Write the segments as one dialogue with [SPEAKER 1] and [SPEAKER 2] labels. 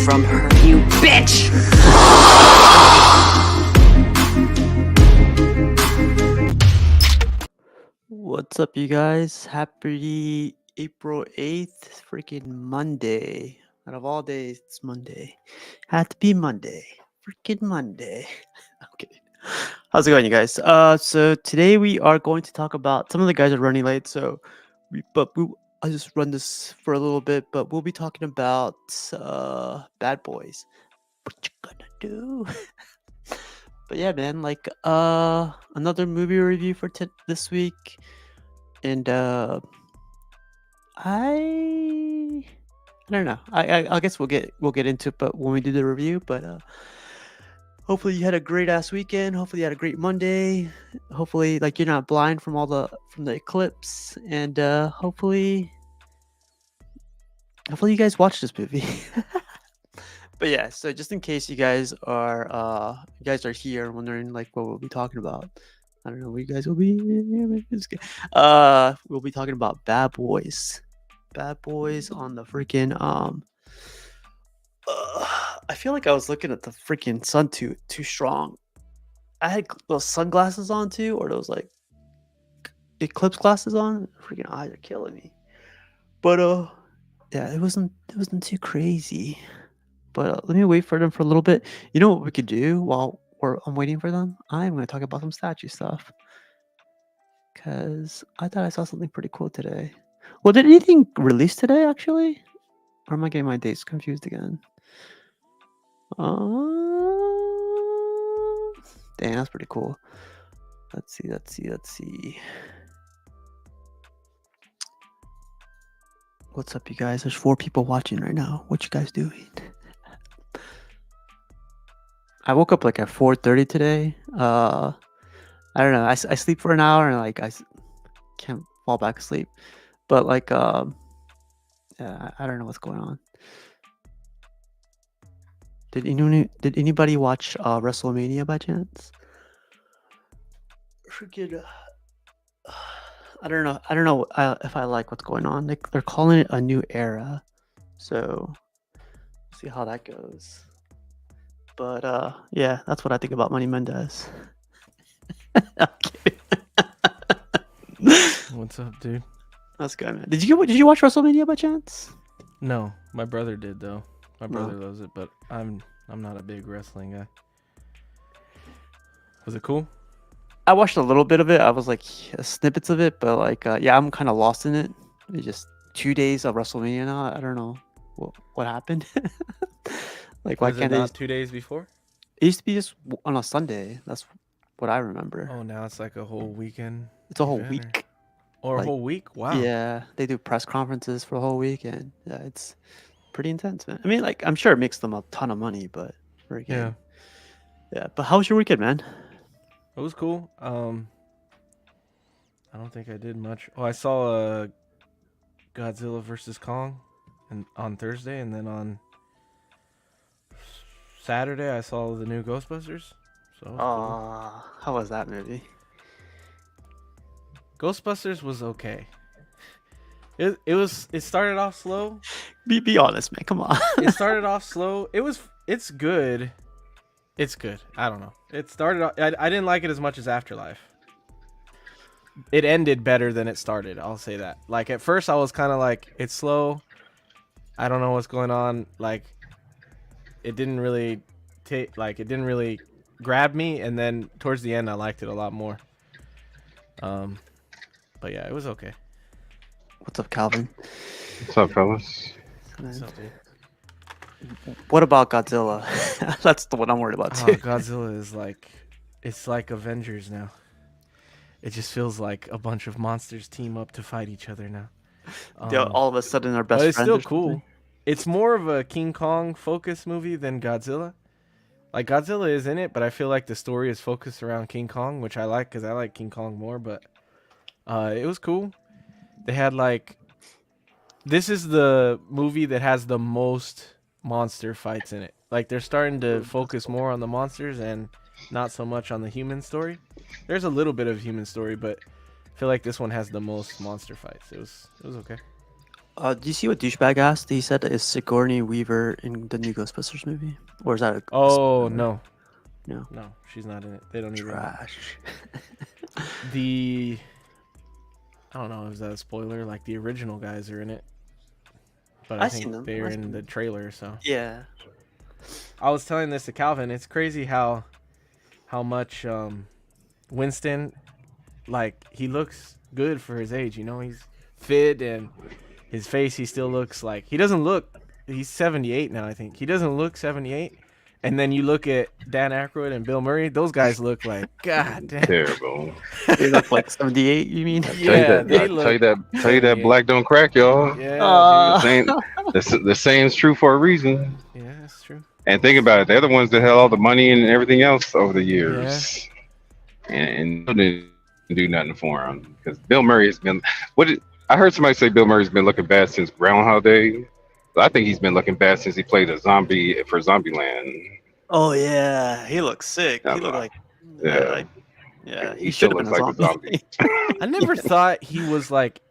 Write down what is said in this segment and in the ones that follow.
[SPEAKER 1] from her, you bitch!
[SPEAKER 2] What's up, you guys? Happy April 8th, freaking Monday. Out of all days, it's Monday. Had to be Monday. Freaking Monday. I'm kidding. How's it going, you guys? So today we are going to talk about, some of the guys are running late, so I'll just run this for a little bit, but we'll be talking about Bad Boys. What you gonna do? But yeah, man, like another movie review for this week. And I don't know. I guess we'll get into it, but when we do the review. But hopefully you had a great ass weekend. Hopefully you had a great Monday. Hopefully, like, you're not blind from the eclipse. And hopefully you guys watch this movie. But yeah, so just in case you guys are here wondering like what we'll be talking about. I don't know what you guys will be. We'll be talking about Bad Boys. Bad Boys on the freaking I feel like I was looking at the freaking sun too strong. I had those sunglasses on too, or those like eclipse glasses on. Freaking eyes are killing me. But yeah, it wasn't too crazy. But let me wait for them for a little bit. You know what we could do while I'm waiting for them? I'm going to talk about some statue stuff. Because I thought I saw something pretty cool today. Well, did anything release today, actually? Or am I getting my dates confused again? Dang, that's pretty cool. Let's see. What's up, you guys? There's 4 people watching right now. What you guys doing? I woke up like at 4:30 today. I don't know. I sleep for an hour and like I can't fall back asleep. But like yeah, I don't know what's going on. Did anybody watch WrestleMania by chance? Freaking I don't know if I like what's going on. They're calling it a new era. So see how that goes. But yeah, that's what I think about Money Mendez.
[SPEAKER 3] What's up, dude?
[SPEAKER 2] That's good, man. Did you watch WrestleMania by chance?
[SPEAKER 3] No, my brother did though. My brother loves it, but I'm not a big wrestling guy. Was it cool?
[SPEAKER 2] I watched a little bit of it. I was like snippets of it, but like yeah, I'm kind of lost in it. It's just 2 days of WrestleMania now. I don't know what happened. Like, why can't
[SPEAKER 3] it
[SPEAKER 2] they?
[SPEAKER 3] not 2 days before?
[SPEAKER 2] It used to be just on a Sunday. That's what I remember.
[SPEAKER 3] Oh, now it's like a whole weekend.
[SPEAKER 2] It's a whole
[SPEAKER 3] event,
[SPEAKER 2] week.
[SPEAKER 3] Or a whole week? Wow.
[SPEAKER 2] Yeah, they do press conferences for a whole week, and yeah, it's pretty intense, man. I mean, like, I'm sure it makes them a ton of money, but
[SPEAKER 3] yeah.
[SPEAKER 2] But how was your weekend, man?
[SPEAKER 3] It was cool. I don't think I did much. Oh, I saw Godzilla versus Kong on Thursday, and then on Saturday I saw the new Ghostbusters. So cool.
[SPEAKER 2] How was that movie?
[SPEAKER 3] Ghostbusters was okay. It started off slow.
[SPEAKER 2] Be honest, man. Come on.
[SPEAKER 3] It started off slow. It's good. It's good. I don't know. It started off, I didn't like it as much as Afterlife. It ended better than it started. I'll say that. Like at first I was kind of like, it's slow. I don't know what's going on. Like it didn't really grab me, and then towards the end I liked it a lot more. But yeah, it was okay.
[SPEAKER 2] What's up, Calvin?
[SPEAKER 4] What's up, fellas?
[SPEAKER 3] What's up, dude?
[SPEAKER 2] What about Godzilla? That's the one I'm worried about too.
[SPEAKER 3] Godzilla is like, it's like Avengers now. It just feels like a bunch of monsters team up to fight each other now.
[SPEAKER 2] All of a sudden, our best
[SPEAKER 3] but it's
[SPEAKER 2] friends.
[SPEAKER 3] still cool. It's more of a King Kong focus movie than Godzilla. Like Godzilla is in it, but I feel like the story is focused around King Kong, which I like because I like King Kong more. But it was cool. They had like, this is the movie that has the most monster fights in it. Like they're starting to focus more on the monsters and not so much on the human story. There's a little bit of human story, but I feel like this one has the most monster fights. It was okay.
[SPEAKER 2] Do you see what douchebag asked? He said, "Is Sigourney Weaver in the new Ghostbusters movie, or is that a
[SPEAKER 3] Oh
[SPEAKER 2] spoiler?
[SPEAKER 3] no,
[SPEAKER 2] No,
[SPEAKER 3] no, she's not in it. They don't even.
[SPEAKER 2] trash."
[SPEAKER 3] The I don't know. Is that a spoiler? Like the original guys are in it, but I
[SPEAKER 2] I
[SPEAKER 3] think
[SPEAKER 2] seen them.
[SPEAKER 3] they're
[SPEAKER 2] I
[SPEAKER 3] in
[SPEAKER 2] seen
[SPEAKER 3] the
[SPEAKER 2] them.
[SPEAKER 3] trailer. So
[SPEAKER 2] Yeah.
[SPEAKER 3] I was telling this to Calvin. It's crazy how much Winston, like, he looks good for his age. You know, he's fit and his face. He still looks like he doesn't look. He's 78 now. I think he doesn't look 78. And then you look at Dan Aykroyd and Bill Murray; those guys look like God damn.
[SPEAKER 4] Terrible.
[SPEAKER 2] They look like 78. You mean?
[SPEAKER 3] Yeah, they look.
[SPEAKER 4] Tell you that
[SPEAKER 3] 78.
[SPEAKER 4] black don't crack, y'all.
[SPEAKER 3] Yeah,
[SPEAKER 4] The
[SPEAKER 3] dude.
[SPEAKER 4] same, the saying's true for a reason.
[SPEAKER 3] Yeah, that's true.
[SPEAKER 4] And think about it, they're the ones that had all the money and everything else over the
[SPEAKER 3] Yeah.
[SPEAKER 4] years, and didn't do nothing for him because Bill Murray has been. I heard somebody say Bill Murray's been looking bad since Groundhog Day. But I think he's been looking bad since he played a zombie for Zombieland.
[SPEAKER 2] Oh yeah, he looks sick. He looked like,
[SPEAKER 4] Yeah,
[SPEAKER 2] yeah,
[SPEAKER 4] he
[SPEAKER 2] he
[SPEAKER 4] still
[SPEAKER 2] should have been
[SPEAKER 4] looks
[SPEAKER 2] a
[SPEAKER 4] like a
[SPEAKER 2] zombie.
[SPEAKER 4] zombie.
[SPEAKER 3] I never thought he was like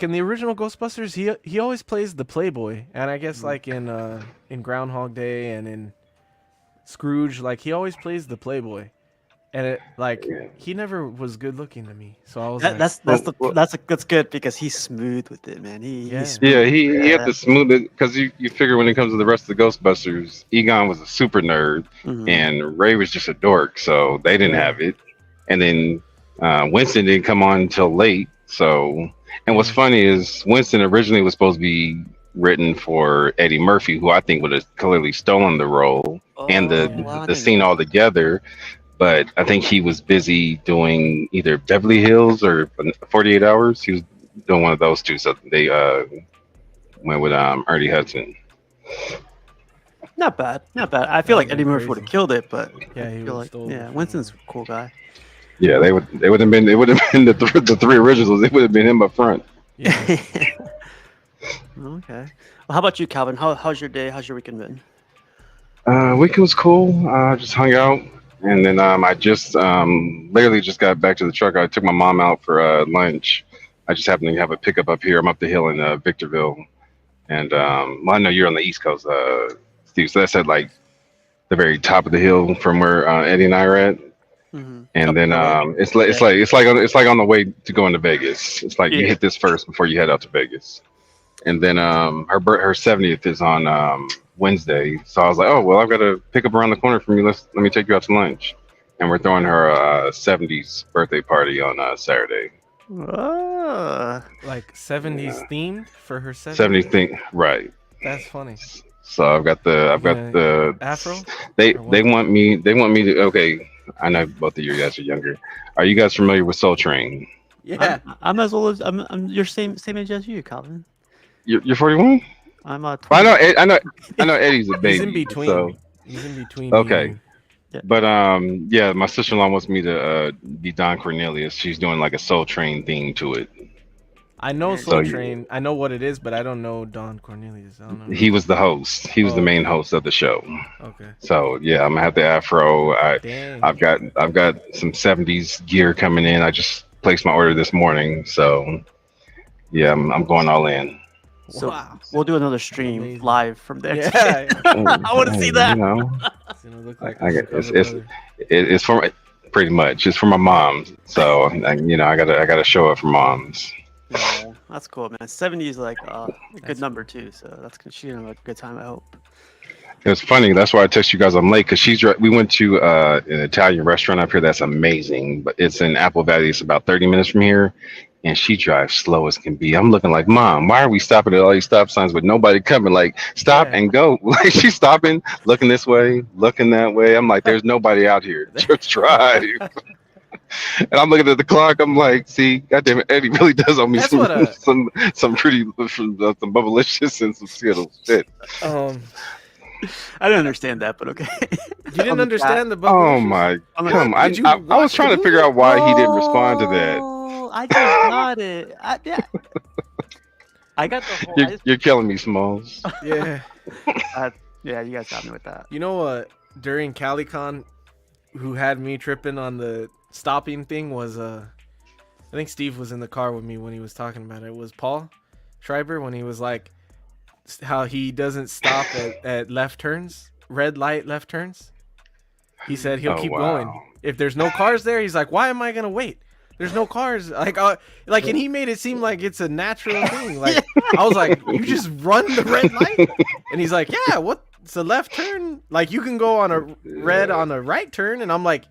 [SPEAKER 3] in the original Ghostbusters. He always plays the playboy, and I guess like in Groundhog Day and in Scrooge, like he always plays the playboy, and it like
[SPEAKER 4] Yeah.
[SPEAKER 3] he never was good looking to me. So I was
[SPEAKER 2] That,
[SPEAKER 3] like,
[SPEAKER 2] that's good because he's smooth with it, man.
[SPEAKER 3] Yeah.
[SPEAKER 2] He's smooth.
[SPEAKER 4] Yeah, he had
[SPEAKER 2] Yeah.
[SPEAKER 4] to smooth it because you figure when it comes to the rest of the Ghostbusters, Egon was a super nerd
[SPEAKER 2] Mhm.
[SPEAKER 4] and Ray was just a dork, so they didn't
[SPEAKER 3] Yeah.
[SPEAKER 4] have it. And then Winston didn't come on until late. So, and what's
[SPEAKER 3] Yeah.
[SPEAKER 4] funny is Winston originally was supposed to be written for Eddie Murphy, who I think would have clearly stolen the role and
[SPEAKER 2] Oh, wow, I
[SPEAKER 4] the
[SPEAKER 2] didn't
[SPEAKER 4] scene
[SPEAKER 2] know
[SPEAKER 4] altogether. But I think he was busy doing either Beverly Hills or 48 Hours. He was doing one of those two, so they went with Ernie Hudson.
[SPEAKER 2] that. Not bad, not bad. I feel like
[SPEAKER 3] would've
[SPEAKER 2] Eddie
[SPEAKER 3] been
[SPEAKER 2] Murphy would have
[SPEAKER 3] crazy.
[SPEAKER 2] killed it, but
[SPEAKER 3] Yeah,
[SPEAKER 2] I
[SPEAKER 3] he
[SPEAKER 2] feel
[SPEAKER 3] would've
[SPEAKER 2] like
[SPEAKER 3] stole it from
[SPEAKER 2] Winston's a
[SPEAKER 3] him.
[SPEAKER 2] cool guy.
[SPEAKER 4] Yeah, they would have been the three originals. It would have been him up front.
[SPEAKER 3] Yeah.
[SPEAKER 2] Okay. Well, how about you, Calvin? How's your day? How's your weekend been?
[SPEAKER 4] Weekend was cool. Just hung out, and then I just literally just got back to the truck. I took my mom out for lunch. I just happened to have a pickup up here. I'm up the hill in Victorville, and well, I know you're on the East Coast, Steve. So that's at like the very top of the hill from where Eddie and I are at.
[SPEAKER 2] Mm-hmm.
[SPEAKER 4] And then it's like on the way to going to Vegas. It's like you
[SPEAKER 2] Yeah.
[SPEAKER 4] hit this first before you head out to Vegas. And then her 70th is on Wednesday, so I was like, oh well, I've got to pick up around the corner from you. Let me take you out to lunch. And we're throwing her 70s birthday party on Saturday.
[SPEAKER 3] Like 70s themed for her
[SPEAKER 4] 70s thing, right?
[SPEAKER 3] That's funny.
[SPEAKER 4] So I've got
[SPEAKER 3] gonna
[SPEAKER 4] the
[SPEAKER 3] afro?
[SPEAKER 4] They
[SPEAKER 3] Or what?
[SPEAKER 4] they want me to. Okay, I know both of you guys are younger. Are you guys familiar with Soul Train?
[SPEAKER 3] Yeah.
[SPEAKER 2] I'm as old as I'm your same age as you, Calvin.
[SPEAKER 4] You're 41.
[SPEAKER 2] I'm
[SPEAKER 4] Well, I know Eddie's a baby.
[SPEAKER 3] He's in between.
[SPEAKER 4] So,
[SPEAKER 3] He's in between. me
[SPEAKER 4] okay.
[SPEAKER 3] and you.
[SPEAKER 4] but yeah, my sister-in-law wants me to be Don Cornelius. She's doing like a Soul Train thing to it.
[SPEAKER 3] I know
[SPEAKER 2] So
[SPEAKER 3] Soul
[SPEAKER 4] you-
[SPEAKER 3] Train. I know what it is, but I don't know Don Cornelius. I don't know.
[SPEAKER 4] He was the host. He was the main host of the show.
[SPEAKER 3] Okay.
[SPEAKER 4] So yeah, I'm gonna have the afro.
[SPEAKER 3] Dang.
[SPEAKER 4] I've got some 70s gear coming in. I just placed my order this morning. So yeah, I'm going all in.
[SPEAKER 2] So
[SPEAKER 3] Wow.
[SPEAKER 2] we'll do another stream
[SPEAKER 3] Amazing.
[SPEAKER 2] live from there.
[SPEAKER 3] Yeah.
[SPEAKER 2] I want to see that.
[SPEAKER 4] You know,
[SPEAKER 3] It's gonna look like
[SPEAKER 4] I
[SPEAKER 3] a
[SPEAKER 4] get-
[SPEAKER 3] Chicago
[SPEAKER 4] it's-
[SPEAKER 3] brother.
[SPEAKER 4] it's for pretty much. It's for my mom. So I gotta show up for moms.
[SPEAKER 2] Yeah, that's cool, man. 70 is like a good number too, so she's gonna have a good time. I hope.
[SPEAKER 4] It was funny. That's why I text you guys. I'm late because we went to an Italian restaurant up here that's amazing, but it's in Apple Valley. It's about 30 minutes from here, and she drives slow as can be. I'm looking like, Mom, why are we stopping at all these stop signs with nobody coming? Like, stop
[SPEAKER 3] Yeah.
[SPEAKER 4] and go. Like she's stopping, looking this way, looking that way. I'm like, there's nobody out here. Just drive. And I'm looking at the clock. I'm like, see, goddamn it, Eddie really does owe me
[SPEAKER 3] That's what
[SPEAKER 4] some pretty some Bubblicious and some Skittles. Shit.
[SPEAKER 2] I didn't understand that, but okay.
[SPEAKER 3] You didn't
[SPEAKER 2] On the
[SPEAKER 3] understand the
[SPEAKER 4] Oh
[SPEAKER 3] Bubblicious?
[SPEAKER 4] my,
[SPEAKER 2] I'm like,
[SPEAKER 4] come! I
[SPEAKER 3] Did you
[SPEAKER 4] I was
[SPEAKER 3] watch
[SPEAKER 4] trying
[SPEAKER 3] the
[SPEAKER 4] to figure out why he didn't respond to that.
[SPEAKER 2] Oh, I just got it. Yeah. I got the whole.
[SPEAKER 4] You're killing me, Smalls.
[SPEAKER 3] Yeah.
[SPEAKER 2] Yeah, you guys got me with that.
[SPEAKER 3] You know what? During CaliCon, who had me tripping on the stopping thing was I think Steve was in the car with me when he was talking about it. It was Paul. Schreiber when he was like how he doesn't stop at left turns, red light left turns. He said he'll
[SPEAKER 4] Oh,
[SPEAKER 3] keep
[SPEAKER 4] wow.
[SPEAKER 3] going. If there's no cars there, he's like, why am I gonna wait? There's no cars. Like, and he made it seem like it's a natural thing. Like, I was like, you just run the red light? And he's like, yeah, what? It's a left turn. Like, you can go on a red on a right turn. And I'm like,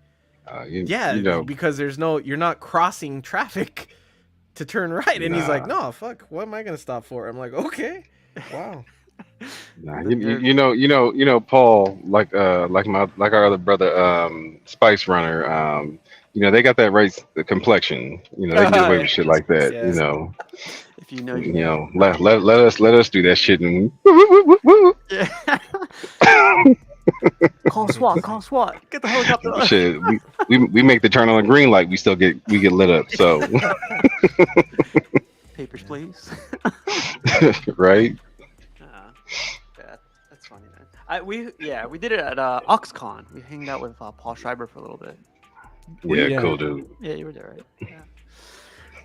[SPEAKER 3] yeah, because you're not crossing traffic to turn right. And he's like, no, fuck, what am I gonna stop for? I'm like, okay, wow.
[SPEAKER 4] Nah, you know, Paul, like our other brother, Spice Runner. You know, they got that race complexion. You know, they get away with shit like that.
[SPEAKER 3] Yeah.
[SPEAKER 4] You know,
[SPEAKER 2] If you know,
[SPEAKER 4] you know, let us do that shit and
[SPEAKER 2] Yeah. Call SWAT! Call SWAT! Get the helicopter!
[SPEAKER 4] shit. We make the turn on the green light. We get lit up. So
[SPEAKER 2] Papers, please.
[SPEAKER 4] right.
[SPEAKER 2] Yeah, that's funny, man. We did it at OxCon. We hanged out with Paul Schreiber for a little bit.
[SPEAKER 4] Yeah, cool dude.
[SPEAKER 2] Yeah, you were there, right? Yeah.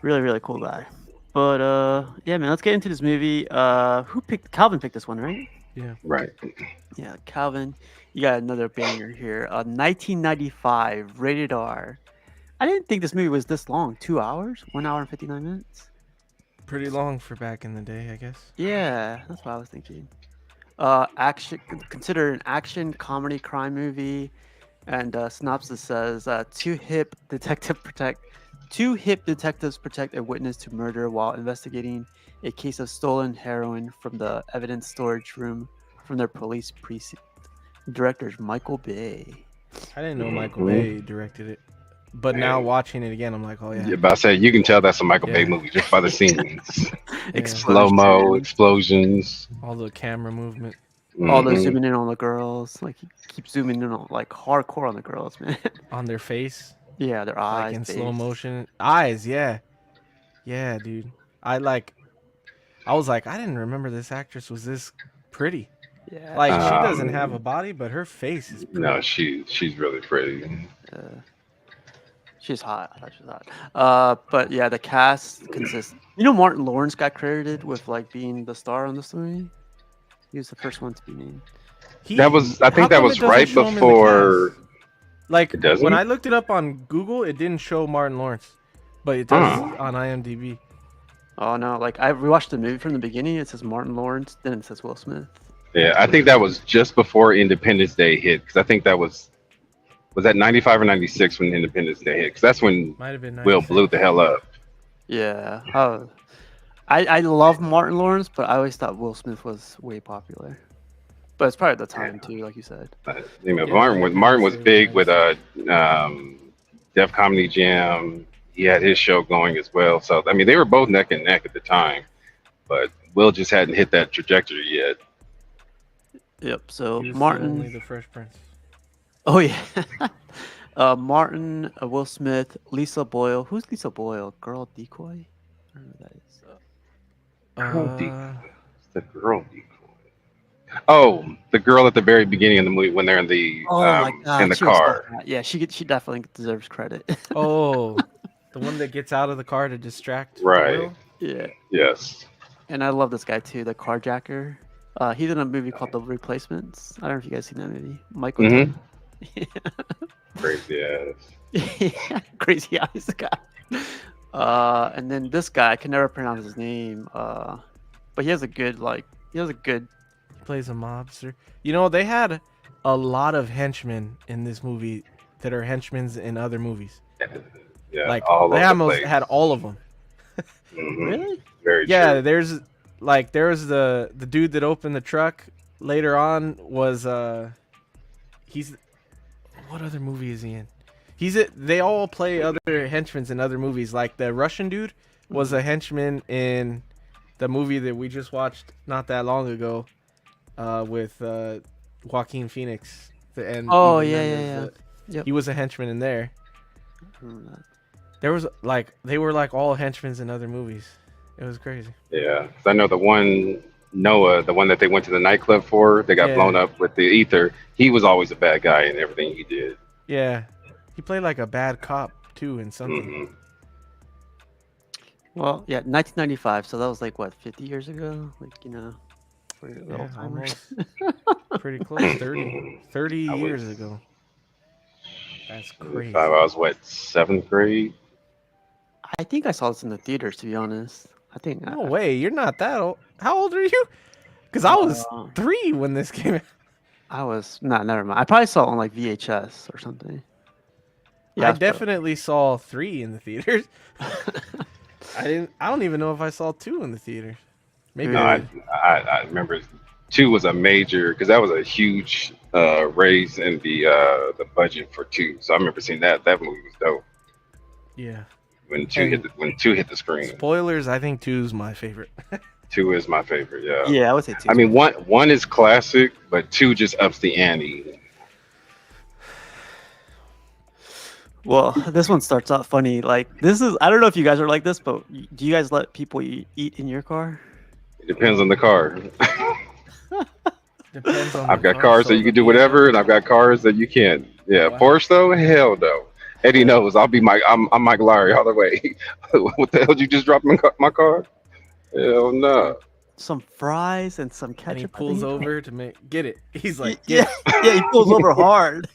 [SPEAKER 2] Really, really cool guy. But yeah, man, let's get into this movie. Calvin picked this one, right?
[SPEAKER 3] Yeah.
[SPEAKER 4] Right.
[SPEAKER 2] Yeah, Calvin, you got another banger here. 1995, rated R. I didn't think this movie was this long. 2 hours, 1 hour and 59 minutes.
[SPEAKER 3] Pretty long for back in the day, I guess.
[SPEAKER 2] Yeah, that's what I was thinking. Considered an action comedy crime movie, and synopsis says two hip detectives protect a witness to murder while investigating a case of stolen heroin from the evidence storage room from their police precinct. Director's Michael Bay.
[SPEAKER 3] I didn't know Michael Bay directed it, but now watching it again, I'm like, oh yeah.
[SPEAKER 4] Yeah, but I said you can tell that's a Michael Bay movie just by the scenes.
[SPEAKER 2] Explosion.
[SPEAKER 4] Slow-mo, explosions.
[SPEAKER 3] All the camera movement.
[SPEAKER 2] All the zooming in on the girls. Like, he keeps zooming in on, like, hardcore on the girls, man.
[SPEAKER 3] On their face.
[SPEAKER 2] Yeah, their eyes.
[SPEAKER 3] Like in
[SPEAKER 2] face.
[SPEAKER 3] slow motion. Eyes, yeah. Yeah, dude. I was like, I didn't remember this actress was this pretty.
[SPEAKER 2] Yeah.
[SPEAKER 3] Like, she doesn't have a body, but her face is pretty.
[SPEAKER 4] No, she's really pretty.
[SPEAKER 2] She's hot. I thought she was hot. But yeah, the cast consists. You know, Martin Lawrence got credited with like being the star on this movie. He was the first one to be named.
[SPEAKER 4] I think that was right before.
[SPEAKER 3] Like, when I looked it up on Google, it didn't show Martin Lawrence, but it does on IMDb.
[SPEAKER 2] Oh no! Like, I rewatched the movie from the beginning. It says Martin Lawrence, then it says Will Smith.
[SPEAKER 4] Yeah, I think that was just before Independence Day hit, because I think that was that 95 or 96 when Independence Day hit, because that's when
[SPEAKER 3] Might have been
[SPEAKER 4] Will blew the hell up.
[SPEAKER 2] Yeah. I love Martin Lawrence, but I always thought Will Smith was way popular. But it's probably the time too, like you said.
[SPEAKER 4] You know, Martin was big with Def Comedy Jam. He had his show going as well. So I mean, they were both neck and neck at the time, but Will just hadn't hit that trajectory yet.
[SPEAKER 2] Yep. So
[SPEAKER 3] He was
[SPEAKER 2] Martin.
[SPEAKER 3] only the Fresh Prince.
[SPEAKER 2] Oh yeah. Martin, Will Smith, Lisa Boyle. Who's Lisa Boyle? Girl Decoy? I don't know who that is.
[SPEAKER 4] The girl decoy. Oh, the girl at the very beginning of the movie when they're in the in the
[SPEAKER 2] she was
[SPEAKER 4] car.
[SPEAKER 2] so hot. Yeah, she definitely deserves credit.
[SPEAKER 3] Oh, the one that gets out of the car to distract.
[SPEAKER 4] Right.
[SPEAKER 3] Will?
[SPEAKER 2] Yeah.
[SPEAKER 4] Yes.
[SPEAKER 2] And I love this guy too, the carjacker. He's in a movie called The Replacements. I don't know if you guys seen that movie. Michael.
[SPEAKER 4] Mhm.
[SPEAKER 2] Crazy.
[SPEAKER 4] Crazy ass.
[SPEAKER 2] Crazy eyes guy. And then this guy, I can never pronounce his name. But he has a good
[SPEAKER 3] He plays a mobster. You know, they had a lot of henchmen in this movie that are henchmen in other movies.
[SPEAKER 4] Yeah,
[SPEAKER 3] Like,
[SPEAKER 4] all
[SPEAKER 3] they
[SPEAKER 4] over the
[SPEAKER 3] almost
[SPEAKER 4] place.
[SPEAKER 3] had all of them.
[SPEAKER 4] Mhm.
[SPEAKER 2] Really?
[SPEAKER 4] Very
[SPEAKER 3] Yeah,
[SPEAKER 4] true.
[SPEAKER 3] there was the dude that opened the truck. Later on was he's what other movie is he in? They all play other henchmen in other movies. Like the Russian dude was a henchman in the movie that we just watched not that long ago, with Joaquin Phoenix.
[SPEAKER 2] Oh yeah. Yep.
[SPEAKER 3] He was a henchman in there.
[SPEAKER 2] I remember that.
[SPEAKER 3] There was they were like all henchmen in other movies. It was crazy.
[SPEAKER 4] Yeah, 'cause I know the one Noah, the one that they went to the nightclub for, they got
[SPEAKER 3] Yeah.
[SPEAKER 4] blown up with the ether. He was always a bad guy in everything he did.
[SPEAKER 3] Yeah, he played like a bad cop too in something.
[SPEAKER 4] Mhm.
[SPEAKER 2] Well, yeah, 1995. So that was like what, 50 years ago? Like, for the
[SPEAKER 3] Yeah,
[SPEAKER 2] old timers.
[SPEAKER 3] almost. Pretty close. 30
[SPEAKER 4] I
[SPEAKER 3] years
[SPEAKER 4] was
[SPEAKER 3] ago. That's
[SPEAKER 4] 75.
[SPEAKER 3] crazy.
[SPEAKER 4] I was what, seventh grade?
[SPEAKER 2] I think I saw this in the theaters, to be honest. I think.
[SPEAKER 3] No way. You're not that old. How old are you? Because I was
[SPEAKER 2] Uh,
[SPEAKER 3] 3 when this came out.
[SPEAKER 2] I was never mind. I probably saw it on like VHS or something.
[SPEAKER 3] I
[SPEAKER 2] Yeah,
[SPEAKER 3] definitely saw 3 in the theaters. I don't even know if I saw 2 in the theaters. Maybe
[SPEAKER 4] No,
[SPEAKER 3] I
[SPEAKER 2] Yeah.
[SPEAKER 3] did.
[SPEAKER 4] I remember two was a major because that was a huge raise in the budget for two. So I remember seeing that. That movie was dope
[SPEAKER 3] Yeah.
[SPEAKER 4] when two
[SPEAKER 3] And
[SPEAKER 4] when two hit the screen.
[SPEAKER 3] spoilers, I think 2's my favorite.
[SPEAKER 4] Two is my favorite. Yeah.
[SPEAKER 2] Yeah, I would say two.
[SPEAKER 4] I mean, one is classic, but two just ups the ante.
[SPEAKER 2] Well, this one starts out funny. Like this is. I don't know if you guys are like this, but do you guys let people eat in your car?
[SPEAKER 4] It depends on the car.
[SPEAKER 3] Depends on
[SPEAKER 4] I've
[SPEAKER 3] the
[SPEAKER 4] got
[SPEAKER 3] car.
[SPEAKER 4] cars
[SPEAKER 3] So
[SPEAKER 4] that you
[SPEAKER 3] the
[SPEAKER 4] can do whatever, and
[SPEAKER 3] BMW
[SPEAKER 4] I've got cars that you can't. Yeah,
[SPEAKER 3] Wow.
[SPEAKER 4] Porsche though, hell no. Eddie knows. I'm Mike Lowry all the way. What the hell did you just drop in my car? Hell no.
[SPEAKER 2] Some fries and some
[SPEAKER 3] and
[SPEAKER 2] ketchup.
[SPEAKER 3] he
[SPEAKER 2] I think
[SPEAKER 3] pulls
[SPEAKER 2] he told-
[SPEAKER 3] over to get it. He's
[SPEAKER 2] Y-
[SPEAKER 3] like, get
[SPEAKER 2] yeah, yeah, he pulls over hard.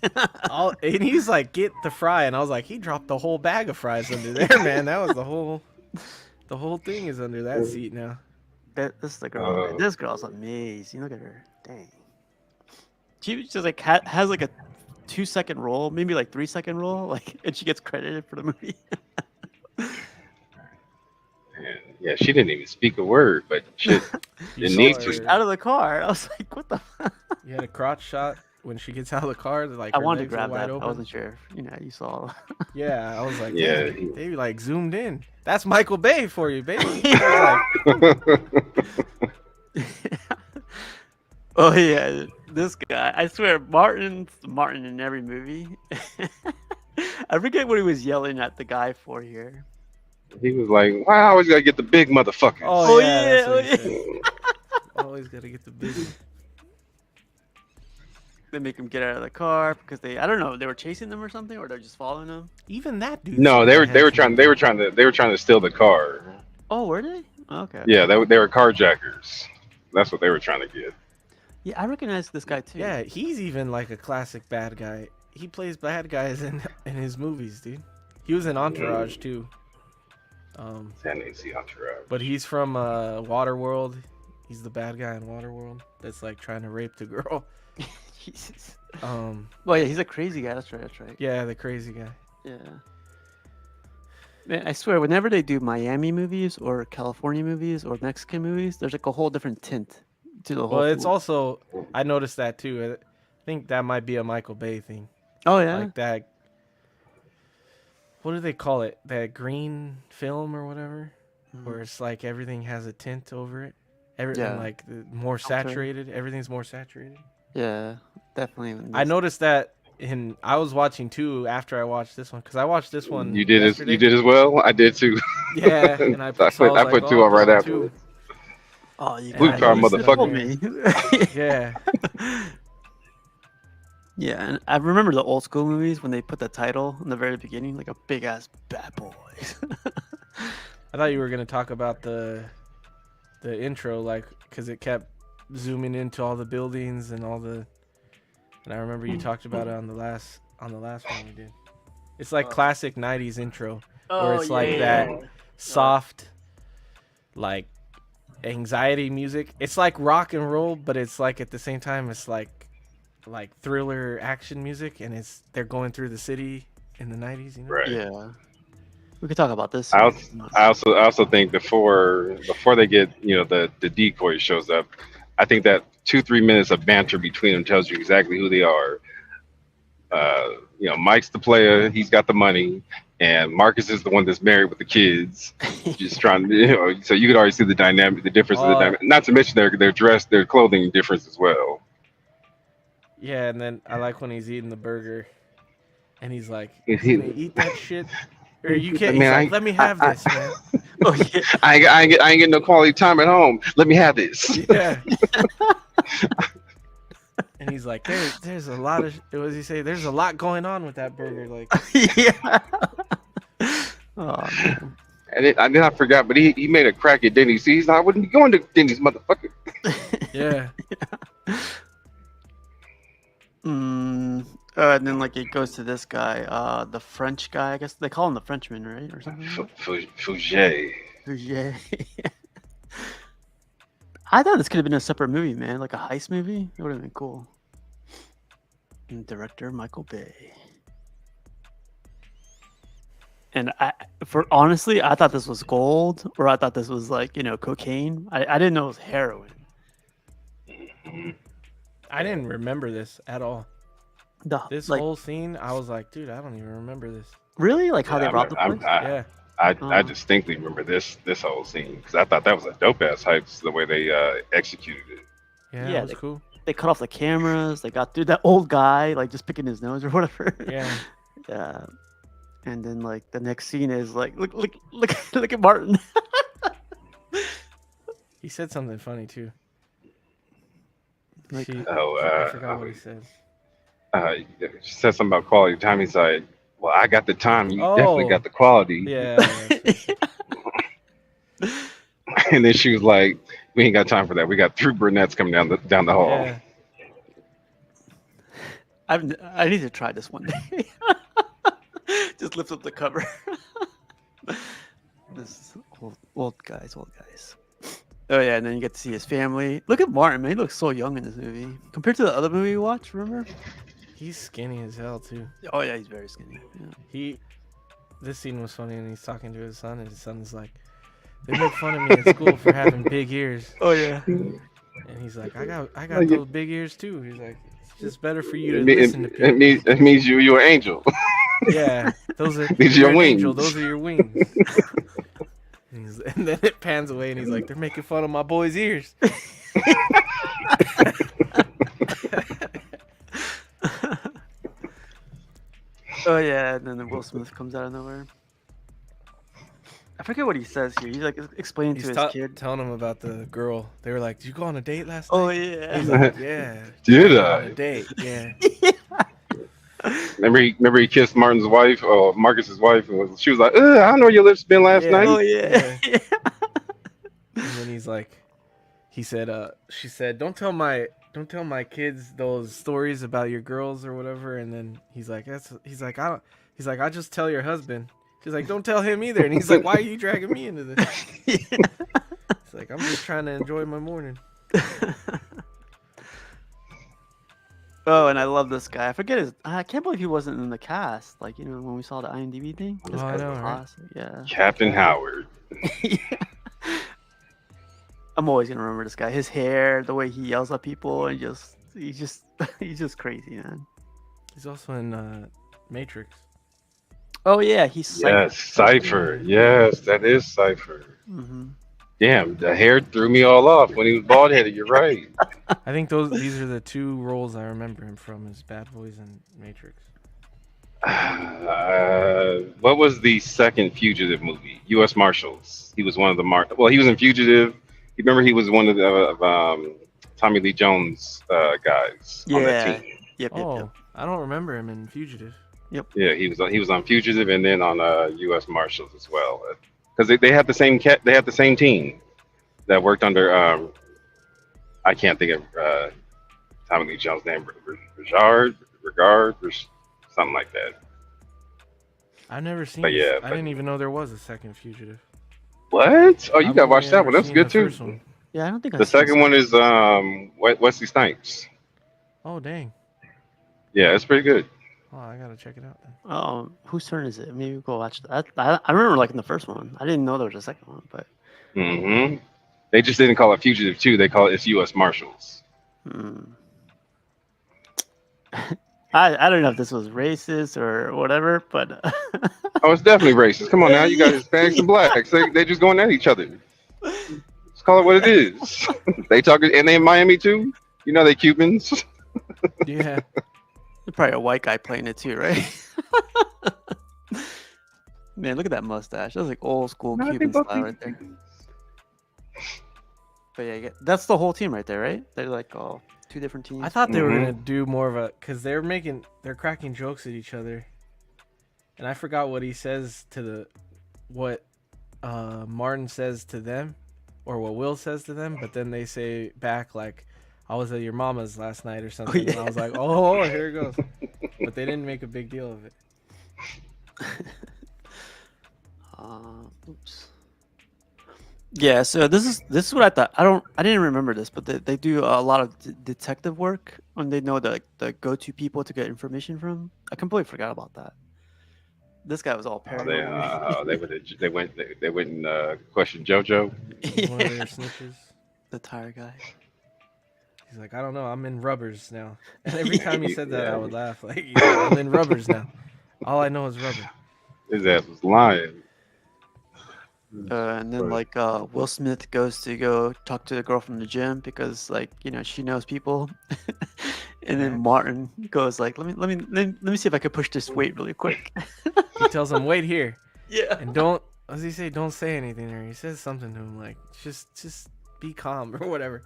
[SPEAKER 3] and he's like, get the fry, and I was like, he dropped the whole bag of fries under there, man. That was the whole thing is under that seat now.
[SPEAKER 2] This is the girl.
[SPEAKER 4] Uh,
[SPEAKER 2] This girl's amazing. Look at her. Dang. She just like has like a 2-second roll, maybe like 3-second roll, like, and she gets credited for the movie.
[SPEAKER 4] And yeah, she didn't even speak a word, but shit,
[SPEAKER 3] You
[SPEAKER 4] it
[SPEAKER 3] saw
[SPEAKER 4] needs
[SPEAKER 3] her-
[SPEAKER 4] to.
[SPEAKER 2] Out of the car. I was like, what the?
[SPEAKER 3] You had a crotch shot when she gets out of the car. Like
[SPEAKER 2] I
[SPEAKER 3] her
[SPEAKER 2] wanted to
[SPEAKER 3] legs were
[SPEAKER 2] grab
[SPEAKER 3] wide
[SPEAKER 2] that.
[SPEAKER 3] open.
[SPEAKER 2] I wasn't sure. You saw.
[SPEAKER 3] Yeah, I was like,
[SPEAKER 4] Yeah,
[SPEAKER 3] yeah,
[SPEAKER 4] he-
[SPEAKER 3] they like zoomed in. That's Michael Bay for you, baby. I was like,
[SPEAKER 2] Oh yeah, this guy. I swear, Martin in every movie. I forget what he was yelling at the guy for here.
[SPEAKER 4] He was like, "Why I always gotta get the big motherfuckers?"
[SPEAKER 3] oh,
[SPEAKER 2] Oh,
[SPEAKER 3] yeah, that's
[SPEAKER 2] yeah,
[SPEAKER 3] what he
[SPEAKER 2] oh,
[SPEAKER 3] said. Always gotta get the big.
[SPEAKER 2] They make him get out of the car because I don't know, they were chasing them or something, or they're just following him.
[SPEAKER 3] Even that dude.
[SPEAKER 4] No,
[SPEAKER 3] seemed
[SPEAKER 4] they
[SPEAKER 3] like
[SPEAKER 4] were
[SPEAKER 3] handsome.
[SPEAKER 4] they were trying to steal the car.
[SPEAKER 2] Oh, were they? Okay.
[SPEAKER 4] Yeah, they were carjackers. That's what they were trying to get.
[SPEAKER 2] Yeah, I recognize this guy too.
[SPEAKER 3] Yeah, he's even like a classic bad guy. He plays bad guys in his movies, dude. He was in Entourage too.
[SPEAKER 4] San AC Entourage.
[SPEAKER 3] But he's from Waterworld. He's the bad guy in Waterworld that's like trying to rape the girl.
[SPEAKER 2] Jesus.
[SPEAKER 3] Um,
[SPEAKER 2] Well, yeah, he's a crazy guy. That's right. That's right.
[SPEAKER 3] yeah, the crazy guy.
[SPEAKER 2] Yeah. Man, I swear, whenever they do Miami movies or California movies or Mexican movies, there's like a whole different tint to the whole.
[SPEAKER 3] Well, it's
[SPEAKER 2] film.
[SPEAKER 3] also I noticed that too. I think that might be a Michael Bay thing.
[SPEAKER 2] Oh yeah.
[SPEAKER 3] Like that. What do they call it? That green film or whatever, where it's like everything has a tint over it. Everything
[SPEAKER 2] Yeah.
[SPEAKER 3] like more
[SPEAKER 2] Filter.
[SPEAKER 3] saturated. Everything's more saturated.
[SPEAKER 2] Yeah, definitely.
[SPEAKER 3] I noticed that I was watching two after I watched this one because I watched this one.
[SPEAKER 4] You did
[SPEAKER 3] yesterday.
[SPEAKER 4] you did as well. I did too.
[SPEAKER 3] Yeah, and I
[SPEAKER 4] I
[SPEAKER 3] so was
[SPEAKER 4] put
[SPEAKER 3] like,
[SPEAKER 4] two on right
[SPEAKER 3] I'll
[SPEAKER 4] after.
[SPEAKER 3] do
[SPEAKER 2] Oh, you
[SPEAKER 3] Blue
[SPEAKER 2] guys,
[SPEAKER 3] car
[SPEAKER 2] you
[SPEAKER 4] motherfucker.
[SPEAKER 2] told me.
[SPEAKER 3] two. Yeah,
[SPEAKER 2] Yeah, and I remember the old school movies when they put the title in the very beginning, like a big ass Bad Boys.
[SPEAKER 3] I thought you were gonna talk about the intro, like because it kept zooming into all the buildings and all the. And I remember you talked about it on the last one we did. It's like classic '90s intro, where it's like that soft, like anxiety music. It's like rock and roll, but it's like at the same time it's like thriller action music, and they're going through the city in the '90s. You know?
[SPEAKER 4] Right.
[SPEAKER 2] Yeah, we could talk about this.
[SPEAKER 4] I also think before they get the decoy shows up, I think that 2-3 minutes of banter between them tells you exactly who they are. Mike's the player; he's got the money, and Marcus is the one that's married with the kids, just trying to. So you could already see the dynamic, the difference of the dynamic. Not to mention their dress, their clothing difference as well.
[SPEAKER 3] Yeah, and then I like when he's eating the burger, and he's like,
[SPEAKER 4] Is
[SPEAKER 3] "You
[SPEAKER 4] he-
[SPEAKER 3] gonna eat that shit, or you can't."
[SPEAKER 4] I mean,
[SPEAKER 3] He's like, "Let me have this, man."
[SPEAKER 2] Oh, yeah.
[SPEAKER 4] I ain't getting no quality time at home. Let me have this.
[SPEAKER 3] Yeah. And he's like, "There's a lot of." What does he say? There's a lot going on with that burger. Like,
[SPEAKER 2] Yeah. Oh, man.
[SPEAKER 4] then I forgot, but he made a crack at Denny's. See, he's like, I wouldn't be going to Denny's, motherfucker.
[SPEAKER 3] Yeah.
[SPEAKER 2] And then like it goes to this guy, the French guy. I guess they call him the Frenchman, right, or something.
[SPEAKER 4] Fouget.
[SPEAKER 2] Fouget. I thought this could have been a separate movie, man, like a heist movie. It would have been cool. And director Michael Bay. And honestly, I thought this was gold, or I thought this was like cocaine. I didn't know it was heroin.
[SPEAKER 3] I didn't remember this at all. This whole scene, I was like, dude, I don't even remember this.
[SPEAKER 2] Really? Like how they robbed the place?
[SPEAKER 3] Yeah.
[SPEAKER 4] I distinctly remember this whole scene because I thought that was a dope ass heist the way they executed it.
[SPEAKER 3] Yeah,
[SPEAKER 2] Yeah,
[SPEAKER 3] it was cool.
[SPEAKER 2] They cut off the cameras. They got through that old guy, like just picking his nose or whatever.
[SPEAKER 3] Yeah.
[SPEAKER 2] Yeah. And then like the next scene is like, look at Martin.
[SPEAKER 3] He said something funny too.
[SPEAKER 2] Like,
[SPEAKER 3] I forgot what he said.
[SPEAKER 4] She said something about quality time. He's like, well, I got the time. You definitely got the quality.
[SPEAKER 3] Yeah.
[SPEAKER 4] And then she was like, we ain't got time for that. We got 3 brunettes coming down the hall.
[SPEAKER 3] Yeah.
[SPEAKER 2] I need to try this one day. Just lift up the cover. This old guys. Oh yeah, and then you get to see his family. Look at Martin, man. He looks so young in this movie compared to the other movie we watched. Remember?
[SPEAKER 3] He's skinny as hell too.
[SPEAKER 2] Oh yeah, he's very skinny. Yeah.
[SPEAKER 3] This scene was funny, and he's talking to his son, and his son's like, "They make fun of me in school for having big ears."
[SPEAKER 2] Oh yeah.
[SPEAKER 3] And he's like, "I got those big ears too." He's like, "It's just better for you to listen to people."
[SPEAKER 4] It means you're an angel.
[SPEAKER 3] Yeah, those are
[SPEAKER 4] These are your
[SPEAKER 3] an
[SPEAKER 4] wings.
[SPEAKER 3] angel, those are your wings. And then it pans away, and he's like, "They're making fun of my boy's ears."
[SPEAKER 2] Oh yeah, and then Will Smith comes out of nowhere. I forget what he says here. He's like explaining to his kid,
[SPEAKER 3] telling him about the girl. They were like, "Did you go on a date last
[SPEAKER 2] oh
[SPEAKER 3] night?"
[SPEAKER 2] yeah.
[SPEAKER 3] He's like, "Yeah."
[SPEAKER 4] Did
[SPEAKER 3] On
[SPEAKER 4] I?
[SPEAKER 3] a date, yeah.
[SPEAKER 4] Remember he kissed Martin's wife, or Marcus's wife, and she was like, I don't know where your lips been last night.
[SPEAKER 2] Oh yeah.
[SPEAKER 3] And then he's like, she said, don't tell my kids those stories about your girls or whatever. And then he's like, I just tell your husband. She's like, don't tell him either. And he's like, why are you dragging me into this? It's like, I'm just trying to enjoy my morning.
[SPEAKER 2] Oh, and I love this guy. I forget his. I can't believe he wasn't in the cast. Like when we saw the IMDb thing. This
[SPEAKER 3] I
[SPEAKER 2] guy's
[SPEAKER 3] know, right?
[SPEAKER 2] classic. Yeah.
[SPEAKER 4] Captain Howard.
[SPEAKER 2] Yeah. I'm always gonna remember this guy. His hair, the way he yells at people, and he's just crazy, man.
[SPEAKER 3] He's also in Matrix.
[SPEAKER 2] Oh yeah, he's
[SPEAKER 4] Cypher. Yes, that is Cypher.
[SPEAKER 2] Mm-hmm.
[SPEAKER 4] Damn, the hair threw me all off when he was bald headed. You're right.
[SPEAKER 3] I think these are the 2 roles I remember him from: is Bad Boys and Matrix.
[SPEAKER 4] What was the second Fugitive movie? U.S. Marshals. He was one of the Well, he was in Fugitive. You remember he was one of the Tommy Lee Jones guys on that team.
[SPEAKER 2] Yep.
[SPEAKER 3] I don't remember him in Fugitive.
[SPEAKER 2] Yep.
[SPEAKER 4] Yeah, he was on Fugitive and then on U.S. Marshals as well. Because they had the same they had the same team that worked under I can't think of Tommy Lee Jones' name, Regard, or something like that.
[SPEAKER 3] I've never seen.
[SPEAKER 4] But yeah,
[SPEAKER 3] I didn't even know there was a second Fugitive.
[SPEAKER 4] What? Oh, you
[SPEAKER 3] I've
[SPEAKER 4] gotta watch
[SPEAKER 3] only
[SPEAKER 4] that
[SPEAKER 3] ever
[SPEAKER 4] one. That's
[SPEAKER 3] seen
[SPEAKER 4] good
[SPEAKER 3] the
[SPEAKER 4] too.
[SPEAKER 3] first one.
[SPEAKER 2] Yeah, I don't think
[SPEAKER 4] The second one is Wesley Snipes.
[SPEAKER 3] Oh dang!
[SPEAKER 4] Yeah, it's pretty good.
[SPEAKER 3] Oh, I gotta check it out then.
[SPEAKER 2] Whose turn is it? Maybe we'll go watch that. I remember liking the first one. I didn't know there was a second one, but.
[SPEAKER 4] Mm-hmm. They just didn't call it Fugitive 2. They call it U.S. Marshals.
[SPEAKER 2] I don't know if this was racist or whatever, but
[SPEAKER 4] Oh, it's definitely racist. Come on now, you got Hispanics and blacks. They just going at each other. Let's call it what it is. They talking, and they in Miami too. You know they Cubans.
[SPEAKER 3] Yeah.
[SPEAKER 2] there's probably a white guy playing it too, right? Man, look at that mustache. That's like old school
[SPEAKER 4] No,
[SPEAKER 2] Cuban
[SPEAKER 4] they both
[SPEAKER 2] style right there. But yeah, that's the whole team right there, right? They're like all 2 different teams.
[SPEAKER 3] I thought they were gonna do more of a, because they're cracking jokes at each other, and I forgot what he says to what Martin says to them, or what Will says to them, but then they say back like, "I was at your mama's last night" or something, and I was like, "Oh, here it goes," but they didn't make a big deal of it.
[SPEAKER 2] Oops. Yeah, so this is what I thought. I didn't remember this, but they do a lot of detective work when they know the go-to people to get information from. I completely forgot about that. This guy was all paranoid.
[SPEAKER 4] They went and questioned JoJo.
[SPEAKER 3] He's one of their
[SPEAKER 2] Yeah,
[SPEAKER 3] snitches.
[SPEAKER 2] the tire guy.
[SPEAKER 3] He's like, I don't know, I'm in rubbers now. And every time he said that,
[SPEAKER 4] Yeah.
[SPEAKER 3] I would laugh. Like, he's like, I'm in rubbers now. All I know is rubber.
[SPEAKER 4] His ass was lying.
[SPEAKER 2] And then like Will Smith goes to go talk to the girl from the gym because like she knows people, and then
[SPEAKER 3] Max.
[SPEAKER 2] Martin goes like let me see if I can push this weight really quick.
[SPEAKER 3] He tells him, wait here.
[SPEAKER 2] Yeah.
[SPEAKER 3] And don't, what does he say? Don't say anything. Or he says something to him like, just be calm or whatever.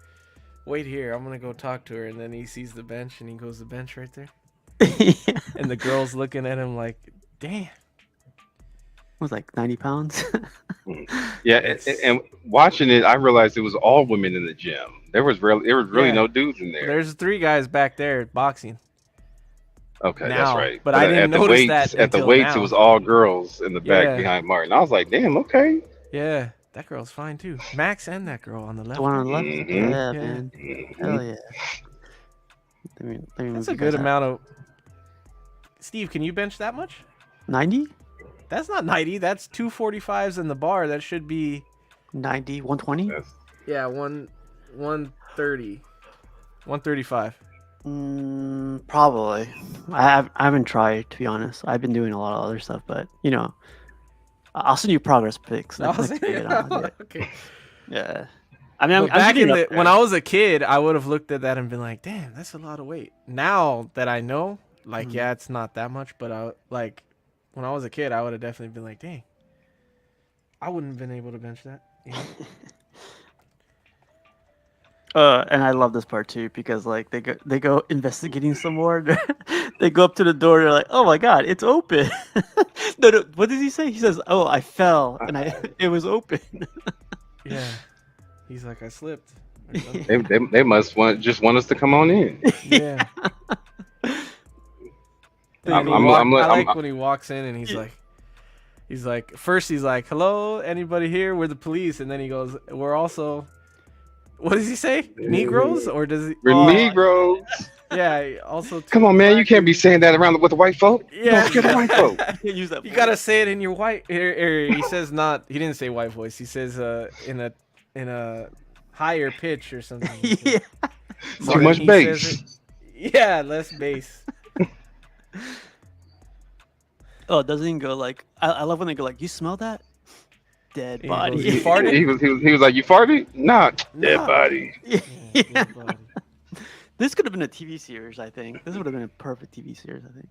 [SPEAKER 3] Wait here. I'm going to go talk to her. And then he sees the bench and he goes to the bench right there. And the girl's looking at him like, damn.
[SPEAKER 2] Was like 90 pounds.
[SPEAKER 4] Yeah, and watching it, I realized it was all women in the gym. There was really
[SPEAKER 3] Yeah.
[SPEAKER 4] no dudes in there.
[SPEAKER 3] There's 3 guys back there boxing.
[SPEAKER 4] Okay,
[SPEAKER 3] now,
[SPEAKER 4] that's right.
[SPEAKER 3] but I didn't
[SPEAKER 4] at the
[SPEAKER 3] notice
[SPEAKER 4] weights,
[SPEAKER 3] that
[SPEAKER 4] at the
[SPEAKER 3] until
[SPEAKER 4] weights,
[SPEAKER 3] now.
[SPEAKER 4] it was all girls in the back
[SPEAKER 3] Yeah.
[SPEAKER 4] behind Martin. I was like, damn, okay.
[SPEAKER 3] Yeah, that girl's fine too. Max and that girl on the left.
[SPEAKER 2] The one on the left.
[SPEAKER 4] Mhm.
[SPEAKER 2] Yeah,
[SPEAKER 3] Yeah.
[SPEAKER 2] man.
[SPEAKER 4] Mhm.
[SPEAKER 2] Hell yeah. Let me
[SPEAKER 3] That's
[SPEAKER 2] move
[SPEAKER 3] a
[SPEAKER 2] you
[SPEAKER 3] good
[SPEAKER 2] guys out.
[SPEAKER 3] amount of. Steve, can you bench that much?
[SPEAKER 2] 90,
[SPEAKER 3] That's not 90. That's 245s in the bar. That should be
[SPEAKER 2] 90, 120.
[SPEAKER 4] That's-
[SPEAKER 3] 130, 135.
[SPEAKER 2] Probably. I haven't tried, to be honest. I've been doing a lot of other stuff, but I'll send you progress pics. Next video.
[SPEAKER 3] Okay.
[SPEAKER 2] Yeah. I mean,
[SPEAKER 3] But
[SPEAKER 2] I'm
[SPEAKER 3] back
[SPEAKER 2] getting
[SPEAKER 3] in
[SPEAKER 2] up
[SPEAKER 3] the when
[SPEAKER 2] there.
[SPEAKER 3] I was a kid, I would have looked at that and been like, "Damn, that's a lot of weight." Now that I know, like, yeah, it's not that much, but like when I was a kid, I would have definitely been like, "Dang, I wouldn't have been able to bench that." You know?
[SPEAKER 2] And I love this part too because like they go investigating some more. They go up to the door. They're like, "Oh my god, it's open." No, what does he say? He says, "Oh, I fell and it was open."
[SPEAKER 3] Yeah. He's like, "I slipped." or something.
[SPEAKER 4] they must just want us to come on in.
[SPEAKER 3] Yeah.
[SPEAKER 4] I'm-
[SPEAKER 3] I like
[SPEAKER 4] I'm-
[SPEAKER 3] when he walks in and he's like, first he's like, "Hello, anybody here? We're the police," and then he goes, "We're also," what does he say? Negroes, or does he?
[SPEAKER 4] We're Negroes.
[SPEAKER 3] Yeah. Also,
[SPEAKER 4] Come on, man. You can't be saying that around with the white folk.
[SPEAKER 3] Yeah.
[SPEAKER 4] Don't get the white folk.
[SPEAKER 2] You can't use that.
[SPEAKER 3] You gotta say it in your white. He says not. He didn't say white voice. He says in a higher pitch or something.
[SPEAKER 2] Yeah.
[SPEAKER 3] So
[SPEAKER 4] Too
[SPEAKER 3] then
[SPEAKER 4] much
[SPEAKER 3] he
[SPEAKER 4] bass.
[SPEAKER 3] says yeah, less bass.
[SPEAKER 2] Oh, doesn't he go like? I love when they go like, "You smell that? Dead
[SPEAKER 3] He
[SPEAKER 2] body."
[SPEAKER 3] goes, "You farted?"
[SPEAKER 4] He was like, you farted? Nah, dead
[SPEAKER 3] Nah.
[SPEAKER 4] body.
[SPEAKER 2] Yeah. This could have been a TV series, I think. This would have been a perfect TV series, I think.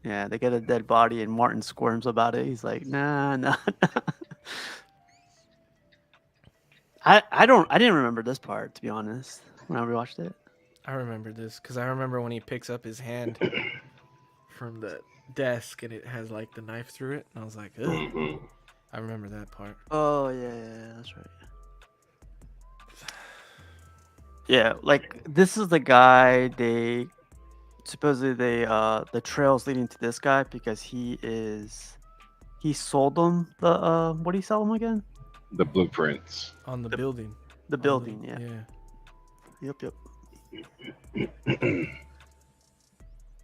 [SPEAKER 2] Yeah, they get a dead body and Martin squirms about it. He's like, nah. I didn't remember this part, to be honest, when I rewatched it.
[SPEAKER 3] I remember this because I remember when he picks up his hand from the desk and it has like the knife through it, and I was like, ugh.
[SPEAKER 4] Mhm.
[SPEAKER 3] I remember that part.
[SPEAKER 2] Oh yeah, that's right. Yeah, like this is the guy they supposedly the trails leading to this guy because he sold them the what do you sell them again?
[SPEAKER 4] The blueprints.
[SPEAKER 3] On the building.
[SPEAKER 2] The building, yeah.
[SPEAKER 3] Yeah.
[SPEAKER 2] Yep.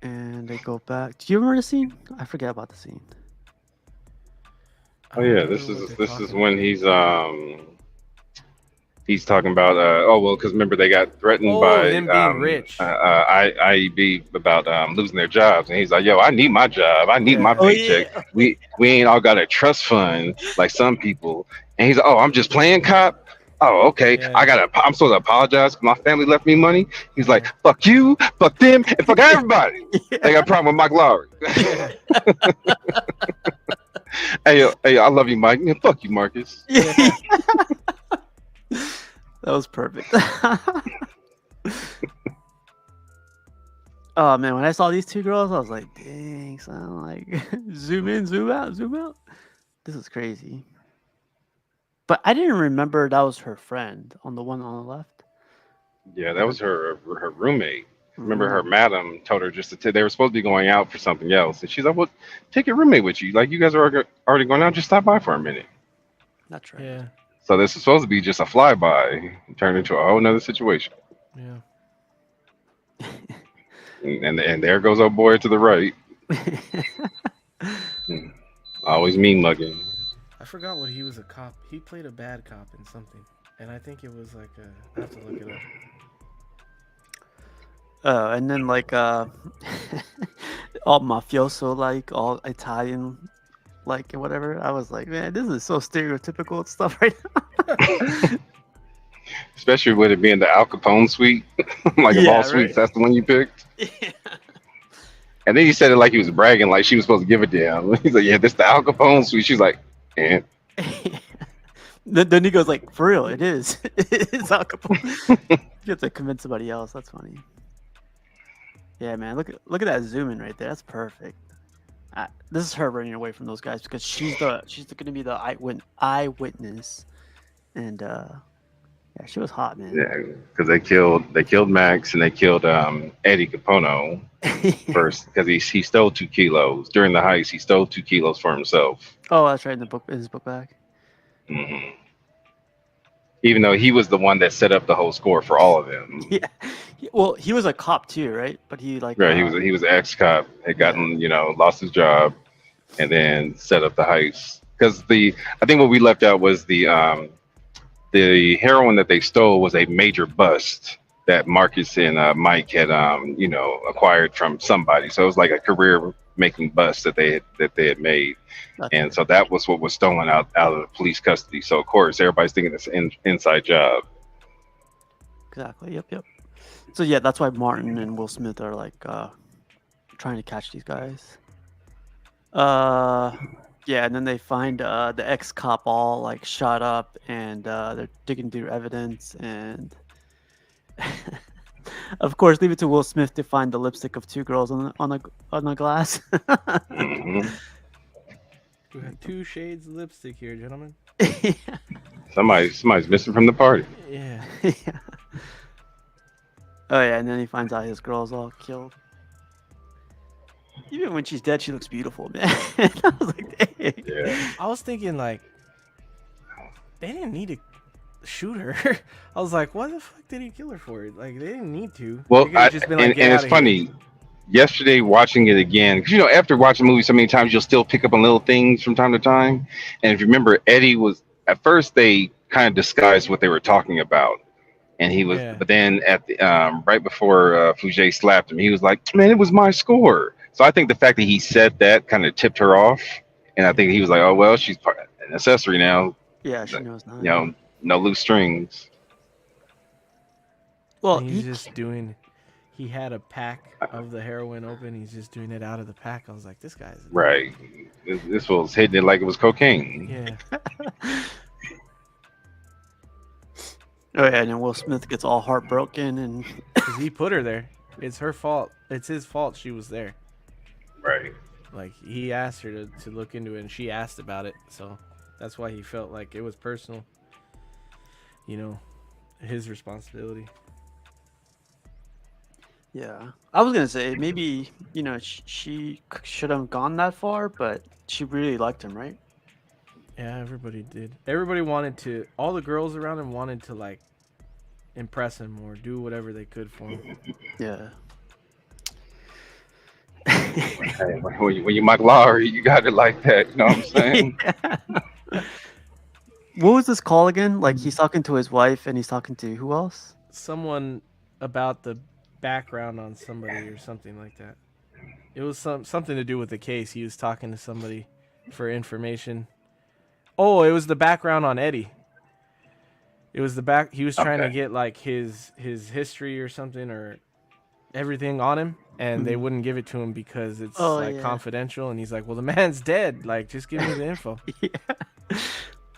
[SPEAKER 2] And they go back. Do you remember the scene? I forget about the scene.
[SPEAKER 4] Oh yeah, this is when he's talking about because remember they got threatened by
[SPEAKER 3] him being rich.
[SPEAKER 4] IEB about losing their jobs, and he's like, yo, I need my job, I need
[SPEAKER 3] Yeah.
[SPEAKER 4] my
[SPEAKER 3] Oh,
[SPEAKER 4] paycheck.
[SPEAKER 2] yeah.
[SPEAKER 4] We ain't all got a trust fund like some people. And he's like, oh, I'm just playing cop. Oh, okay.
[SPEAKER 3] Yeah.
[SPEAKER 4] I'm supposed to apologize 'cause my family left me money. He's like, fuck you, fuck them, and fuck everybody. They got a problem with Mike Lowry. Hey, I love you, Mike. Man, fuck you, Marcus.
[SPEAKER 2] Yeah. That was perfect. Oh man, when I saw these two girls, I was like, dang, son, like zoom in, zoom out, zoom out. This is crazy. But I didn't remember that was her friend on the one on the left.
[SPEAKER 4] Yeah, that was her roommate. Remember, her
[SPEAKER 2] Mm,
[SPEAKER 4] madam told her just to. They were supposed to be going out for something else, and she's like, "Well, take your roommate with you. Like you guys are already going out. Just stop by for a minute."
[SPEAKER 2] that's right.
[SPEAKER 3] Yeah,
[SPEAKER 4] So this is supposed to be just a flyby, turned into a whole nother situation.
[SPEAKER 3] yeah.
[SPEAKER 4] And there goes our boy to the right. Hmm. Always mean mugging.
[SPEAKER 3] I forgot what he was a cop. He played a bad cop in something, and I think it was like I have to look it up.
[SPEAKER 2] And then like all mafioso like all Italian like and whatever. I was like, man, this is so stereotypical stuff right now.
[SPEAKER 4] Especially with it being the Al Capone suite. Like of
[SPEAKER 2] Yeah,
[SPEAKER 4] all suites,
[SPEAKER 2] right.
[SPEAKER 4] that's the one you picked.
[SPEAKER 2] Yeah.
[SPEAKER 4] And then he said it like he was bragging, like she was supposed to give it to him. He's like, "Yeah, this the Al Capone suite." She's like, "And
[SPEAKER 2] Then he goes like, for real, it is. It's Al Capone. You have to convince somebody else. That's funny. Yeah, man. Look at that zoom in right there. That's perfect. This is her running away from those guys because she's going to be the eyewitness, and yeah, she was hot, man.
[SPEAKER 4] yeah, because they killed Max and they killed Eddie Capono first because he stole 2 kilos during the heist. He stole 2 kilos for himself.
[SPEAKER 2] Oh, that's right in the book, in his book bag.
[SPEAKER 4] Hmm. Even though he was the one that set up the whole score for all of them.
[SPEAKER 2] Yeah. Well, he was a cop too, right? But he like
[SPEAKER 4] Right, he was an ex cop, had gotten lost his job, and then set up the heist. Because I think what we left out was the heroin that they stole was a major bust that Marcus and Mike had acquired from somebody. So it was like a career making bust that they had made.
[SPEAKER 2] okay.
[SPEAKER 4] And so that was what was stolen out of the police custody. So of course everybody's thinking it's an inside job.
[SPEAKER 2] Exactly. Yep. So yeah, that's why Martin and Will Smith are like trying to catch these guys. Yeah, and then they find the ex-cop all like shot up, and they're digging through evidence, and of course, leave it to Will Smith to find the lipstick of 2 girls on the glass.
[SPEAKER 4] Hmm.
[SPEAKER 3] We have 2 shades of lipstick here, gentlemen.
[SPEAKER 2] Yeah.
[SPEAKER 4] Somebody's missing from the party.
[SPEAKER 3] Yeah.
[SPEAKER 2] Yeah. Oh yeah, and then he finds out his girl's all killed. Even when she's dead, she looks beautiful, man. I was like, dang.
[SPEAKER 4] Yeah.
[SPEAKER 3] I was thinking like they didn't need to shoot her. I was like, what the fuck did he kill her for? Like they didn't need to.
[SPEAKER 4] Well,
[SPEAKER 3] They could've just been like,
[SPEAKER 4] and
[SPEAKER 3] "Get
[SPEAKER 4] it's
[SPEAKER 3] outta here."
[SPEAKER 4] funny. Yesterday, watching it again, because after watching a movie so many times, you'll still pick up on little things from time to time. And if you remember, Eddie was at first they kind of disguised what they were talking about, and he was.
[SPEAKER 3] Yeah.
[SPEAKER 4] But then at the right before Fouget slapped him, he was like, "Man, it was my score." So I think the fact that he said that kind of tipped her off, and I think he was like, "Oh well, she's an accessory now.
[SPEAKER 2] Yeah, she knows now.
[SPEAKER 4] You know, no loose strings."
[SPEAKER 2] Well,
[SPEAKER 3] And he's just doing. He had a pack of the heroin open. He's just doing it out of the pack. I was like, this guy's
[SPEAKER 4] Right. This was hitting it like it was cocaine.
[SPEAKER 3] Yeah.
[SPEAKER 2] Oh yeah, and then Will Smith gets all heartbroken, and
[SPEAKER 3] Because he put her there. It's her fault. It's his fault she was there.
[SPEAKER 4] Right.
[SPEAKER 3] Like he asked her to look into it, and she asked about it. So that's why he felt like it was personal. His responsibility.
[SPEAKER 2] yeah, I was gonna say maybe she should have gone that far, but she really liked him, right?
[SPEAKER 3] Yeah, everybody did. Everybody wanted to. All the girls around him wanted to like impress him or do whatever they could for him.
[SPEAKER 2] Yeah.
[SPEAKER 4] Hey, when you Mike Lowry, you got it like that. You know what I'm saying?
[SPEAKER 2] What was this call again? Like he's talking to his wife, and he's talking to who else?
[SPEAKER 3] Someone about the background on somebody or something like that. It was something to do with the case. He was talking to somebody for information. Oh, it was the background on Eddie. It was he was trying to get like his history or something or everything on him, and they wouldn't give it to him because it's confidential. And he's like, "Well, the man's dead. Like, just give me the info."
[SPEAKER 2] Yeah.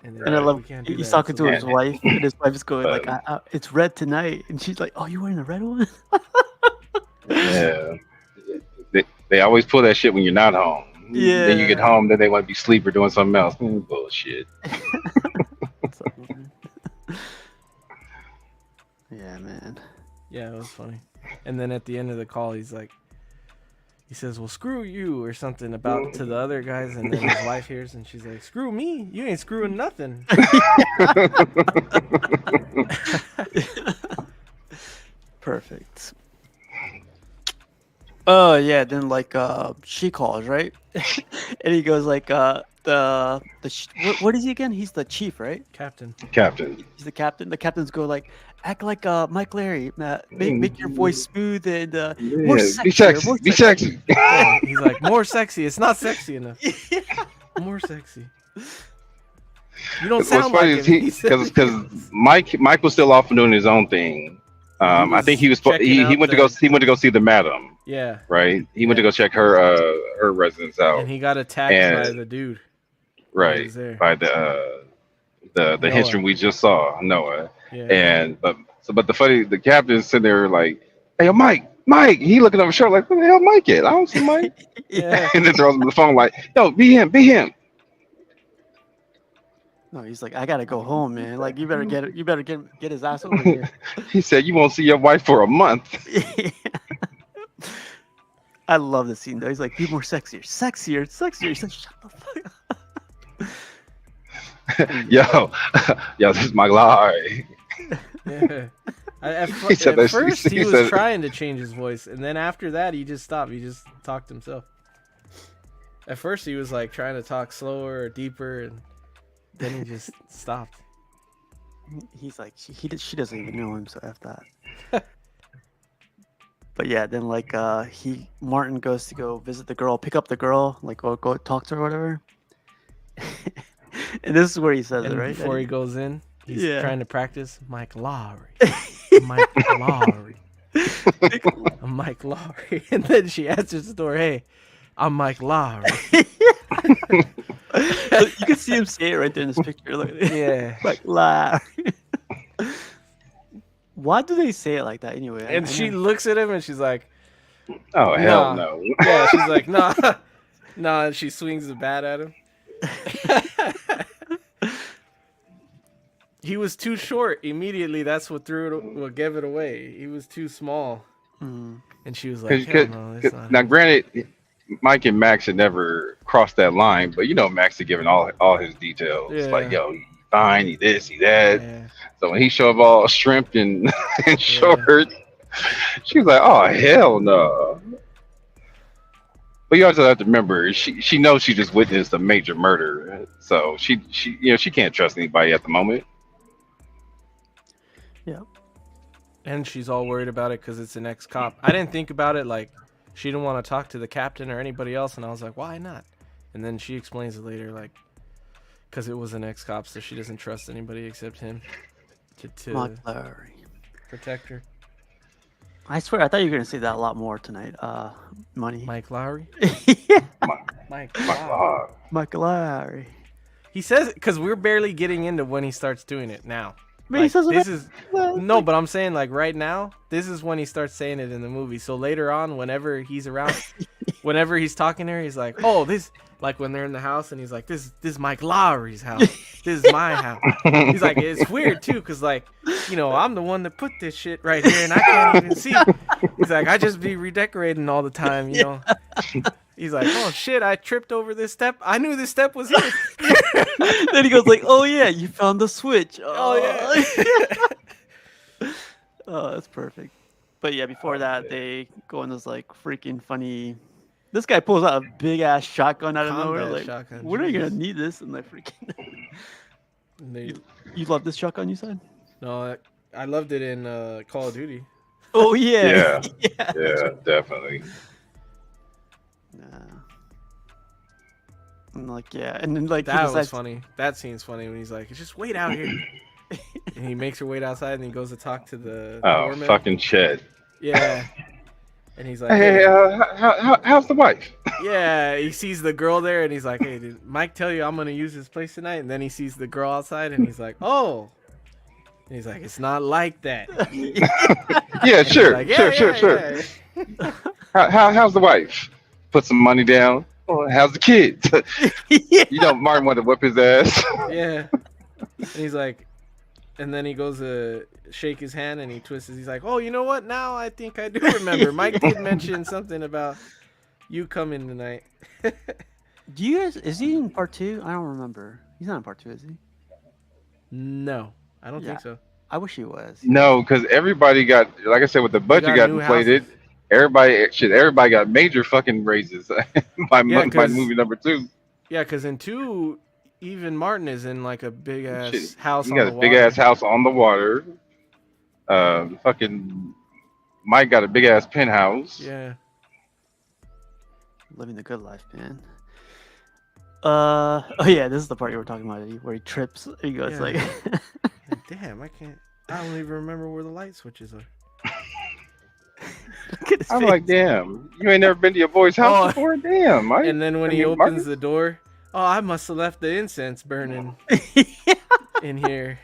[SPEAKER 3] And,
[SPEAKER 2] And I love
[SPEAKER 3] "We can't do
[SPEAKER 2] he's
[SPEAKER 3] that."
[SPEAKER 2] talking to
[SPEAKER 3] So-
[SPEAKER 2] his wife, and his wife is going like, "It's red tonight," and she's like, "Oh, you wearing the red one?"
[SPEAKER 4] Yeah. They always pull that shit when you're not home. Then you get
[SPEAKER 2] Yeah.
[SPEAKER 4] home, then they want to be asleep or doing something else. Bullshit.
[SPEAKER 2] Yeah, man.
[SPEAKER 3] Yeah, it was funny. And then at the end of the call, he says, "Well, screw you," or something about to the other guys, and then his wife hears, and she's like, "Screw me? You ain't screwing nothing."
[SPEAKER 2] Perfect. Oh yeah, then like she calls, right? And he goes like what is he again? He's the chief, right?
[SPEAKER 3] Captain.
[SPEAKER 4] Captain.
[SPEAKER 2] He's the captain. The captains go like, act like Mike Larry, make your voice smooth and more
[SPEAKER 4] Yeah,
[SPEAKER 2] sexier,
[SPEAKER 4] be sexy.
[SPEAKER 2] more
[SPEAKER 4] Be
[SPEAKER 2] sexy.
[SPEAKER 4] sexy.
[SPEAKER 3] Yeah, he's like, "More sexy. It's not sexy enough.
[SPEAKER 2] Yeah.
[SPEAKER 3] More sexy. You don't
[SPEAKER 4] What's
[SPEAKER 3] sound
[SPEAKER 4] funny
[SPEAKER 3] like
[SPEAKER 4] is
[SPEAKER 3] him."
[SPEAKER 4] because Mike was still off and doing his own thing. I think he was
[SPEAKER 3] checking
[SPEAKER 4] he
[SPEAKER 3] out
[SPEAKER 4] went to go see the madam,
[SPEAKER 3] Yeah,
[SPEAKER 4] right? He went to go check her residence out,
[SPEAKER 3] and he got attacked
[SPEAKER 4] And-
[SPEAKER 3] by the dude.
[SPEAKER 4] right?
[SPEAKER 3] was there.
[SPEAKER 4] By the
[SPEAKER 3] Noah.
[SPEAKER 4] henchman we just saw, Noah.
[SPEAKER 3] Yeah.
[SPEAKER 4] And but the captain's sitting there like, "Hey, yo, Mike." He looking over his shoulder like, "Where the hell Mike at? I don't see Mike."
[SPEAKER 3] Yeah.
[SPEAKER 4] And then throws him the phone like, "Yo, be him."
[SPEAKER 2] No, he's like, I gotta go home, man. Like, you better get his ass over here.
[SPEAKER 4] He said, "You won't see your wife for a month."
[SPEAKER 2] I love the scene though. He's like, be more sexier. He's like, shut the fuck up.
[SPEAKER 4] yo, this is my lie.
[SPEAKER 3] Yeah. At
[SPEAKER 4] He said that-
[SPEAKER 3] first, he
[SPEAKER 4] he
[SPEAKER 3] was
[SPEAKER 4] said-
[SPEAKER 3] trying to change his voice, and then after that, he just stopped. He just talked himself. At first, he was like trying to talk slower or deeper, and then he just stopped.
[SPEAKER 2] He's like, she doesn't even know him, so F that. But yeah, then like Martin goes to go visit the girl, pick up the girl, like go talk to her or whatever. And this is where he says
[SPEAKER 3] And
[SPEAKER 2] it, right?
[SPEAKER 3] before he goes in, he's
[SPEAKER 2] Yeah.
[SPEAKER 3] trying to practice Mike Lowry. Mike Lowry. I'm Mike Lowry. And then she answers the door, "Hey, I'm Mike Lowry."
[SPEAKER 2] So you can see him say it right there in this picture. Look,
[SPEAKER 3] Yeah.
[SPEAKER 2] like Larry. Why do they say it like that anyway?
[SPEAKER 3] And she looks at him and she's like,
[SPEAKER 4] Oh hell
[SPEAKER 3] Nah.
[SPEAKER 4] no.
[SPEAKER 3] yeah, she's like, "Nah." Nah, and she swings the bat at him. He was too short. Immediately, that's what gave it away. He was too small.
[SPEAKER 2] Mm.
[SPEAKER 3] And she was like, "Hell no, it's not
[SPEAKER 4] Now,
[SPEAKER 3] him."
[SPEAKER 4] granted, Mike and Max had never crossed that line, but Max had given all his details.
[SPEAKER 3] Yeah.
[SPEAKER 4] Like, yo, he fine, he this, he that.
[SPEAKER 3] Yeah.
[SPEAKER 4] So when he showed up all shrimp and short, she was like, "Oh hell no." But you also have to remember, she knows she just witnessed a major murder, so she can't trust anybody at the moment.
[SPEAKER 2] Yeah.
[SPEAKER 3] And she's all worried about it because it's an ex-cop. I didn't think about it like she didn't want to talk to the captain or anybody else, and I was like, why not? And then she explains it later, like, because it was an ex-cop, so she doesn't trust anybody except him to
[SPEAKER 2] Mike Larry.
[SPEAKER 3] protect her.
[SPEAKER 2] I swear, I thought you were gonna say that a lot more tonight. Money.
[SPEAKER 3] Mike Lowry?
[SPEAKER 2] Yeah.
[SPEAKER 3] Mike Lowry.
[SPEAKER 2] Mike Larry.
[SPEAKER 3] He says, because we're barely getting into when he starts doing it now.
[SPEAKER 2] But he says it
[SPEAKER 3] this
[SPEAKER 2] right-
[SPEAKER 3] is no, but I'm saying like right now, this is when he starts saying it in the movie. So later on, whenever he's around, whenever he's talking to her, he's like, "Oh, this," like when they're in the house, and he's like, "This is Mike Lowry's house. This is my house." He's like, it's weird too, cause like, I'm the one that put this shit right here, and I can't even see. He's like, I just be redecorating all the time, He's like, "Oh shit, I tripped over this step. I knew this step was here."
[SPEAKER 2] Then he goes like, "Oh yeah, you found the switch."
[SPEAKER 3] Oh yeah.
[SPEAKER 2] Oh, that's perfect. But yeah, before that, they go in this like freaking funny. This guy pulls out a big ass shotgun out of nowhere.
[SPEAKER 3] Combat
[SPEAKER 2] Like,
[SPEAKER 3] shotgun,
[SPEAKER 2] when are you gonna
[SPEAKER 3] Jesus.
[SPEAKER 2] need this? And like, freaking.
[SPEAKER 3] They-
[SPEAKER 2] You love this shotgun, you said?
[SPEAKER 3] no, I loved it in Call of Duty.
[SPEAKER 2] Oh yeah.
[SPEAKER 4] Yeah. Yeah, definitely.
[SPEAKER 2] Nah. And like yeah, and then like he
[SPEAKER 3] That was
[SPEAKER 2] decides-
[SPEAKER 3] funny. That scene's funny when he's like, "Just wait out here," and he makes her wait outside, and he goes to talk to the
[SPEAKER 4] Oh,
[SPEAKER 3] doorman.
[SPEAKER 4] fucking shit.
[SPEAKER 3] Yeah, and he's like,
[SPEAKER 4] Hey, how's the wife?
[SPEAKER 3] yeah, he sees the girl there, and he's like, "Hey, did Mike tell you I'm gonna use this place tonight?" And then he sees the girl outside, and he's like, "Oh," and he's like, "It's not like that."
[SPEAKER 4] Yeah,
[SPEAKER 3] And he's
[SPEAKER 4] sure,
[SPEAKER 3] like, "Yeah,
[SPEAKER 4] sure.
[SPEAKER 3] yeah."
[SPEAKER 4] How's the wife? Put some money down. Oh, how's the kids?
[SPEAKER 2] Yeah.
[SPEAKER 4] You know, Martin wanted to whip his ass.
[SPEAKER 3] Yeah. And he's like, and then he goes to shake his hand and he twists his. He's like, oh, you know what? Now I think I do remember. Mike did mention something about you coming tonight.
[SPEAKER 2] Do you guys? Is he in part 2? I don't remember. He's not in part 2, is he?
[SPEAKER 3] No, I don't
[SPEAKER 2] Yeah.
[SPEAKER 3] think so.
[SPEAKER 2] I wish he was.
[SPEAKER 4] No, because everybody got, like I said, with the
[SPEAKER 3] They
[SPEAKER 4] budget got
[SPEAKER 3] new
[SPEAKER 4] inflated.
[SPEAKER 3] houses.
[SPEAKER 4] Everybody got major fucking raises by
[SPEAKER 3] Yeah,
[SPEAKER 4] by movie number 2.
[SPEAKER 3] Yeah, because in 2, even Martin is in like a big ass
[SPEAKER 4] Shit,
[SPEAKER 3] house
[SPEAKER 4] he
[SPEAKER 3] on
[SPEAKER 4] got
[SPEAKER 3] the
[SPEAKER 4] a
[SPEAKER 3] water.
[SPEAKER 4] big ass house on the water. Fucking Mike got a big ass penthouse.
[SPEAKER 3] Yeah.
[SPEAKER 2] Living the good life, man. Oh yeah, this is the part you were talking about, Eddie, where he trips. He goes
[SPEAKER 3] Yeah.
[SPEAKER 2] like,
[SPEAKER 3] Like, damn, I don't even remember where the light switches are.
[SPEAKER 2] look at his
[SPEAKER 4] I'm
[SPEAKER 2] face.
[SPEAKER 4] like, damn, you ain't never been to your boy's house
[SPEAKER 3] Oh.
[SPEAKER 4] before? Damn, Mike.
[SPEAKER 3] And then when he
[SPEAKER 4] Martin?
[SPEAKER 3] opens the door, oh, I must have left the incense burning in here.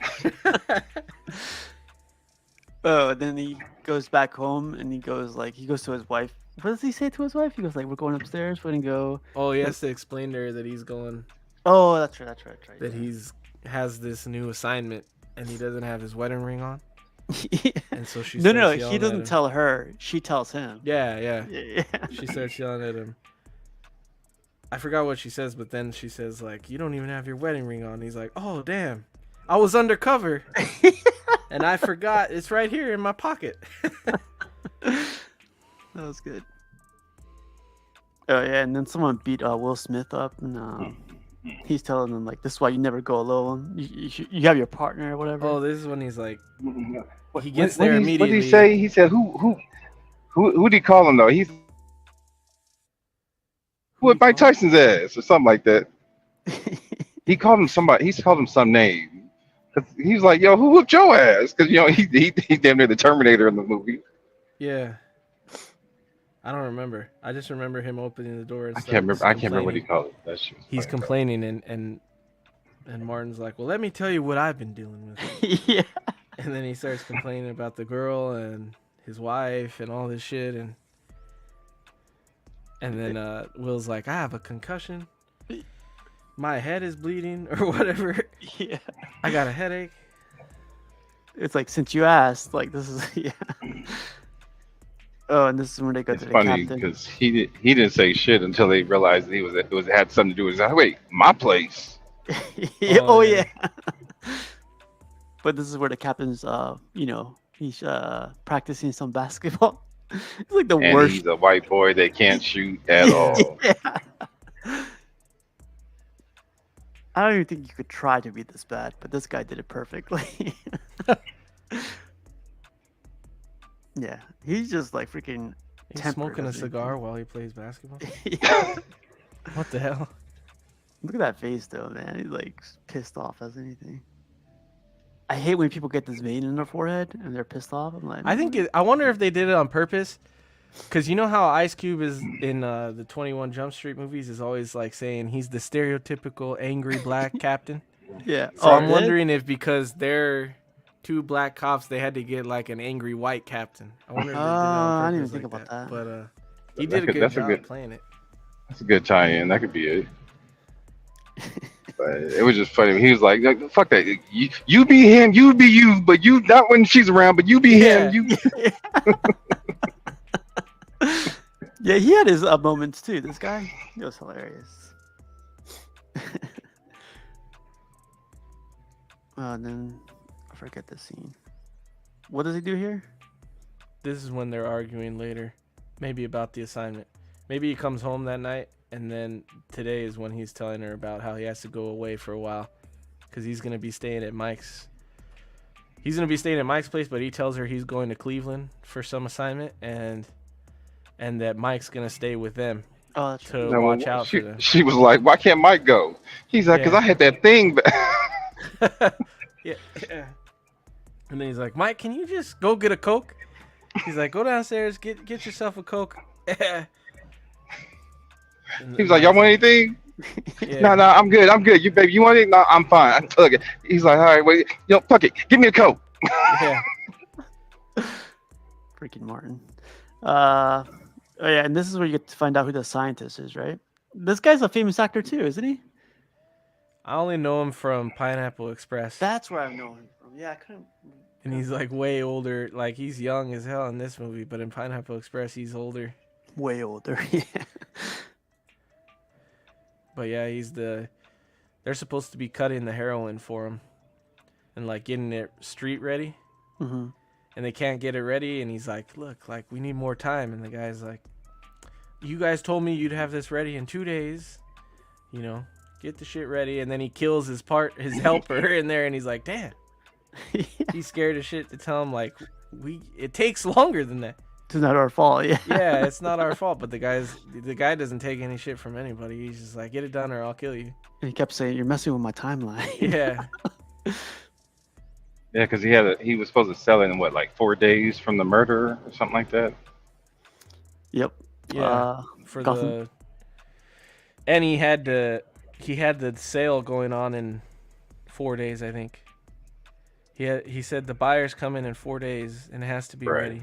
[SPEAKER 2] Oh, and then he goes back home and he goes to his wife. What does he say to his wife? He goes like, "We're going upstairs. We're gonna go."
[SPEAKER 3] Oh, he has to explain to her that he's going,
[SPEAKER 2] Oh, that's right.
[SPEAKER 3] that has this new assignment and he doesn't have his wedding ring on. And so she
[SPEAKER 2] No,
[SPEAKER 3] starts
[SPEAKER 2] no,
[SPEAKER 3] yelling
[SPEAKER 2] he
[SPEAKER 3] at
[SPEAKER 2] doesn't
[SPEAKER 3] him.
[SPEAKER 2] tell her. She tells him.
[SPEAKER 3] Yeah.
[SPEAKER 2] Yeah.
[SPEAKER 3] She starts yelling at him. I forgot what she says, but then she says like, "You don't even have your wedding ring on." He's like, "Oh, damn. I was undercover." And I forgot. It's right here in my pocket.
[SPEAKER 2] That was good. Oh yeah, and then someone beat Will Smith up, and he's telling them like, "This is why you never go alone. You have your partner or whatever."
[SPEAKER 3] Oh, this is when he's like,
[SPEAKER 4] What-
[SPEAKER 3] he gets
[SPEAKER 4] what
[SPEAKER 3] there
[SPEAKER 4] did
[SPEAKER 3] immediately.
[SPEAKER 4] What did he say? He said, who did he call him though? He's with Mike Tyson's ass or something like that. He called him somebody. He's called him some name. 'Cause he's like, yo, who whooped your ass? Because he damn near the Terminator in the movie.
[SPEAKER 3] Yeah. I don't remember. I just remember him opening the door. And
[SPEAKER 4] I can't remember what he called it. That shit was
[SPEAKER 3] He's
[SPEAKER 4] funny.
[SPEAKER 3] complaining, and Martin's like, "Well, let me tell you what I've been dealing with."
[SPEAKER 2] Yeah.
[SPEAKER 3] And then he starts complaining about the girl and his wife and all this shit, and then Will's like, "I have a concussion. My head is bleeding or whatever.
[SPEAKER 2] Yeah.
[SPEAKER 3] I got a headache."
[SPEAKER 2] It's like, since you asked, like, this is yeah. Oh, and this is when they go
[SPEAKER 4] It's
[SPEAKER 2] to the
[SPEAKER 4] funny
[SPEAKER 2] captain.
[SPEAKER 4] because he didn't say shit until they realized that it had something to do with his. Wait, my place.
[SPEAKER 2] Yeah,
[SPEAKER 3] Oh,
[SPEAKER 2] oh
[SPEAKER 3] yeah.
[SPEAKER 2] yeah. But this is where the captain's, he's practicing some basketball. It's like the
[SPEAKER 4] And
[SPEAKER 2] worst.
[SPEAKER 4] he's a white boy that can't shoot at all.
[SPEAKER 2] Yeah. I don't even think you could try to be this bad, but this guy did it perfectly. Yeah, he's just like freaking.
[SPEAKER 3] He's
[SPEAKER 2] tempered,
[SPEAKER 3] smoking a
[SPEAKER 2] isn't he?
[SPEAKER 3] cigar while he plays basketball.
[SPEAKER 2] Yeah.
[SPEAKER 3] What the hell?
[SPEAKER 2] Look at that face, though, man. He's like pissed off as anything. I hate when people get this vein in their forehead and they're pissed off. I'm like,
[SPEAKER 3] I wonder if they did it on purpose. Because you know how Ice Cube is in the 21 Jump Street movies is always like saying he's the stereotypical angry black captain.
[SPEAKER 2] yeah.
[SPEAKER 3] So I'm
[SPEAKER 2] really?
[SPEAKER 3] wondering if because they're two black cops, they had to get like an angry white captain. I wonder if they did it on
[SPEAKER 2] I didn't
[SPEAKER 3] purpose
[SPEAKER 2] even think
[SPEAKER 3] like
[SPEAKER 2] about that.
[SPEAKER 3] But he
[SPEAKER 4] That
[SPEAKER 3] did a
[SPEAKER 4] could-
[SPEAKER 3] good
[SPEAKER 4] that's a
[SPEAKER 3] job
[SPEAKER 4] good-
[SPEAKER 3] playing it.
[SPEAKER 4] That's a good tie-in. That could be it. But it was just funny. He was like, "Fuck that. You be him. You be you. But you not when she's around. But you be
[SPEAKER 3] Yeah.
[SPEAKER 4] him. You."
[SPEAKER 2] Yeah, he had his moments too. This guy, he was hilarious. And then I forget the scene. What does he do here?
[SPEAKER 3] This is when they're arguing later, maybe about the assignment. Maybe he comes home that night, and then today is when he's telling her about how he has to go away for a while, because he's gonna be staying at Mike's. He's gonna be staying at Mike's place, but he tells her he's going to Cleveland for some assignment, and that Mike's gonna stay with them
[SPEAKER 2] Oh, that's
[SPEAKER 3] to
[SPEAKER 4] No,
[SPEAKER 3] watch out for them.
[SPEAKER 4] she was like, "Why can't Mike go?" He's like, "Cause
[SPEAKER 3] Yeah.
[SPEAKER 4] I had that thing."
[SPEAKER 3] Yeah. And then he's like, "Mike, can you just go get a Coke?" He's like, "Go downstairs, get yourself a Coke."
[SPEAKER 4] He was like, "Y'all want anything?"
[SPEAKER 3] Yeah.
[SPEAKER 4] No, I'm good. I'm good. You baby, you want it? No, I'm fine. I took it. He's like, "All right, wait, fuck it. Give me a Coke."
[SPEAKER 3] Yeah.
[SPEAKER 2] freaking Martin. Oh yeah, and this is where you get to find out who the scientist is, right? This guy's a famous actor too, isn't he?
[SPEAKER 3] I only know him from Pineapple Express.
[SPEAKER 2] That's where I know him from. Yeah, I couldn't.
[SPEAKER 3] And he's like way older. Like he's young as hell in this movie, but in Pineapple Express he's older.
[SPEAKER 2] Way older. Yeah.
[SPEAKER 3] But yeah, they're supposed to be cutting the heroin for him and like getting it street ready.
[SPEAKER 2] Mm-hmm.
[SPEAKER 3] And they can't get it ready, and he's like, look, like we need more time. And the guy's like, you guys told me you'd have this ready in 2 days, you know, get the shit ready. And then he kills his helper in there, and he's like, damn.
[SPEAKER 2] Yeah.
[SPEAKER 3] He's scared as shit to tell him like it takes longer than that.
[SPEAKER 2] It's not our fault. Yeah.
[SPEAKER 3] Yeah, it's not our fault. But the guy doesn't take any shit from anybody. He's just like, get it done or I'll kill you.
[SPEAKER 2] And he kept saying, "You're messing with my timeline."
[SPEAKER 3] Yeah.
[SPEAKER 4] Yeah, because he was supposed to sell it in what, like 4 days from the murder or something like that.
[SPEAKER 2] Yep.
[SPEAKER 3] Yeah. For
[SPEAKER 2] Gotham.
[SPEAKER 3] the and he had the sale going on in 4 days, I think. He said the buyer's coming in 4 days and it has to be
[SPEAKER 4] Right.
[SPEAKER 3] ready.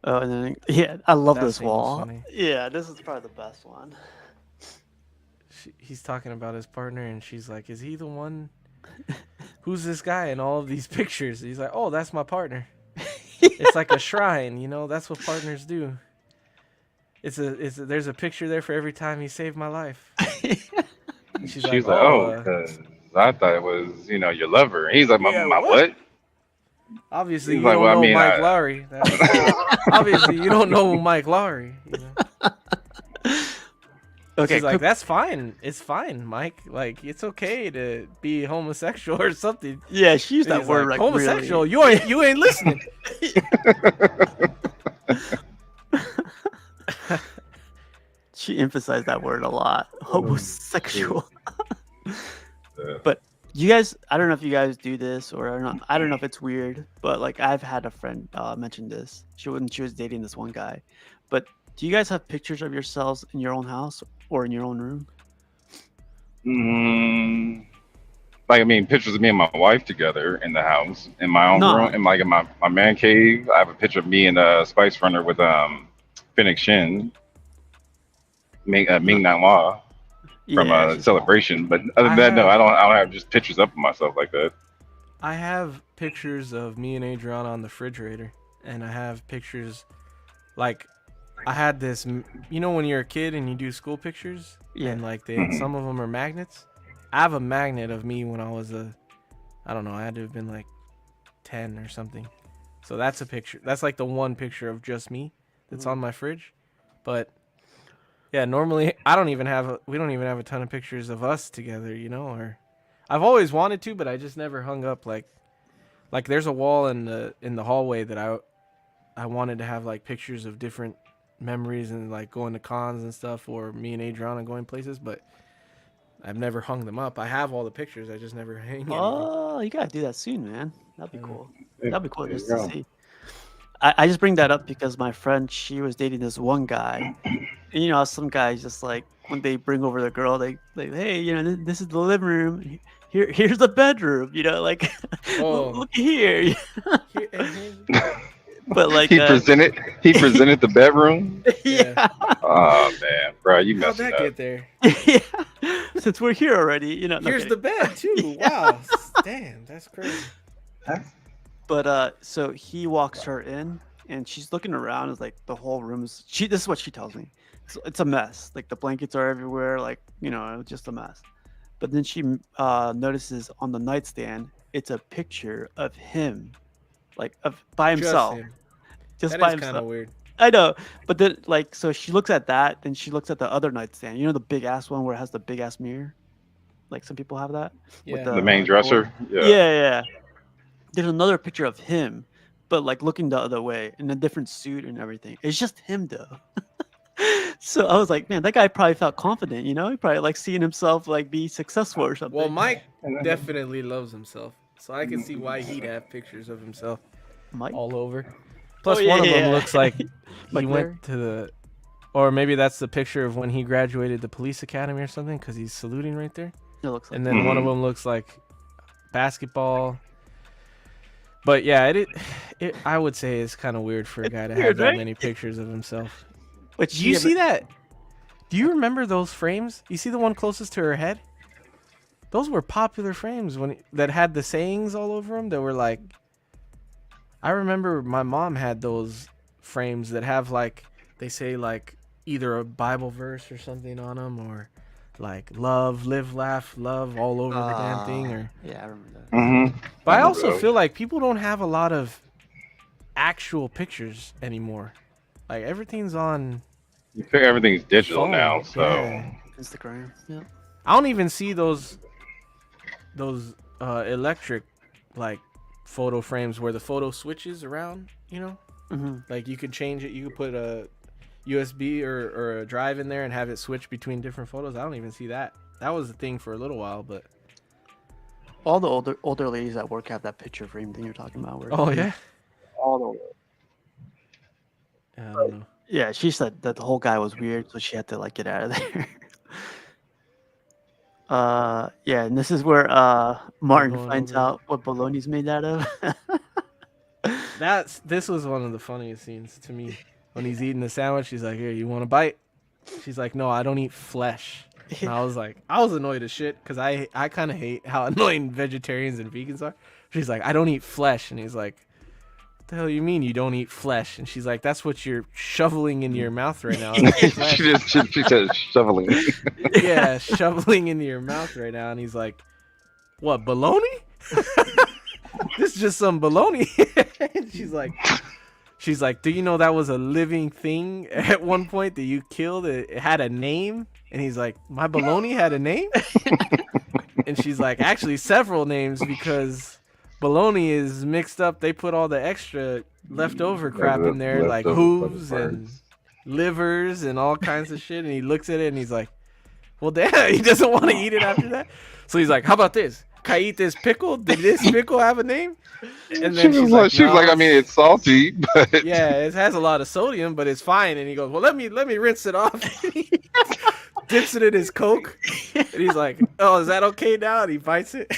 [SPEAKER 2] Oh, and then yeah, I love
[SPEAKER 3] That
[SPEAKER 2] this
[SPEAKER 3] scene was
[SPEAKER 2] wall.
[SPEAKER 3] funny.
[SPEAKER 2] Yeah, this is probably the best one.
[SPEAKER 3] He's talking about his partner, and she's like, "Is he the one? Who's this guy in all of these pictures?" He's like, "Oh, that's my partner." It's like a shrine, you know. That's what partners do. There's a picture there for every time he saved my life. And she's
[SPEAKER 4] She was like, "Oh, 'cause I thought it was, your lover." And he's like,
[SPEAKER 3] Yeah,
[SPEAKER 4] "My what?"
[SPEAKER 3] obviously
[SPEAKER 4] He's
[SPEAKER 3] you
[SPEAKER 4] like,
[SPEAKER 3] don't
[SPEAKER 4] "Well, I
[SPEAKER 3] know
[SPEAKER 4] mean,
[SPEAKER 3] Mike Lowry. Obviously you don't know Mike Lowry. You know?
[SPEAKER 2] Okay,
[SPEAKER 3] She's like, that's fine. It's fine, Mike. Like, it's okay to be homosexual or something.
[SPEAKER 2] yeah, she used
[SPEAKER 3] And
[SPEAKER 2] that
[SPEAKER 3] he's
[SPEAKER 2] word
[SPEAKER 3] like,
[SPEAKER 2] like
[SPEAKER 3] homosexual.
[SPEAKER 2] Really.
[SPEAKER 3] You ain't listening.
[SPEAKER 2] She emphasized that word a lot. Homosexual. But you guys, I don't know if you guys do this or not. I don't know if it's weird, but like I've had a friend mention this. She was dating this one guy. But do you guys have pictures of yourselves in your own house or in your own room?
[SPEAKER 4] Like, I mean, pictures of me and my wife together in the house, in my own
[SPEAKER 2] No.
[SPEAKER 4] room, and like in my man cave. I have a picture of me and Spice Runner with Phoenix Shin, Ming Na Wah from
[SPEAKER 2] Yeah, she's-
[SPEAKER 4] Celebration. But other than that, no, I don't have just pictures up of myself like that.
[SPEAKER 3] I have pictures of me and Adriana on the refrigerator, and I have pictures, like, I had this, you know, when you're a kid and you do school pictures,
[SPEAKER 2] Yeah.
[SPEAKER 3] and like some of them are magnets. I have a magnet of me when I was I don't know, I had to have been like 10 or something. So that's a picture. That's like the one picture of just me that's on my fridge. But yeah, normally we don't even have a ton of pictures of us together, you know, or I've always wanted to, but I just never hung up like there's a wall in the hallway that I wanted to have like pictures of different memories and like going to cons and stuff, or me and Adriana going places, but I've never hung them up. I have all the pictures, I just never hang anything.
[SPEAKER 2] Oh, you gotta do that soon, man. That'd be cool. That'd be cool
[SPEAKER 4] There
[SPEAKER 2] just
[SPEAKER 4] you
[SPEAKER 2] to
[SPEAKER 4] go.
[SPEAKER 2] see. I just bring that up because my friend, she was dating this one guy. And you know, some guys just like when they bring over the girl, they like, hey, you know, this is the living room. Here's the bedroom. You know, like
[SPEAKER 3] Oh.
[SPEAKER 2] look here. But like
[SPEAKER 4] He presented the bedroom.
[SPEAKER 2] yeah,
[SPEAKER 4] Oh man, bro, you
[SPEAKER 3] How'd
[SPEAKER 4] messing
[SPEAKER 3] that
[SPEAKER 4] up.
[SPEAKER 3] get there?
[SPEAKER 2] yeah. Since we're here already, you know. no
[SPEAKER 3] Here's
[SPEAKER 2] kidding.
[SPEAKER 3] the bed too. Wow. Damn, that's crazy.
[SPEAKER 2] But so he walks her in, and she's looking around. It's like the whole room is. This is what she tells me. It's a mess. Like the blankets are everywhere. Like just a mess. But then she notices on the nightstand, it's a picture of him, like by himself,
[SPEAKER 3] Just him.
[SPEAKER 2] just
[SPEAKER 3] That
[SPEAKER 2] by
[SPEAKER 3] is kind
[SPEAKER 2] himself.
[SPEAKER 3] of weird.
[SPEAKER 2] I know, but then like so she looks at that, then she looks at the other nightstand. You know the big ass one where it has the big ass mirror. Like some people have that.
[SPEAKER 3] Yeah.
[SPEAKER 4] The main dresser.
[SPEAKER 2] Yeah. There's another picture of him, but like looking the other way in a different suit and everything. It's just him though. So I was like, man, that guy probably felt confident, you know? He probably like seeing himself like be successful or something.
[SPEAKER 3] Well, Mike definitely loves himself, so I can see why he'd have pictures of himself
[SPEAKER 2] Mike?
[SPEAKER 3] all over. Plus,
[SPEAKER 2] yeah,
[SPEAKER 3] one of them
[SPEAKER 2] yeah.
[SPEAKER 3] looks like he
[SPEAKER 2] Like Larry?
[SPEAKER 3] went to or maybe that's the picture of when he graduated the police academy or something, because he's saluting right there.
[SPEAKER 2] It looks like
[SPEAKER 3] And then one of them looks like basketball. But yeah, it I would say it's kind of weird for a guy to have
[SPEAKER 2] weird,
[SPEAKER 3] that
[SPEAKER 2] right?
[SPEAKER 3] many pictures of himself.
[SPEAKER 2] But
[SPEAKER 3] Do you see that? Do you remember those frames? You see the one closest to her head? Those were popular frames that had the sayings all over them. That were like, I remember my mom had those frames that have like, they say like either a Bible verse or something on them, or like love, live, laugh, love all over the damn thing. Or
[SPEAKER 2] yeah, I remember that.
[SPEAKER 4] Mm-hmm.
[SPEAKER 3] but I also feel like people don't have a lot of actual pictures anymore. Like everything's on.
[SPEAKER 4] Everything's digital
[SPEAKER 3] phone.
[SPEAKER 4] now, so
[SPEAKER 3] Yeah.
[SPEAKER 2] Instagram. Yeah.
[SPEAKER 3] I don't even see those electric like photo frames where the photo switches around, you know?
[SPEAKER 2] Mm-hmm.
[SPEAKER 3] Like you could change it, you could put a USB or a drive in there and have it switch between different photos. I don't even see that. That was the thing for a little while, but
[SPEAKER 2] All the older ladies at work have that picture frame thing you're talking about. Where
[SPEAKER 3] oh yeah.
[SPEAKER 2] all the
[SPEAKER 3] Yeah, I don't know.
[SPEAKER 2] yeah, she said that the whole guy was weird, so she had to like get out of there. Yeah, and this is where Martin
[SPEAKER 3] going
[SPEAKER 2] finds
[SPEAKER 3] over.
[SPEAKER 2] out what bologna's made out of.
[SPEAKER 3] This was one of the funniest scenes to me. When he's eating the sandwich, he's like, "Here, you want a bite?" She's like, "No, I don't eat flesh." And I was annoyed as shit because I kind of hate how annoying vegetarians and vegans are. She's like, "I don't eat flesh," and he's like, "What the hell you mean you don't eat flesh?" And she's like, "That's what you're shoveling in your mouth right now."
[SPEAKER 4] she said shoveling.
[SPEAKER 3] Yeah, shoveling into your mouth right now. And he's like, "What, bologna? This is just some bologna." And she's like, "Do you know that was a living thing at one point that you killed? It had a name." And he's like, "My bologna had a name?" And she's like, "Actually, several names, because bologna is mixed up. They put all the extra leftover crap in there, like hooves and livers and all kinds of shit." And he looks at it and he's like, "Well, damn," he doesn't want to eat it after that. So he's like, "How about this? Can I eat this pickle? Did this pickle have a name?" And then
[SPEAKER 4] she was like, "I mean, it's salty, but
[SPEAKER 3] yeah, it has a lot of sodium, but it's fine." And he goes, "Well, let me rinse it off." Dips it in his Coke, and he's like, "Oh, is that okay now?" And he bites it.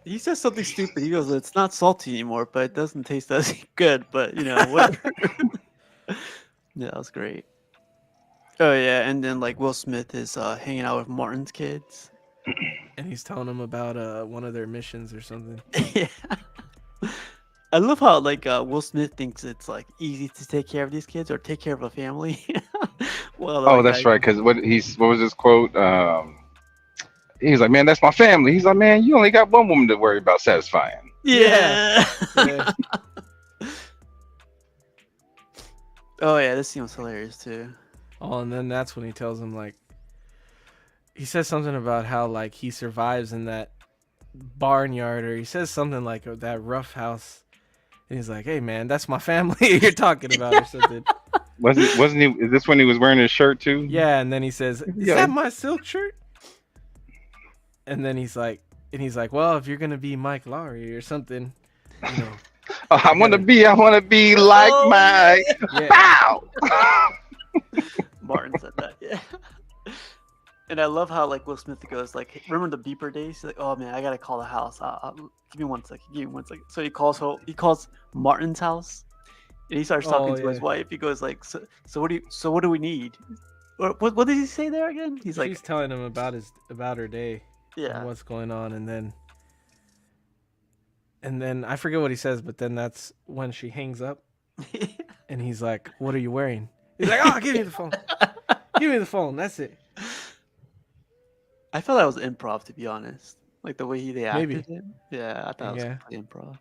[SPEAKER 2] He says something stupid. He goes, "It's not salty anymore, but it doesn't taste as good." But you know what? Yeah, that was great. Oh yeah, and then like Will Smith is hanging out with Martin's kids.
[SPEAKER 3] And he's telling him about one of their missions or something.
[SPEAKER 2] Yeah. I love how like Will Smith thinks it's like easy to take care of these kids or take care of a family. Well,
[SPEAKER 4] oh, that's right. Because what was his quote? He's like, "Man, that's my family." He's like, "Man, you only got one woman to worry about satisfying."
[SPEAKER 2] Yeah.
[SPEAKER 3] Yeah.
[SPEAKER 2] Oh yeah, this scene was hilarious too.
[SPEAKER 3] Oh, and then that's when he tells him, like, he says something about how like he survives in that barnyard, or he says something like that rough house. And he's like, "Hey man, that's my family you're talking about," or something.
[SPEAKER 4] Wasn't he? Is this when he was wearing his shirt too?
[SPEAKER 3] Yeah, and then he says, "Is that my silk shirt?" And then he's like, "Well, if you're gonna be Mike Lowry or something, you know."
[SPEAKER 4] I want to be like Mike.
[SPEAKER 3] Yeah.
[SPEAKER 4] Pow!
[SPEAKER 2] Martin said that, yeah. And I love how like Will Smith goes like, remember the beeper days? He's like, "Oh man, I gotta call the house. Give me 1 second. Give me 1 second." So he calls Martin's house, and he starts talking to his wife. He goes like, "So what do we need?" What did he say there again? He's like,
[SPEAKER 3] she's telling him about her day,
[SPEAKER 2] yeah,
[SPEAKER 3] and what's going on, and then I forget what he says, but then that's when she hangs up, and he's like, "What are you wearing?" He's like, "Oh, give me the phone. Give me the phone. That's it."
[SPEAKER 2] I felt that was improv, to be honest. Like the way they acted
[SPEAKER 3] Maybe.
[SPEAKER 2] it. Yeah, I thought it was
[SPEAKER 3] Yeah.
[SPEAKER 2] completely improv.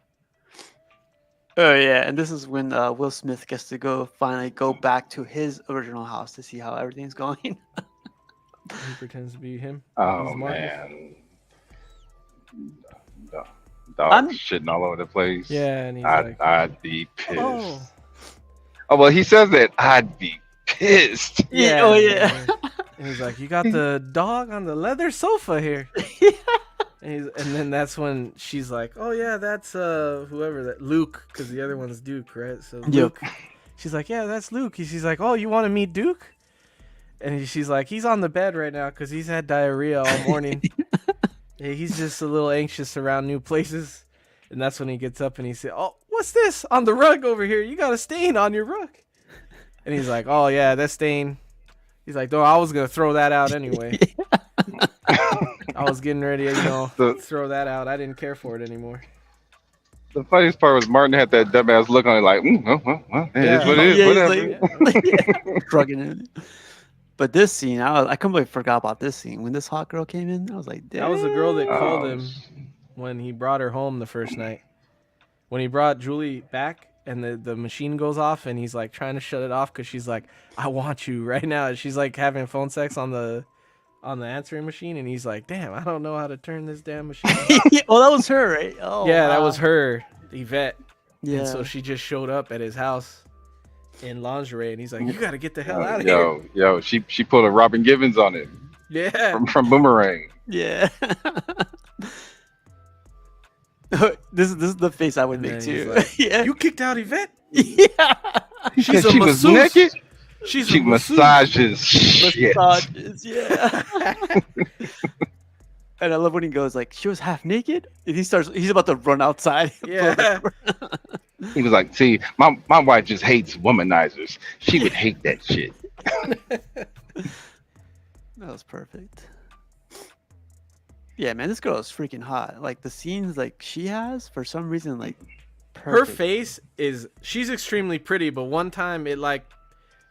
[SPEAKER 2] Oh yeah, and this is when Will Smith gets to finally go back to his original house to see how everything's going.
[SPEAKER 3] He pretends to be him.
[SPEAKER 4] Oh
[SPEAKER 3] He's Marcus.
[SPEAKER 4] man, dog shitting all over the place.
[SPEAKER 3] Yeah, and he's
[SPEAKER 4] I'd be pissed.
[SPEAKER 3] "Oh,
[SPEAKER 4] Oh well, he says that I'd be pissed.
[SPEAKER 2] Yeah, oh yeah.
[SPEAKER 3] And he's like, "You got the dog on the leather sofa here." And then that's when she's like, "Oh yeah, that's whoever that Luke, because the other one's Duke, right?" So Luke, she's like, "Yeah, that's Luke." She's like, "Oh, you want to meet Duke?" And she's like, "He's on the bed right now because he's had diarrhea all morning. He's just a little anxious around new places." And that's when he gets up and he says, "Oh, what's this on the rug over here? You got a stain on your rug. And he's like, oh, yeah, that stain. He's like, no, I was going to throw that out anyway. I was getting ready to, throw that out. I didn't care for it anymore.
[SPEAKER 4] The funniest part was Martin had that dumbass look on it like, well, it is what it is, whatever.
[SPEAKER 2] Shrugging it. But this scene, I completely forgot about this scene. When this hot girl came in, I was like, damn.
[SPEAKER 3] That was the girl that called him when he brought her home the first night. When he brought Julie back and the machine goes off and he's like trying to shut it off because she's like, I want you right now. And she's like having phone sex on the answering machine, and he's like, damn, I don't know how to turn this damn machine.
[SPEAKER 2] Well, that was her, right? Oh,
[SPEAKER 3] yeah,
[SPEAKER 2] wow.
[SPEAKER 3] that was her, Yvette.
[SPEAKER 2] Yeah.
[SPEAKER 3] And so she just showed up at his house in lingerie, and he's like, you got to get the hell out of here.
[SPEAKER 4] Yo, she pulled a Robin Givens on it.
[SPEAKER 3] Yeah.
[SPEAKER 4] From Boomerang.
[SPEAKER 2] Yeah. This is the face I would make too.
[SPEAKER 3] Like,
[SPEAKER 2] yeah.
[SPEAKER 3] You kicked out Yvette?
[SPEAKER 2] Yeah.
[SPEAKER 4] She was naked. She massages shit.
[SPEAKER 2] Yeah. And I love when he goes like, she was half naked, and he's about to run outside.
[SPEAKER 3] Yeah.
[SPEAKER 4] He was like, see, my wife just hates womanizers. She would hate that shit.
[SPEAKER 2] That was perfect. Yeah, man, this girl is freaking hot. Like the scenes like she has, for some reason, like perfect.
[SPEAKER 3] Her face she's extremely pretty, but one time it like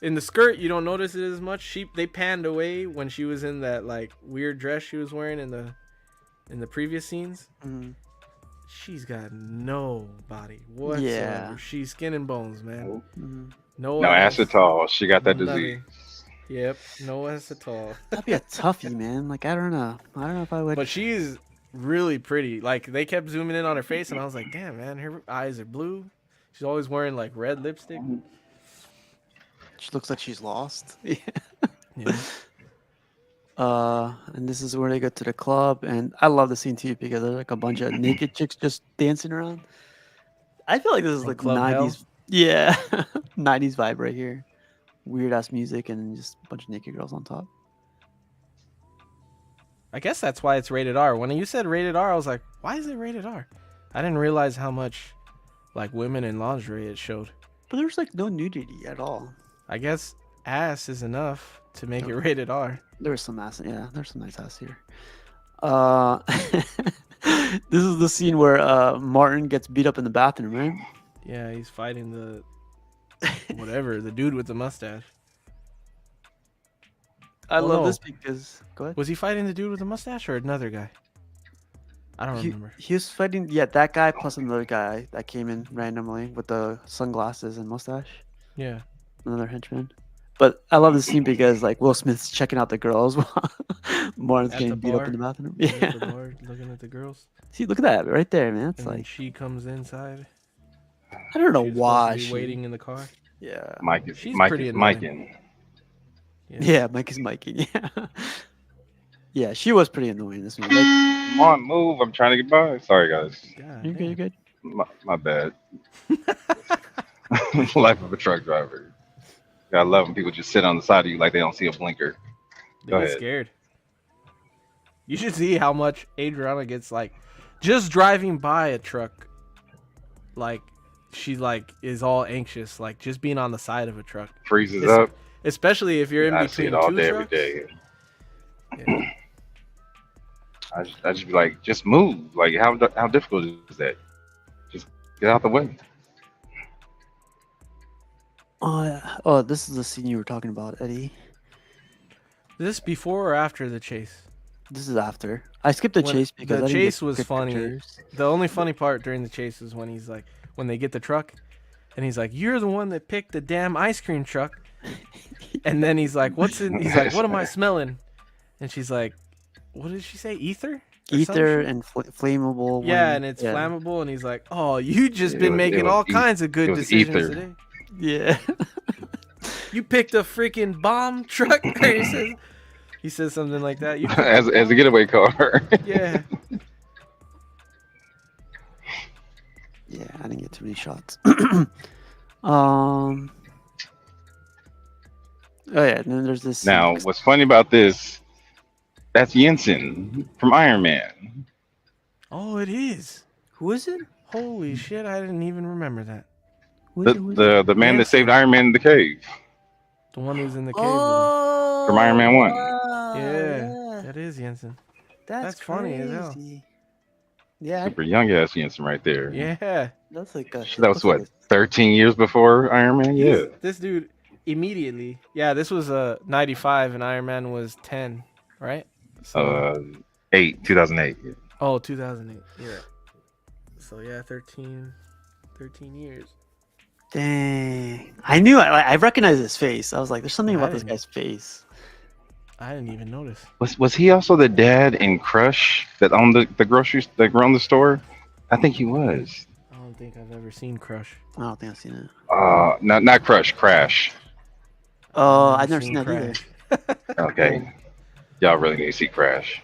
[SPEAKER 3] in the skirt you don't notice it as much. They panned away when she was in that like weird dress she was wearing in the previous scenes.
[SPEAKER 2] Mm-hmm.
[SPEAKER 3] She's got no body whatsoever.
[SPEAKER 2] Yeah.
[SPEAKER 3] She's skin and bones, man.
[SPEAKER 2] Mm-hmm.
[SPEAKER 3] No
[SPEAKER 4] ass at all. She got that disease.
[SPEAKER 3] Yep, no ass at all.
[SPEAKER 2] That'd be a toughie, man. Like I don't know if I would.
[SPEAKER 3] But she's really pretty. Like they kept zooming in on her face, and I was like, damn, man, her eyes are blue. She's always wearing like red lipstick.
[SPEAKER 2] She looks like she's lost.
[SPEAKER 3] Yeah.
[SPEAKER 2] And this is where they go to the club, and I love the scene too because there's like a bunch of naked chicks just dancing around. I feel like this is like
[SPEAKER 3] Club
[SPEAKER 2] 90s.
[SPEAKER 3] Hell?
[SPEAKER 2] Yeah, 90s vibe right here. Weird ass music and just a bunch of naked girls on top.
[SPEAKER 3] I guess that's why it's rated R. When you said rated R, I was like, why is it rated R? I didn't realize how much like women in lingerie it showed.
[SPEAKER 2] But there's like no nudity at all.
[SPEAKER 3] I guess ass is enough to make it rated R.
[SPEAKER 2] There's some ass. Yeah, there's some nice ass here. This is the scene where Martin gets beat up in the bathroom, right?
[SPEAKER 3] Yeah, he's fighting the the dude with the mustache.
[SPEAKER 2] I love this because go ahead.
[SPEAKER 3] Was he fighting the dude with the mustache or another guy? I don't remember.
[SPEAKER 2] He was fighting that guy plus another guy that came in randomly with the sunglasses and mustache.
[SPEAKER 3] Yeah.
[SPEAKER 2] Another henchman. But I love the scene because like Will Smith's checking out the girls while Martin's
[SPEAKER 3] At
[SPEAKER 2] getting
[SPEAKER 3] the
[SPEAKER 2] beat up
[SPEAKER 3] bar?
[SPEAKER 2] in the bathroom.
[SPEAKER 3] At
[SPEAKER 2] Yeah.
[SPEAKER 3] the bar, looking at the girls.
[SPEAKER 2] See, look at that right there, man. It's
[SPEAKER 3] And then
[SPEAKER 2] like
[SPEAKER 3] she comes inside.
[SPEAKER 2] I don't know
[SPEAKER 3] She was
[SPEAKER 2] why
[SPEAKER 3] supposed to be waiting in the car.
[SPEAKER 2] Yeah.
[SPEAKER 3] She's
[SPEAKER 4] Mike
[SPEAKER 3] pretty
[SPEAKER 4] is
[SPEAKER 3] annoying.
[SPEAKER 4] miking.
[SPEAKER 2] Yeah, Mike is miking. Yeah. Yeah, she was pretty annoying this movie. Like,
[SPEAKER 4] Come on, move. I'm trying to get by. Sorry, guys.
[SPEAKER 3] God,
[SPEAKER 2] you're good, you're good.
[SPEAKER 4] My bad. Life of a truck driver. I love when people just sit on the side of you like they don't see a blinker.
[SPEAKER 3] They
[SPEAKER 4] Go
[SPEAKER 3] get
[SPEAKER 4] ahead.
[SPEAKER 3] scared. You should see how much Adriana gets like just driving by a truck. Like she like is all anxious, like just being on the side of a truck.
[SPEAKER 4] Freezes up.
[SPEAKER 3] Especially if you're in
[SPEAKER 4] I
[SPEAKER 3] between
[SPEAKER 4] see it all
[SPEAKER 3] two
[SPEAKER 4] day,
[SPEAKER 3] trucks.
[SPEAKER 4] every day.
[SPEAKER 3] Yeah.
[SPEAKER 4] I just be like, just move. Like, how difficult is that? Just get out the way.
[SPEAKER 2] Oh, this is the scene you were talking about, Eddie.
[SPEAKER 3] Is this before or after the chase?
[SPEAKER 2] This is after. I skipped the
[SPEAKER 3] When
[SPEAKER 2] chase because
[SPEAKER 3] the
[SPEAKER 2] I didn't
[SPEAKER 3] chase
[SPEAKER 2] get
[SPEAKER 3] was
[SPEAKER 2] good
[SPEAKER 3] funny.
[SPEAKER 2] pictures.
[SPEAKER 3] The only funny part during the chase is when he's like, when they get the truck, and he's like, "You're the one that picked the damn ice cream truck." And then he's like, "What's in?" He's like, "What am I smelling?" And she's like, "What did she say? Ether? Or some
[SPEAKER 2] Ether
[SPEAKER 3] shit?"
[SPEAKER 2] and flammable.
[SPEAKER 3] Yeah,
[SPEAKER 2] when-
[SPEAKER 3] and it's
[SPEAKER 2] yeah.
[SPEAKER 3] flammable. And he's like, "Oh, you just
[SPEAKER 4] It
[SPEAKER 3] been
[SPEAKER 4] was-
[SPEAKER 3] making
[SPEAKER 4] it was
[SPEAKER 3] all
[SPEAKER 4] e-
[SPEAKER 3] kinds of good
[SPEAKER 4] it was
[SPEAKER 3] decisions
[SPEAKER 4] ether.
[SPEAKER 3] today.
[SPEAKER 2] Yeah.
[SPEAKER 3] You picked a freaking bomb truck." He says something like that. You
[SPEAKER 4] as a getaway car.
[SPEAKER 3] yeah.
[SPEAKER 2] Yeah, I didn't get too many shots. Oh yeah, and then there's this.
[SPEAKER 4] Now, what's funny about this? That's Jensen from Iron Man.
[SPEAKER 3] Oh, it is.
[SPEAKER 2] Who is it?
[SPEAKER 3] Holy shit! I didn't even remember that.
[SPEAKER 4] The man that saved
[SPEAKER 3] Hanson.
[SPEAKER 4] Iron Man in the cave
[SPEAKER 3] The one who's in the cave with him.
[SPEAKER 2] Oh,
[SPEAKER 4] from Iron Man 1.
[SPEAKER 2] wow,
[SPEAKER 3] Yeah, that is Jensen.
[SPEAKER 2] That's
[SPEAKER 3] funny as hell.
[SPEAKER 2] crazy. Yeah,
[SPEAKER 4] Super young ass Jensen right there.
[SPEAKER 3] Yeah.
[SPEAKER 2] that's like a.
[SPEAKER 4] That was what, 13 years before Iron Man? Yeah.
[SPEAKER 3] This dude immediately. Yeah, this was 95 and Iron Man was 10, right? So
[SPEAKER 4] 2008. Yeah.
[SPEAKER 3] oh, 2008. Yeah. So yeah, 13 years.
[SPEAKER 2] Dang, I knew I recognized his face. I was like, "There's something
[SPEAKER 3] I
[SPEAKER 2] about this
[SPEAKER 3] didn't.
[SPEAKER 2] guy's face."
[SPEAKER 3] I didn't even notice.
[SPEAKER 4] Was he also the dad in Crush that owned the grocery that owned the store? I think he was.
[SPEAKER 3] I don't think I've ever seen Crush.
[SPEAKER 2] I don't think I've seen it.
[SPEAKER 4] Not Crush, Crash.
[SPEAKER 2] Oh,
[SPEAKER 3] I've
[SPEAKER 2] I've never seen that either.
[SPEAKER 4] Okay, y'all really need to see Crash.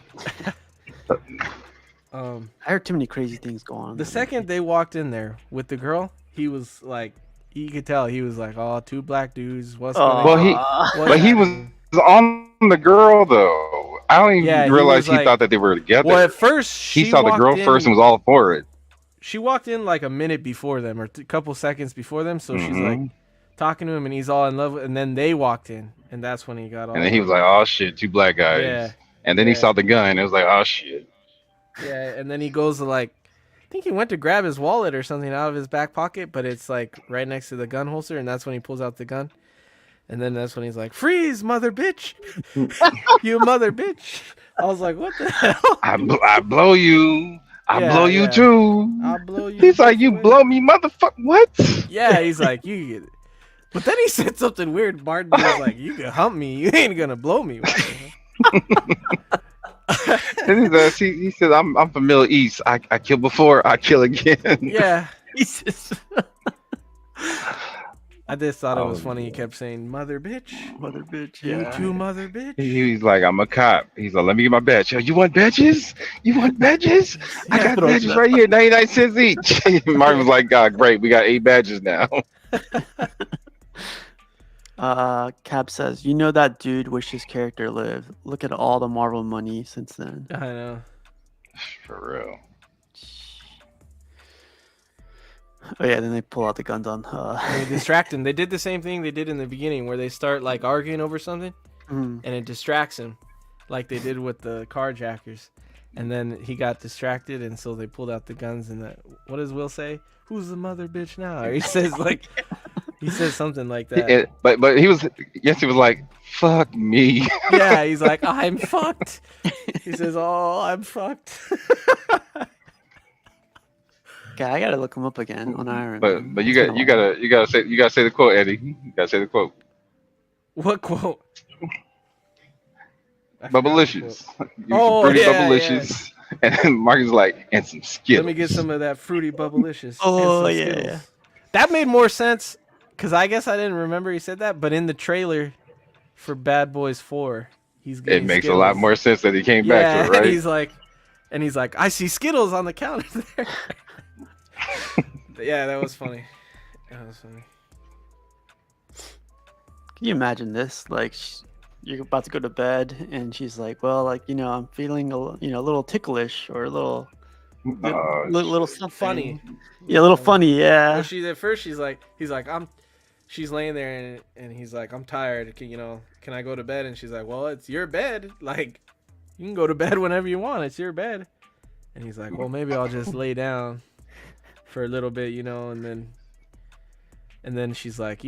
[SPEAKER 2] I heard too many crazy things go on.
[SPEAKER 3] The second they walked in there with the girl, he was like, you could tell he was like, "Oh, two black dudes. What's going
[SPEAKER 4] Well,
[SPEAKER 3] on?"
[SPEAKER 4] but he was on the girl though. I don't even
[SPEAKER 3] Yeah, he
[SPEAKER 4] realize
[SPEAKER 3] was
[SPEAKER 4] he
[SPEAKER 3] like-
[SPEAKER 4] thought that they were together.
[SPEAKER 3] Well, at first
[SPEAKER 4] he saw the girl first and was all for it.
[SPEAKER 3] She walked in like a minute before them, or a couple seconds before them. So she's like talking to him, and he's all in love with. And then they walked in, and that's when he got all.
[SPEAKER 4] And then he was like, "Oh shit, two black guys."
[SPEAKER 3] Yeah.
[SPEAKER 4] And then he saw the gun. It was like, "Oh shit."
[SPEAKER 3] Yeah, and then he goes to like, I think he went to grab his wallet or something out of his back pocket, but it's like right next to the gun holster, and that's when he pulls out the gun. And then that's when he's like, "Freeze, mother bitch! You mother bitch!" I was like, "What the hell?"
[SPEAKER 4] I blow you. I blow you too.
[SPEAKER 3] I'll blow you.
[SPEAKER 4] He's like, "You blow me, motherfucker." What?
[SPEAKER 3] Yeah, he's like, "You get it." But then he said something weird. Martin was like, "You can hump me. You ain't gonna blow me."
[SPEAKER 4] And he said, I'm from Middle East. I kill before, I kill again.
[SPEAKER 3] Yeah. I just thought it was funny. He kept saying, "Mother bitch,
[SPEAKER 2] Mother bitch.
[SPEAKER 3] you
[SPEAKER 2] Yeah.
[SPEAKER 3] too, mother bitch."
[SPEAKER 4] He's like, "I'm a cop." He's like, "Let me get my badge." Yo, you want badges? You want badges? I got badges right here, 99 cents each. Martin was like, "God, great. We got 8 badges now."
[SPEAKER 2] Cab says, "You know that dude wished his character lived. Look at all the Marvel money since then."
[SPEAKER 3] I know.
[SPEAKER 4] For real.
[SPEAKER 2] Oh yeah, then they pull out the guns on.
[SPEAKER 3] They distract him. They did the same thing they did in the beginning, where they start like arguing over something, and it distracts him, like they did with the carjackers. And then he got distracted, and so they pulled out the guns. And what does Will say? "Who's the mother bitch now?" Or he says like, he says something like that.
[SPEAKER 4] But he was like, "Fuck me."
[SPEAKER 3] Yeah, he's like, "I'm fucked." He says, "Oh, I'm fucked."
[SPEAKER 2] Okay, I gotta look him up again on Iron Man.
[SPEAKER 4] But you gotta say the quote, Eddie. You gotta say the quote.
[SPEAKER 3] What quote?
[SPEAKER 4] Bubblicious.
[SPEAKER 3] Oh,
[SPEAKER 4] Fruity
[SPEAKER 3] yeah,
[SPEAKER 4] Bubblicious. And then Marcus like, "And some Skittles."
[SPEAKER 3] Let me get some of that fruity Bubblicious.
[SPEAKER 2] Oh,
[SPEAKER 3] and some
[SPEAKER 2] yeah,
[SPEAKER 3] Skittles.
[SPEAKER 2] yeah.
[SPEAKER 3] That made more sense, because I guess I didn't remember he said that, but in the trailer for Bad Boys 4, he's getting
[SPEAKER 4] It makes
[SPEAKER 3] Skittles.
[SPEAKER 4] a lot more sense that he came back to it, right?
[SPEAKER 3] and he's like, "I see Skittles on the counter there." Yeah, that was funny. That was funny.
[SPEAKER 2] Can you imagine this? Like, you're about to go to bed, and she's like, "Well, like, I'm feeling a little ticklish or a little something
[SPEAKER 3] Funny.
[SPEAKER 2] Yeah, a little funny. Yeah.
[SPEAKER 3] Well, at first she's like, she's laying there and he's like, "I'm tired. Can I go to bed?" And she's like, "Well, it's your bed. Like, you can go to bed whenever you want. It's your bed." And he's like, "Well, maybe I'll just lay down for a little bit, and then she's like,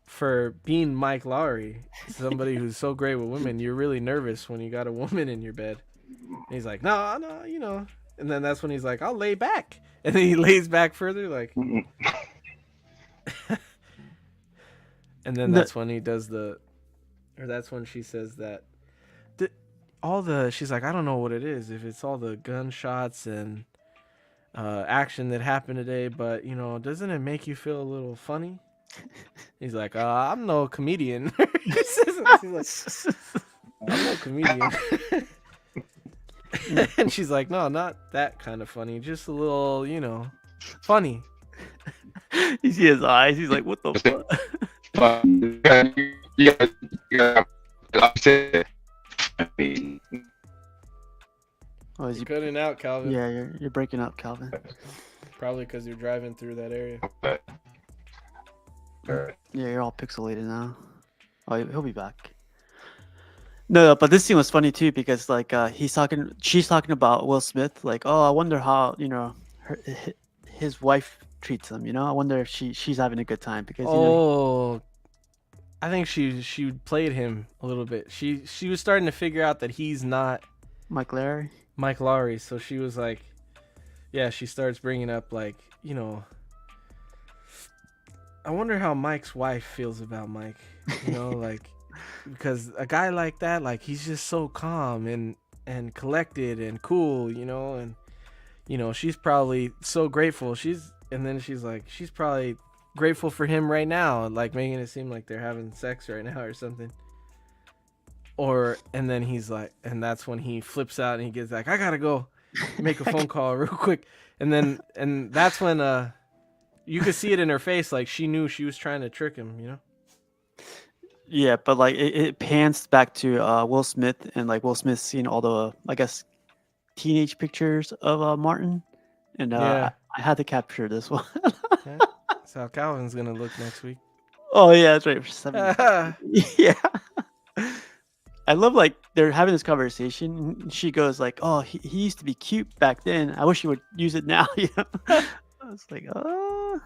[SPEAKER 3] for being Mike Lowry, somebody who's so great with women, you're really nervous when you got a woman in your bed." And he's like, no. And then that's when he's like, "I'll lay back." And then he lays back further, like. And then that's when he does that's when she says that she's like, "I don't know what it is, if it's all the gunshots and action that happened today, but doesn't it make you feel a little funny?" He's like, "I'm no comedian." He's like, "I'm no comedian." And she's like, "No, not that kind of funny, just a little, funny."
[SPEAKER 2] You see his eyes. He's like, "What the fuck?"
[SPEAKER 3] Oh, is he cutting out, Calvin?
[SPEAKER 2] Yeah, you're breaking up, Calvin.
[SPEAKER 3] Probably because you're driving through that area.
[SPEAKER 2] Yeah, you're all pixelated now. Oh, he'll be back. No, but this scene was funny too because like she's talking about Will Smith. Like, oh, I wonder how his wife treats him. You know, I wonder if she's having a good time because
[SPEAKER 3] I think she played him a little bit. She was starting to figure out that he's not
[SPEAKER 2] Mike Larry.
[SPEAKER 3] Mike Lowry, so she was like, yeah, she starts bringing up like, I wonder how Mike's wife feels about Mike, like, because a guy like that, like, he's just so calm and collected and cool, and she's probably so grateful. And then she's like, she's probably grateful for him right now, like making it seem like they're having sex right now or something. And then he's like, and that's when he flips out and he gets like, I gotta go make a phone call real quick. And that's when you could see it in her face, like she knew she was trying to trick him,
[SPEAKER 2] Yeah, but like it pans back to Will Smith, and like Will Smith seeing all the, I guess, teenage pictures of Martin, and
[SPEAKER 3] Yeah.
[SPEAKER 2] I had to capture this one.
[SPEAKER 3] Yeah. That's how Calvin's gonna look next week.
[SPEAKER 2] Oh yeah, that's right. For 7. Yeah. I love like they're having this conversation. And she goes like, "Oh, he used to be cute back then. I wish he would use it now." I was like, "Oh,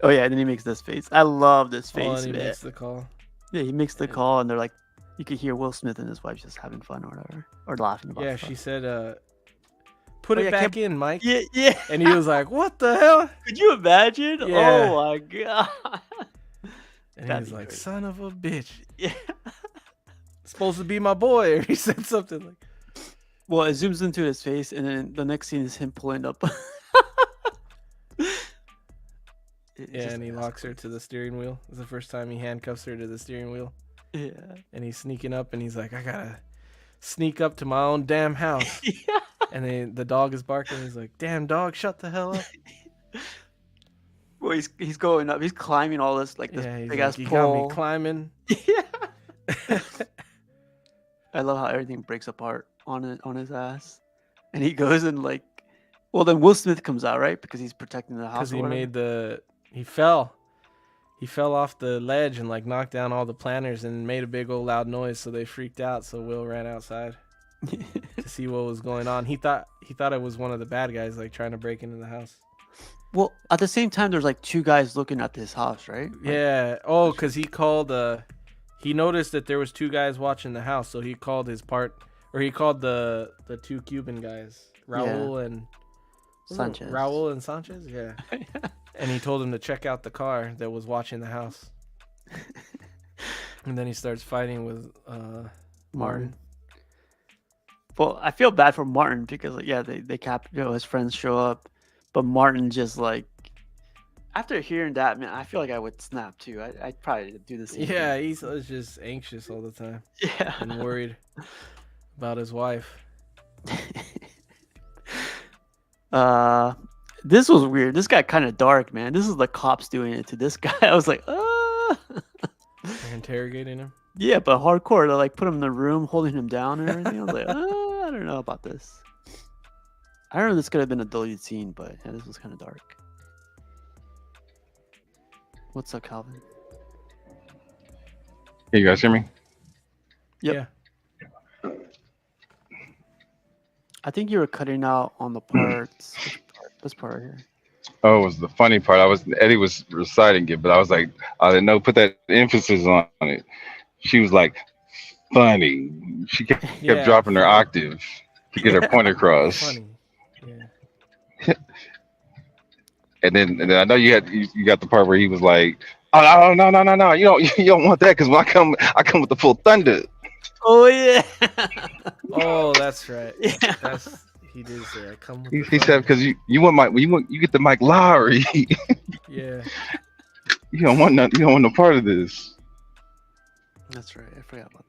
[SPEAKER 2] oh yeah." And then he makes this face. I love this face,
[SPEAKER 3] And he
[SPEAKER 2] man.
[SPEAKER 3] makes the call.
[SPEAKER 2] Yeah, he makes the call, and they're like, you could hear Will Smith and his wife just having fun or whatever, or laughing about.
[SPEAKER 3] Yeah,
[SPEAKER 2] stuff.
[SPEAKER 3] she said, "Put
[SPEAKER 2] Oh,
[SPEAKER 3] it
[SPEAKER 2] yeah,
[SPEAKER 3] back in, Mike."
[SPEAKER 2] Yeah, yeah.
[SPEAKER 3] And he was like, "What the hell?"
[SPEAKER 2] Could you imagine?
[SPEAKER 3] Yeah.
[SPEAKER 2] Oh my god.
[SPEAKER 3] And
[SPEAKER 2] That'd
[SPEAKER 3] he's
[SPEAKER 2] be
[SPEAKER 3] like,
[SPEAKER 2] crazy.
[SPEAKER 3] "Son of a bitch,
[SPEAKER 2] Yeah.
[SPEAKER 3] supposed to be my boy," or he said something like.
[SPEAKER 2] Well, it zooms into his face, and then the next scene is him pulling up.
[SPEAKER 3] Yeah, and he locks her to the steering wheel. It's the first time he handcuffs her to the steering wheel.
[SPEAKER 2] Yeah.
[SPEAKER 3] And he's sneaking up, and he's like, "I gotta sneak up to my own damn house."
[SPEAKER 2] Yeah.
[SPEAKER 3] And then the dog is barking. He's like, "Damn dog, shut the hell up."
[SPEAKER 2] Well, he's going up. He's climbing all this like this
[SPEAKER 3] Yeah, he's
[SPEAKER 2] big
[SPEAKER 3] like,
[SPEAKER 2] ass
[SPEAKER 3] "You got me
[SPEAKER 2] pole.
[SPEAKER 3] climbing."
[SPEAKER 2] Yeah. I love how everything breaks apart on his ass, and he goes and like, well, then Will Smith comes out, right? Because he's protecting the house.
[SPEAKER 3] Because he fell. He fell off the ledge and like knocked down all the planters and made a big old loud noise, so they freaked out. So Will ran outside to see what was going on. He thought it was one of the bad guys like trying to break into the house.
[SPEAKER 2] Well, at the same time, there's like 2 guys looking at this house, right? Like,
[SPEAKER 3] Yeah. Oh, because he called. He noticed that there was 2 guys watching the house, so he called he called the 2 Cuban guys, Raul and
[SPEAKER 2] Sanchez.
[SPEAKER 3] Raul and Sanchez. Yeah. And he told him to check out the car that was watching the house. And then he starts fighting with Martin.
[SPEAKER 2] Well, I feel bad for Martin because like, yeah, they his friends show up, but Martin just like, after hearing that, man, I feel like I would snap too. I'd probably do the same.
[SPEAKER 3] Yeah,
[SPEAKER 2] thing.
[SPEAKER 3] he's just anxious all the time
[SPEAKER 2] Yeah.
[SPEAKER 3] and worried about his wife.
[SPEAKER 2] This was weird. This got kind of dark, man. This is the cops doing it to this guy. I was like,
[SPEAKER 3] They're interrogating him.
[SPEAKER 2] Yeah, but hardcore. They like put him in the room, holding him down and everything. I was like, I don't know about this. I don't know if this could have been a deleted scene, but yeah, this was kind of dark. What's up, Calvin?
[SPEAKER 4] Can you guys hear me?
[SPEAKER 2] Yep.
[SPEAKER 3] Yeah.
[SPEAKER 2] I think you were cutting out on the parts. This part right here.
[SPEAKER 4] Oh, it was the funny part. Eddie was reciting it, but I was like, I didn't know, put that emphasis on it. She was like, funny. She kept
[SPEAKER 3] Yeah,
[SPEAKER 4] dropping her octave to get her point across.
[SPEAKER 3] Funny. Yeah.
[SPEAKER 4] And then I know you got the part where he was like, oh no, you don't want that because when I come with the full thunder.
[SPEAKER 2] Oh yeah.
[SPEAKER 3] Oh, that's right.
[SPEAKER 2] Yeah.
[SPEAKER 3] He did say, "I come with."
[SPEAKER 4] He said because you get the Mike Lowry.
[SPEAKER 3] Yeah.
[SPEAKER 4] You don't want no part of this.
[SPEAKER 2] That's right. I forgot about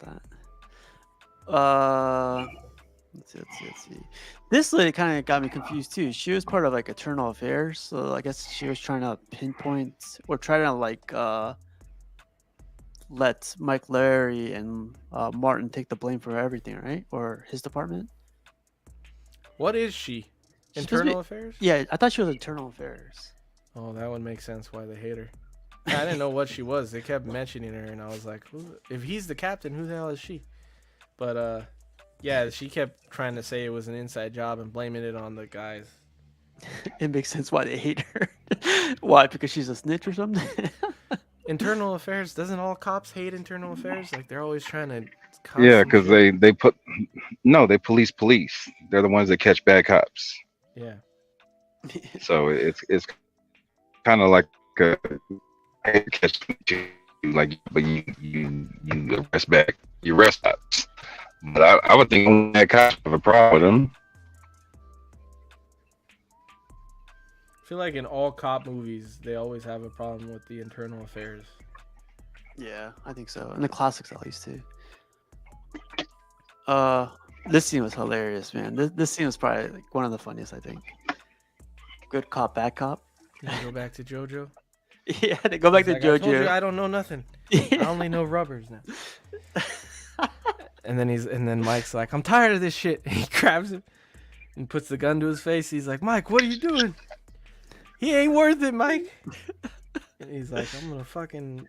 [SPEAKER 2] that. Let's see. This lady kind of got me confused too. She was part of like Eternal Affairs, so I guess she was trying to pinpoint or trying to like let Mike Larry and Martin take the blame for everything, right? Or his department.
[SPEAKER 3] What is she?
[SPEAKER 2] She's supposed to be-
[SPEAKER 3] Internal Affairs?
[SPEAKER 2] Yeah, I thought she was Internal Affairs.
[SPEAKER 3] Oh, that would make sense why they hate her. I didn't know what she was. They kept mentioning her, and I was like, if he's the captain, who the hell is she? But, yeah, she kept trying to say it was an inside job and blaming it on the guys.
[SPEAKER 2] It makes sense why they hate her. Why? Because she's a snitch or something?
[SPEAKER 3] Internal Affairs? Doesn't all cops hate Internal Affairs? Like, they're always trying to...
[SPEAKER 4] Yeah, because they police. They're the ones that catch bad cops.
[SPEAKER 3] Yeah.
[SPEAKER 4] So it's kind of like a catch like, but you arrest cops. But I would think only that cops have a problem with them.
[SPEAKER 3] I feel like in all cop movies, they always have a problem with the Internal Affairs.
[SPEAKER 2] Yeah, I think so. In the classics, at least too. This scene was hilarious, man. This scene was probably like one of the funniest, I think. Good cop, bad cop.
[SPEAKER 3] Can you go back to JoJo?
[SPEAKER 2] Yeah, they go back
[SPEAKER 3] He's
[SPEAKER 2] to
[SPEAKER 3] like, I told you
[SPEAKER 2] JoJo.
[SPEAKER 3] I don't know nothing. I only know rubbers now. And then Mike's like, I'm tired of this shit. He grabs him and puts the gun to his face. He's like, Mike, what are you doing? He ain't worth it, Mike. And he's like, I'm gonna fucking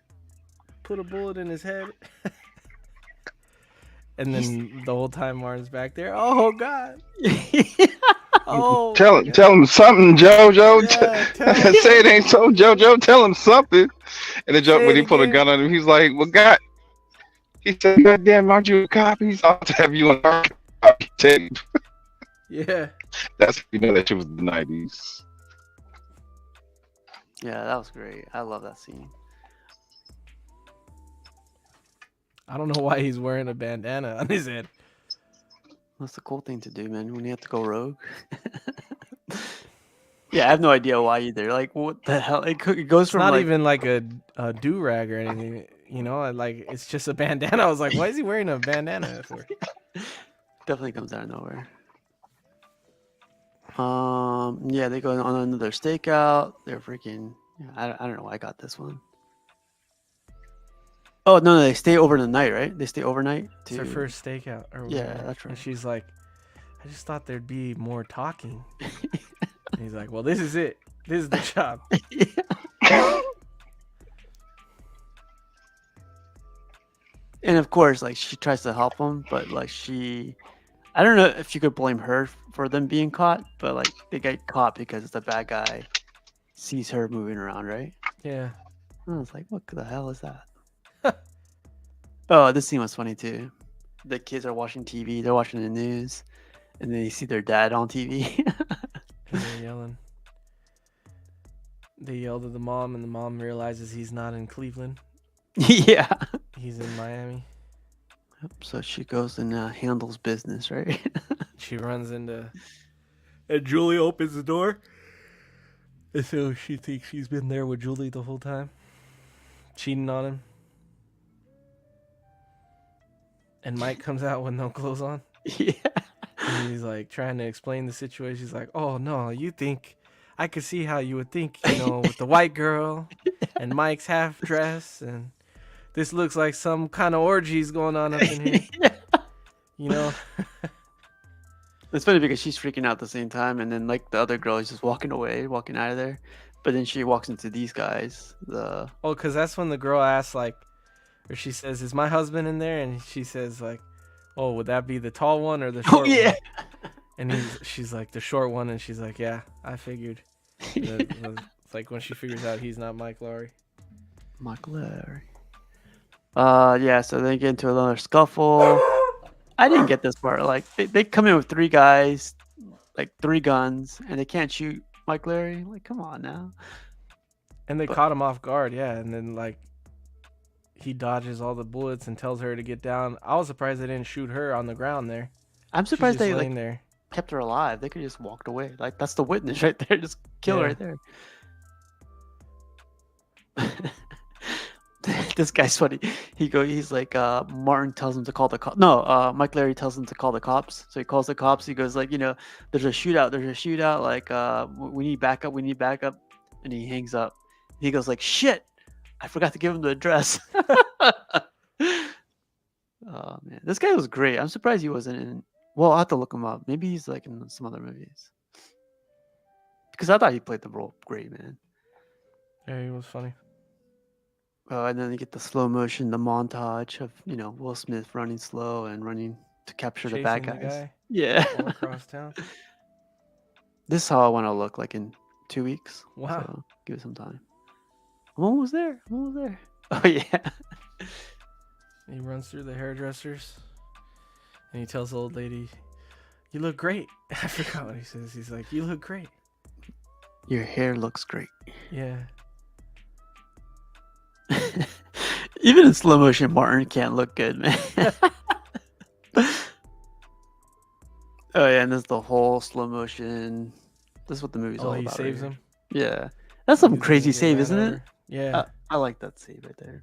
[SPEAKER 3] put a bullet in his head. And then the whole time Martin's back there. Oh God. Oh.
[SPEAKER 4] Tell him something, JoJo.
[SPEAKER 3] Yeah, tell him.
[SPEAKER 4] Say it ain't so, JoJo. Tell him something. And the joke
[SPEAKER 3] Say
[SPEAKER 4] when
[SPEAKER 3] it
[SPEAKER 4] he pulled a
[SPEAKER 3] again.
[SPEAKER 4] gun on him, he's like, "Well, God," he said, "God damn, aren't you a cop?" He's off to have you on our tape.
[SPEAKER 3] Yeah.
[SPEAKER 4] That's that shit was the '90s.
[SPEAKER 2] Yeah, that was great. I love that scene.
[SPEAKER 3] I don't know why he's wearing a bandana on his head.
[SPEAKER 2] That's the cool thing to do, man, when you have to go rogue. Yeah, I have no idea why either. Like, what the hell? It goes
[SPEAKER 3] It's
[SPEAKER 2] from
[SPEAKER 3] not
[SPEAKER 2] like,
[SPEAKER 3] even like a do-rag or anything, you know? Like, it's just a bandana. I was like, why is he wearing a bandana for?
[SPEAKER 2] definitely comes out of nowhere. Yeah, they go on another stakeout. They're freaking. Yeah, I don't know why I got this one. Oh no, they stay over the night, right? They stay overnight.
[SPEAKER 3] It's her first stakeout. Or
[SPEAKER 2] Yeah,
[SPEAKER 3] whatever.
[SPEAKER 2] that's right.
[SPEAKER 3] And she's like, I just thought there'd be more talking. And he's like, well, this is it. This is the job.
[SPEAKER 2] And of course, like she tries to help him, but like I don't know if you could blame her for them being caught, but like they get caught because the bad guy sees her moving around, right?
[SPEAKER 3] Yeah.
[SPEAKER 2] And I was like, what the hell is that? Oh, this scene was funny too. The kids are watching TV, they're watching the news, and then they see their dad on TV.
[SPEAKER 3] And they're yelling. They yelled at the mom, and the mom realizes he's not in Cleveland.
[SPEAKER 2] Yeah.
[SPEAKER 3] He's in Miami.
[SPEAKER 2] So she goes and handles business, right?
[SPEAKER 3] She runs into... And Julie opens the door. And so she thinks she's been there with Julie the whole time. Cheating on him. And Mike comes out with no clothes on.
[SPEAKER 2] Yeah.
[SPEAKER 3] And he's like trying to explain the situation. He's like, oh no, you think... I could see how you would think, you know, with the white girl and Mike's half dress, and this looks like some kind of orgies going on up in here.
[SPEAKER 2] Yeah.
[SPEAKER 3] You know?
[SPEAKER 2] It's funny because she's freaking out at the same time, and then like the other girl is just walking away, walking out of there. But then she walks into these guys.
[SPEAKER 3] Oh, because that's when the girl asks, like, or she says, is my husband in there? And she says, like, oh, would that be the tall one or the short
[SPEAKER 2] yeah.
[SPEAKER 3] one? And she's like, the short one. And she's like, yeah, I figured. It's like when she figures out he's not Mike Lowry.
[SPEAKER 2] Mike Lowry. Yeah, so they get into another scuffle. I didn't get this part. Like, they come in with three guys, like 3 guns, and they can't shoot Mike Lowry. Like, come on now.
[SPEAKER 3] And they caught him off guard, yeah. And then, like, he dodges all the bullets and tells her to get down. I was surprised they didn't shoot her on the ground there.
[SPEAKER 2] I'm surprised
[SPEAKER 3] She's just
[SPEAKER 2] they
[SPEAKER 3] laying
[SPEAKER 2] like
[SPEAKER 3] there.
[SPEAKER 2] kept her alive. They could have just walked away. Like, that's the witness right there. Just kill her
[SPEAKER 3] Yeah.
[SPEAKER 2] right there. This guy's funny. He's like, Martin tells him to call the cops. No, Mike Lowry tells him to call the cops. So he calls the cops. He goes like, there's a shootout. Like, we need backup. And he hangs up. He goes like, shit, I forgot to give him the address. Oh man, this guy was great. I'm surprised he wasn't in. Well, I'll have to look him up. Maybe he's like in some other movies. because I thought he played the role great, man.
[SPEAKER 3] Yeah, he was funny.
[SPEAKER 2] And then you get the slow motion, the montage of Will Smith running slow and running to capture the bad
[SPEAKER 3] Chasing the
[SPEAKER 2] guys.
[SPEAKER 3] guy
[SPEAKER 2] Yeah,
[SPEAKER 3] all across town.
[SPEAKER 2] this is how I want to look like in 2 weeks.
[SPEAKER 3] Wow.
[SPEAKER 2] So give it some time. I'm almost there. I'm almost there. Oh yeah.
[SPEAKER 3] He runs through the hairdressers, and he tells the old lady, "You look great." I forgot what he says. He's like, "You look great."
[SPEAKER 2] Your hair looks great.
[SPEAKER 3] Yeah.
[SPEAKER 2] Even in slow motion, Martin can't look good, man. Oh yeah, and there's the whole slow motion. This is what the movie's all
[SPEAKER 3] Oh, he
[SPEAKER 2] about.
[SPEAKER 3] saves
[SPEAKER 2] right
[SPEAKER 3] him.
[SPEAKER 2] here. Yeah, that's some
[SPEAKER 3] He's gonna
[SPEAKER 2] crazy
[SPEAKER 3] get
[SPEAKER 2] save,
[SPEAKER 3] ran
[SPEAKER 2] isn't it?
[SPEAKER 3] over. Yeah.
[SPEAKER 2] I like that save right there.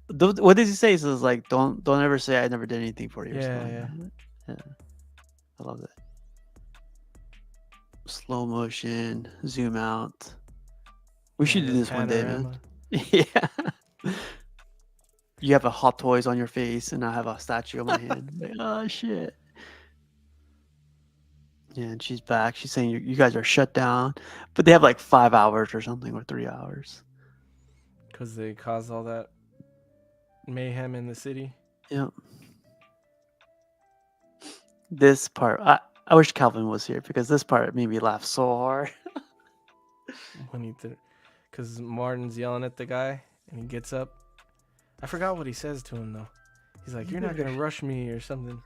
[SPEAKER 2] What does he say? He says like, don't ever say I never did anything for you. Or
[SPEAKER 3] Yeah,
[SPEAKER 2] something like that. Yeah. I love that. Slow motion, zoom out. We should
[SPEAKER 3] Yeah,
[SPEAKER 2] do
[SPEAKER 3] the
[SPEAKER 2] this one day, man.
[SPEAKER 3] panorama.
[SPEAKER 2] Yeah. You have a Hot Toys on your face, and I have a statue on my hand. Like, oh shit. Yeah, and she's back. She's saying you guys are shut down, but they have like 5 hours or something, or 3 hours.
[SPEAKER 3] Because they caused all that mayhem in the city.
[SPEAKER 2] Yeah. This part, I wish Calvin was here because this part made me laugh so hard.
[SPEAKER 3] When he did, because Martin's yelling at the guy, and he gets up. I forgot what he says to him though. He's like, "You're not gonna rush me" or something.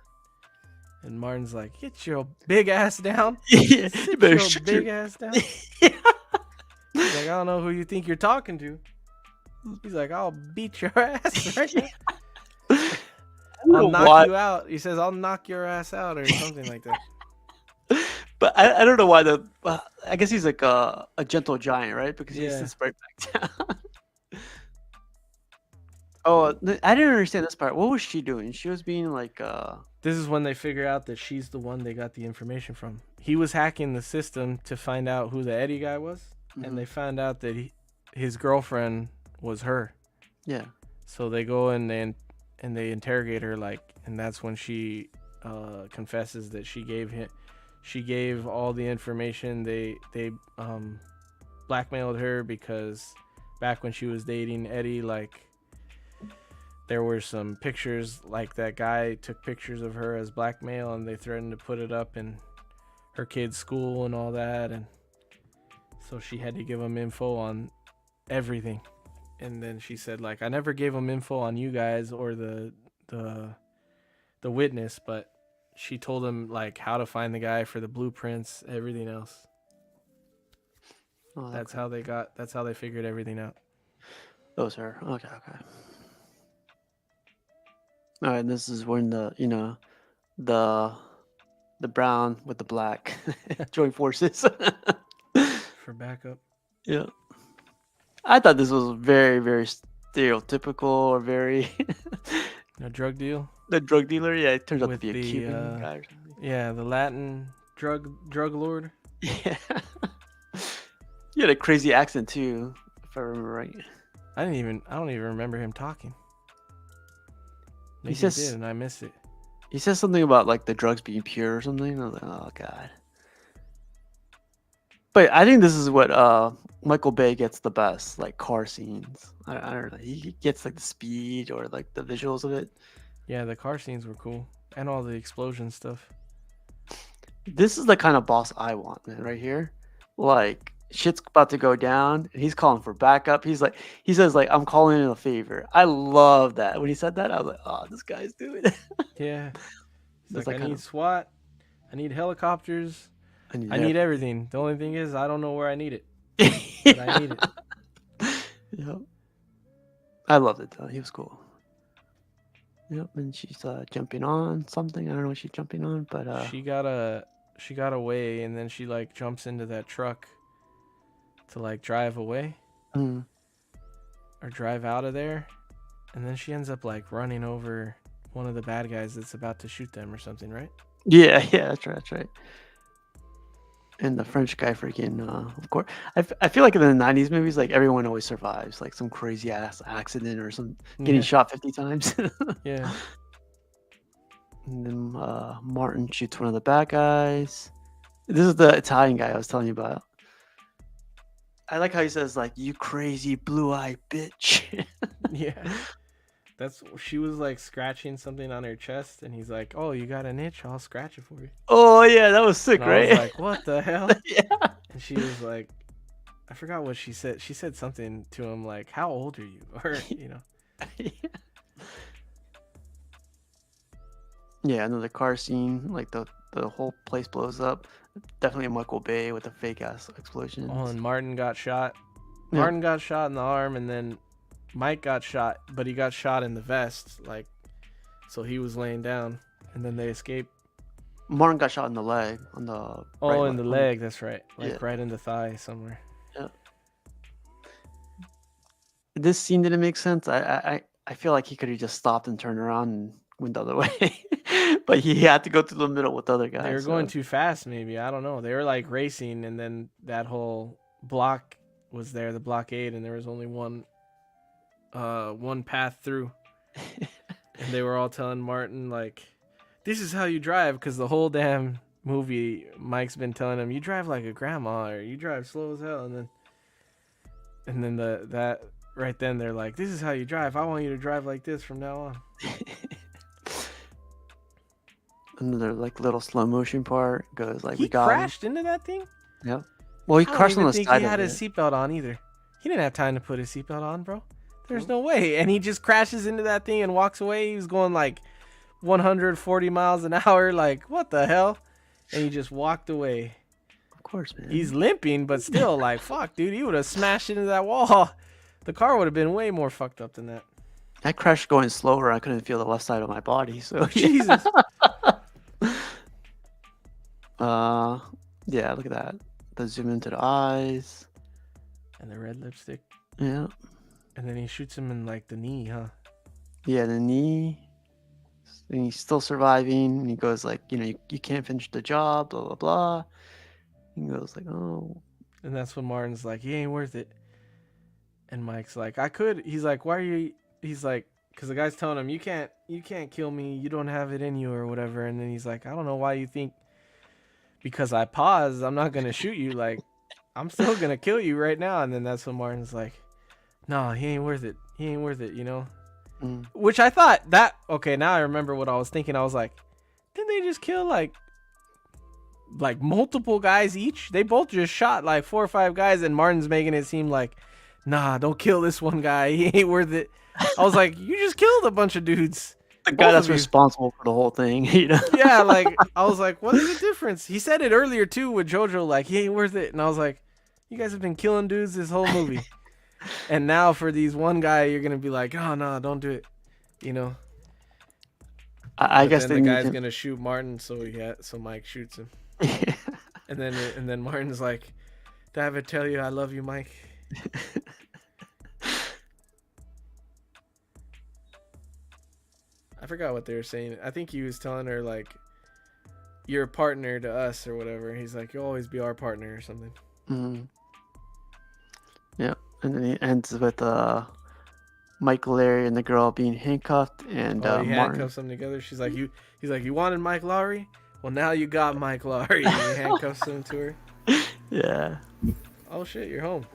[SPEAKER 3] And Martin's like, "Get your big ass down."
[SPEAKER 2] Yeah,
[SPEAKER 3] Sit
[SPEAKER 2] you better
[SPEAKER 3] your
[SPEAKER 2] shut
[SPEAKER 3] big
[SPEAKER 2] your...
[SPEAKER 3] ass down. He's like, "I don't know who you think you're talking to." He's like, "I'll beat your ass right now. I'll knock you out." He says, "I'll knock your ass out" or something like that.
[SPEAKER 2] But I don't know why I guess he's like a gentle giant, right? Because he
[SPEAKER 3] Yeah.
[SPEAKER 2] sits right back down. Oh, I didn't understand this part. What was she doing? She was being like
[SPEAKER 3] This is when they figure out that she's the one they got the information from. He was hacking the system to find out who the Eddie guy was, and they found out that his girlfriend was her.
[SPEAKER 2] Yeah.
[SPEAKER 3] So they go and they interrogate her, and that's when she confesses that she gave all the information. They blackmailed her because back when she was dating Eddie, there were some pictures, that guy took pictures of her as blackmail, and they threatened to put it up in her kid's school and all that, and so she had to give him info on everything. And then she said, "I never gave him info on you guys or the witness, but she told him how to find the guy for the blueprints, everything else."
[SPEAKER 2] Oh,
[SPEAKER 3] That's how they figured everything out.
[SPEAKER 2] that was her. Okay. All right, this is when the brown with the black join forces.
[SPEAKER 3] For backup.
[SPEAKER 2] Yeah. I thought this was very, very stereotypical or very
[SPEAKER 3] A drug deal?
[SPEAKER 2] the drug dealer. Yeah, it turns out to
[SPEAKER 3] With
[SPEAKER 2] be a
[SPEAKER 3] the,
[SPEAKER 2] Cuban guy or something.
[SPEAKER 3] Yeah, the Latin drug lord.
[SPEAKER 2] Yeah. He had a crazy accent too, if I remember right.
[SPEAKER 3] I don't even remember him talking. Maybe he
[SPEAKER 2] says-
[SPEAKER 3] did, and I missed it.
[SPEAKER 2] He says something about the drugs being pure or something. I was like, oh god. But I think this is what Michael Bay gets the best, car scenes. I don't know. He gets the speed or the visuals of it.
[SPEAKER 3] Yeah, the car scenes were cool, and all the explosion stuff.
[SPEAKER 2] This is the kind of boss I want, man, right here. Shit's about to go down, and he's calling for backup. He says, I'm calling in a favor. I love that. When he said that, I was like, oh, this guy's doing it.
[SPEAKER 3] Yeah. He's
[SPEAKER 2] It's
[SPEAKER 3] I need SWAT. I need helicopters. I need everything. The only thing is, I don't know where I need it. But I need it.
[SPEAKER 2] Yep. I loved it, though. He was cool. Yep, and she's jumping on something. I don't know what she's jumping on, but
[SPEAKER 3] she got away, and then she jumps into that truck to drive away
[SPEAKER 2] mm.
[SPEAKER 3] or drive out of there, and then she ends up running over one of the bad guys that's about to shoot them or something, right?
[SPEAKER 2] Yeah, that's right. And the French guy freaking, of course. I feel like in the 90s movies, everyone always survives, some crazy ass accident or some getting shot 50 times.
[SPEAKER 3] Yeah.
[SPEAKER 2] And then Martin shoots one of the bad guys. This is the Italian guy I was telling you about. I like how he says like, "You crazy blue-eyed bitch."
[SPEAKER 3] Yeah. She was like scratching something on her chest, and he's like, "Oh, you got an itch? I'll scratch it for you."
[SPEAKER 2] Oh yeah, that was sick,
[SPEAKER 3] And I was
[SPEAKER 2] right?
[SPEAKER 3] like, "What the hell?"
[SPEAKER 2] Yeah.
[SPEAKER 3] And she was like, I forgot what she said. She said something to him like, "How old are you?" Or
[SPEAKER 2] Yeah, and then the car scene, like the whole place blows up. Definitely a Michael Bay with the fake ass explosions.
[SPEAKER 3] Oh, and Martin got shot.
[SPEAKER 2] Yeah.
[SPEAKER 3] Martin got shot in the arm, and then Mike got shot, but he got shot in the vest, like, so he was laying down, and then they escaped.
[SPEAKER 2] Martin got shot in the leg, on the
[SPEAKER 3] In the leg. That's right, like
[SPEAKER 2] Yeah.
[SPEAKER 3] right in the thigh somewhere.
[SPEAKER 2] Yeah. This scene didn't make sense. I feel like he could have just stopped and turned around and went the other way, but he had to go through the middle with the other guys.
[SPEAKER 3] They were going too fast, maybe. I don't know. They were like racing, and then that whole block was there, the blockade, and there was only one path through. And they were all telling Martin like, "This is how you drive," because the whole damn movie, Mike's been telling him, "You drive like a grandma, or you drive slow as hell," and then that right then they're like, "This is how you drive. I want you to drive like this from now on."
[SPEAKER 2] Another like little slow motion part goes like,
[SPEAKER 3] He
[SPEAKER 2] we got
[SPEAKER 3] crashed into that thing.
[SPEAKER 2] Yeah. Well, he
[SPEAKER 3] I don't
[SPEAKER 2] crashed on
[SPEAKER 3] even
[SPEAKER 2] the
[SPEAKER 3] think
[SPEAKER 2] side
[SPEAKER 3] he
[SPEAKER 2] of
[SPEAKER 3] had
[SPEAKER 2] it.
[SPEAKER 3] his seatbelt on either. He didn't have time to put his seatbelt on, bro. There's no way. And he just crashes into that thing and walks away. He was going like 140 miles an hour. Like, what the hell? And he just walked away.
[SPEAKER 2] Of course, man.
[SPEAKER 3] He's limping, but still, like, fuck, dude. He would have smashed into that wall. The car would have been way more fucked up than that.
[SPEAKER 2] I crashed going slower. I couldn't feel the left side of my body. So
[SPEAKER 3] Jesus.
[SPEAKER 2] Yeah, look at that. The zoom into the eyes.
[SPEAKER 3] And the red lipstick.
[SPEAKER 2] Yeah.
[SPEAKER 3] And then he shoots him in, like, the knee, huh?
[SPEAKER 2] Yeah, the knee. And he's still surviving. And he goes like, you can't finish the job, blah, blah, blah. He goes like, oh.
[SPEAKER 3] And that's when Martin's like, "He ain't worth it." And Mike's like, "I could." He's like, "Why are you?" He's like, because the guy's telling him, you can't kill me. You don't have it in you or whatever." And then he's like, "I don't know why you think because I paused, I'm not going to shoot you. Like, I'm still going to kill you right now." And then that's when Martin's like, "No, he ain't worth it. He ain't worth it,
[SPEAKER 2] Mm.
[SPEAKER 3] Which I thought that, okay, now I remember what I was thinking. I was like, didn't they just kill like multiple guys each? They both just shot like 4 or 5 guys, and Martin's making it seem like, nah, don't kill this one guy. He ain't worth it. I was like, you just killed a bunch of dudes.
[SPEAKER 2] The guy that's responsible for the whole thing,
[SPEAKER 3] Yeah, like, I was like, what is the difference? He said it earlier too with JoJo, like, he ain't worth it. And I was like, you guys have been killing dudes this whole movie. And now for these one guy, you're going to be like, oh, no, don't do it.
[SPEAKER 2] I guess
[SPEAKER 3] then the guy's going to shoot Martin, so Mike shoots him. And then Martin's like, "Did I ever tell you I love you, Mike?" I forgot what they were saying. I think he was telling her like, "You're a partner to us" or whatever. He's like, "You'll always be our partner" or something.
[SPEAKER 2] Mm-hmm. Yeah, and then he ends with Mike, Larry, and the girl being handcuffed, and
[SPEAKER 3] he
[SPEAKER 2] Martin
[SPEAKER 3] handcuffs them together. He's like, "You wanted Mike Lowry? Well, now you got Mike Lowry." And he handcuffs him to her.
[SPEAKER 2] Yeah.
[SPEAKER 3] Oh shit, you're home.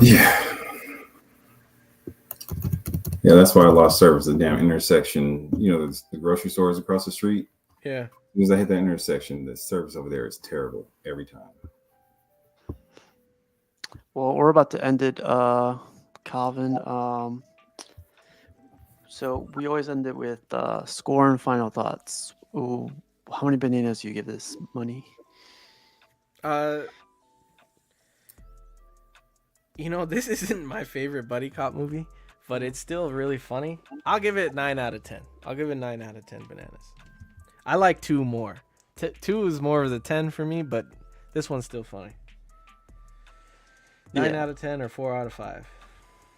[SPEAKER 5] Yeah. Yeah, that's why I lost service at the damn intersection. The grocery stores across the street.
[SPEAKER 3] Yeah.
[SPEAKER 5] As soon as I hit that intersection, the service over there is terrible every time.
[SPEAKER 2] Well, we're about to end it, Calvin. So we always end it with score and final thoughts. Ooh, how many bananas do you give this money?
[SPEAKER 3] This isn't my favorite buddy cop movie, but it's still really funny. I'll give it 9 out of 10. I'll give it 9 out of 10 bananas. I like 2 more. 2 is more of the 10 for me, but this one's still funny. 9 out of 10 or 4 out of 5.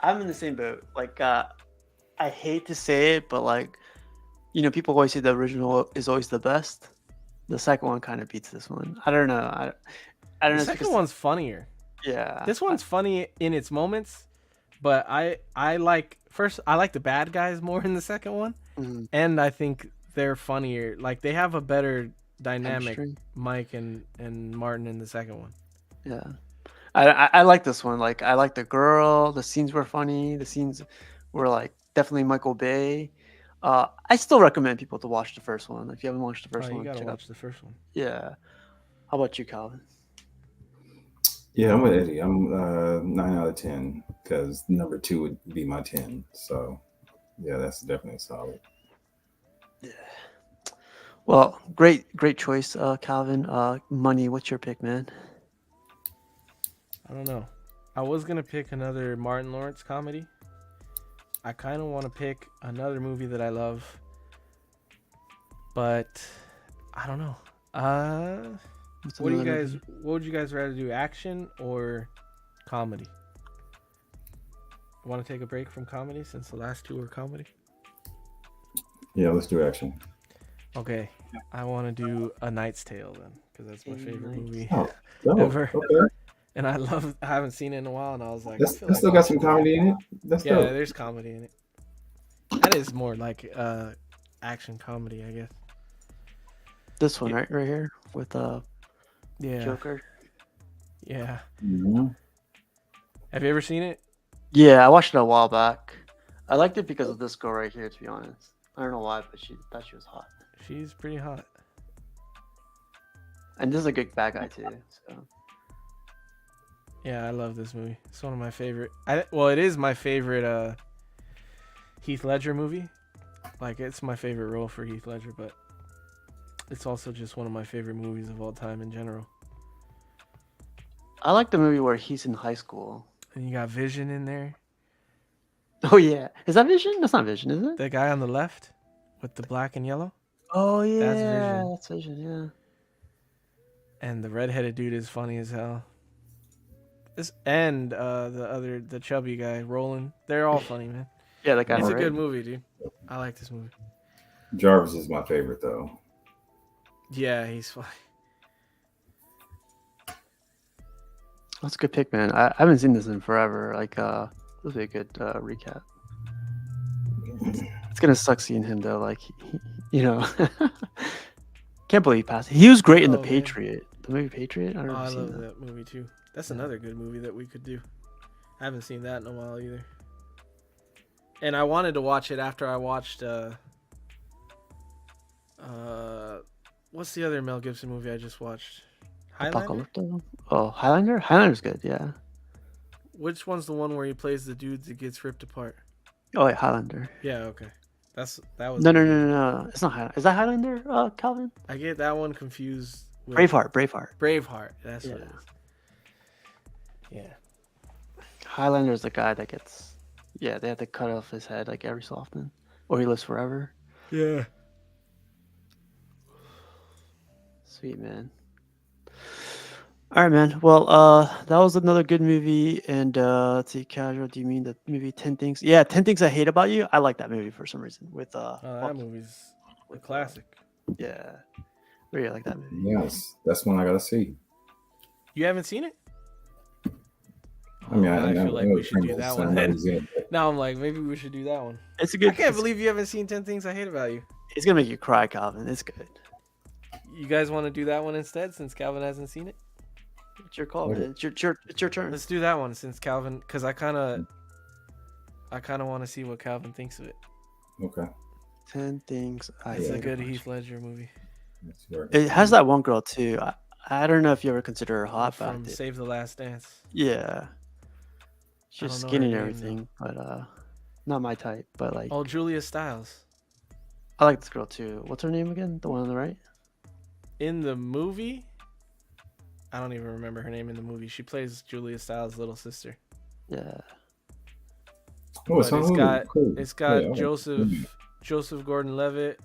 [SPEAKER 2] I'm in the same boat. Like, I hate to say it, but like, people always say the original is always the best. The second one kind of beats this one. I don't know. I don't know.
[SPEAKER 3] The second one's funnier.
[SPEAKER 2] Yeah.
[SPEAKER 3] This one's funny in its moments, but I like the bad guys more in the second one, and I think they're funnier. Like they have a better dynamic, Mike and Martin in the second one.
[SPEAKER 2] Yeah. I like this one. Like I like the girl. The scenes were funny. The scenes were like definitely Michael Bay. I still recommend people to watch the first one. If you haven't watched the
[SPEAKER 3] Oh,
[SPEAKER 2] first
[SPEAKER 3] you
[SPEAKER 2] one,
[SPEAKER 3] gotta
[SPEAKER 2] check out.
[SPEAKER 3] watch the first one.
[SPEAKER 2] Yeah. How about you, Calvin?
[SPEAKER 5] Yeah, I'm with Eddie. I'm 9 out of 10 because number 2 would be my 10. So yeah, that's definitely solid.
[SPEAKER 2] Yeah. Well, great choice, Calvin. Money. What's your pick, man?
[SPEAKER 3] I don't know. I was gonna pick another Martin Lawrence comedy. I kind of want to pick another movie that I love, but I don't know.
[SPEAKER 2] What's
[SPEAKER 3] What do you
[SPEAKER 2] another
[SPEAKER 3] guys?
[SPEAKER 2] movie?
[SPEAKER 3] What would you guys rather do? Action or comedy? Want to take a break from comedy since the last two were comedy?
[SPEAKER 5] Yeah, let's do action.
[SPEAKER 3] Okay, I want to do A Knight's Tale then, because that's my
[SPEAKER 2] A
[SPEAKER 3] favorite
[SPEAKER 2] Knight's
[SPEAKER 3] movie
[SPEAKER 5] Oh, dope.
[SPEAKER 3] ever.
[SPEAKER 5] Okay.
[SPEAKER 3] And I haven't seen it in a while, and I was like, I
[SPEAKER 5] That's,
[SPEAKER 3] feel
[SPEAKER 5] that
[SPEAKER 3] like
[SPEAKER 5] still got some
[SPEAKER 3] watching it.
[SPEAKER 5] comedy in it. That's
[SPEAKER 3] Yeah,
[SPEAKER 5] dope.
[SPEAKER 3] there's comedy in it. That is more like action comedy, I guess.
[SPEAKER 2] This one,
[SPEAKER 3] Yeah.
[SPEAKER 2] right here with
[SPEAKER 3] Yeah,
[SPEAKER 2] Joker.
[SPEAKER 3] yeah.
[SPEAKER 5] Mhm.
[SPEAKER 3] Have you ever seen it?
[SPEAKER 2] Yeah, I watched it a while back. I liked it because of this girl right here. To be honest, I don't know why, but she thought she was hot.
[SPEAKER 3] She's pretty hot.
[SPEAKER 2] And this is a good bad guy too. So
[SPEAKER 3] Yeah, I love this movie. It's one of my favorite. It is my favorite Heath Ledger movie. Like, it's my favorite role for Heath Ledger, but it's also just one of my favorite movies of all time in general.
[SPEAKER 2] I like the movie where he's in high school.
[SPEAKER 3] And you got Vision in there.
[SPEAKER 2] Oh yeah, is that Vision? That's not Vision, is it?
[SPEAKER 3] The guy on the left with the black and yellow.
[SPEAKER 2] Oh yeah,
[SPEAKER 3] Vision.
[SPEAKER 2] That's Vision. Yeah.
[SPEAKER 3] And the redheaded dude is funny as hell. The chubby guy, Roland. They're all funny, man.
[SPEAKER 2] Yeah, that guy.
[SPEAKER 3] It's a
[SPEAKER 2] right?
[SPEAKER 3] good movie, dude. I like this movie.
[SPEAKER 5] Jarvis is my favorite though.
[SPEAKER 3] Yeah, he's funny.
[SPEAKER 2] That's a good pick, man. I haven't seen this in forever. Like, this would be a good recap. It's gonna suck seeing him though. Like, can't believe he passed. He was great in The
[SPEAKER 3] Oh, man.
[SPEAKER 2] Patriot. The movie Patriot. I don't know.
[SPEAKER 3] Oh,
[SPEAKER 2] if
[SPEAKER 3] I
[SPEAKER 2] you've
[SPEAKER 3] love
[SPEAKER 2] seen that.
[SPEAKER 3] that movie too. That's another good movie that we could do. I haven't seen that in a while either. And I wanted to watch it after I watched what's the other Mel Gibson movie I just watched? Highlander?
[SPEAKER 2] Apocalypto. Oh, Highlander. Highlander's good. Yeah.
[SPEAKER 3] Which one's the one where he plays the dude that gets ripped apart?
[SPEAKER 2] Oh wait, Highlander.
[SPEAKER 3] Yeah, okay. That was
[SPEAKER 2] No. It's not Highlander. Is that Highlander, Calvin?
[SPEAKER 3] I get that one confused with
[SPEAKER 2] Braveheart.
[SPEAKER 3] Braveheart. That's what
[SPEAKER 2] Yeah.
[SPEAKER 3] it is. Yeah.
[SPEAKER 2] Highlander's the guy that gets. Yeah, they have to cut off his head like every so often, or he lives forever.
[SPEAKER 3] Yeah.
[SPEAKER 2] Sweet man. All right, man. Well, that was another good movie. And let's see, casual. Do you mean the movie 10 Things? Yeah, 10 Things I Hate About You. I like that movie for some reason. With
[SPEAKER 3] Oh, that movie's a classic.
[SPEAKER 2] Yeah, really like that movie.
[SPEAKER 5] Yes, that's one I gotta see.
[SPEAKER 3] You haven't seen it?
[SPEAKER 5] I mean,
[SPEAKER 3] I feel like we should do that one then.
[SPEAKER 5] then.
[SPEAKER 3] Now I'm like, maybe we should do that one.
[SPEAKER 2] It's a
[SPEAKER 3] I
[SPEAKER 2] good.
[SPEAKER 3] can't believe you haven't seen 10 Things I Hate About You.
[SPEAKER 2] It's gonna make you cry, Calvin. It's good.
[SPEAKER 3] You guys want to do that one instead since Calvin hasn't seen it?
[SPEAKER 2] It's your call, man. It's your turn.
[SPEAKER 3] Let's do that one since Calvin, because I kind of want to see what Calvin thinks of it.
[SPEAKER 5] Okay.
[SPEAKER 2] 10 Things I
[SPEAKER 3] It's
[SPEAKER 2] Hate
[SPEAKER 3] a good
[SPEAKER 2] About You.
[SPEAKER 3] Heath Ledger movie.
[SPEAKER 2] It has that one girl too. I don't know if you ever consider her hot, but I
[SPEAKER 3] From
[SPEAKER 2] did.
[SPEAKER 3] Save the Last Dance.
[SPEAKER 2] Yeah. She's
[SPEAKER 3] don't know
[SPEAKER 2] skinny and
[SPEAKER 3] her name,
[SPEAKER 2] everything, but not my type. But like,
[SPEAKER 3] Oh, Julia Stiles.
[SPEAKER 2] I like this girl too. What's her name again? The one on the right?
[SPEAKER 3] In the movie, I don't even remember her name in the movie. She plays Julia Stiles' little sister.
[SPEAKER 2] Yeah.
[SPEAKER 5] Oh,
[SPEAKER 3] But it's got
[SPEAKER 5] cool. Yeah,
[SPEAKER 3] Joseph Gordon-Levitt.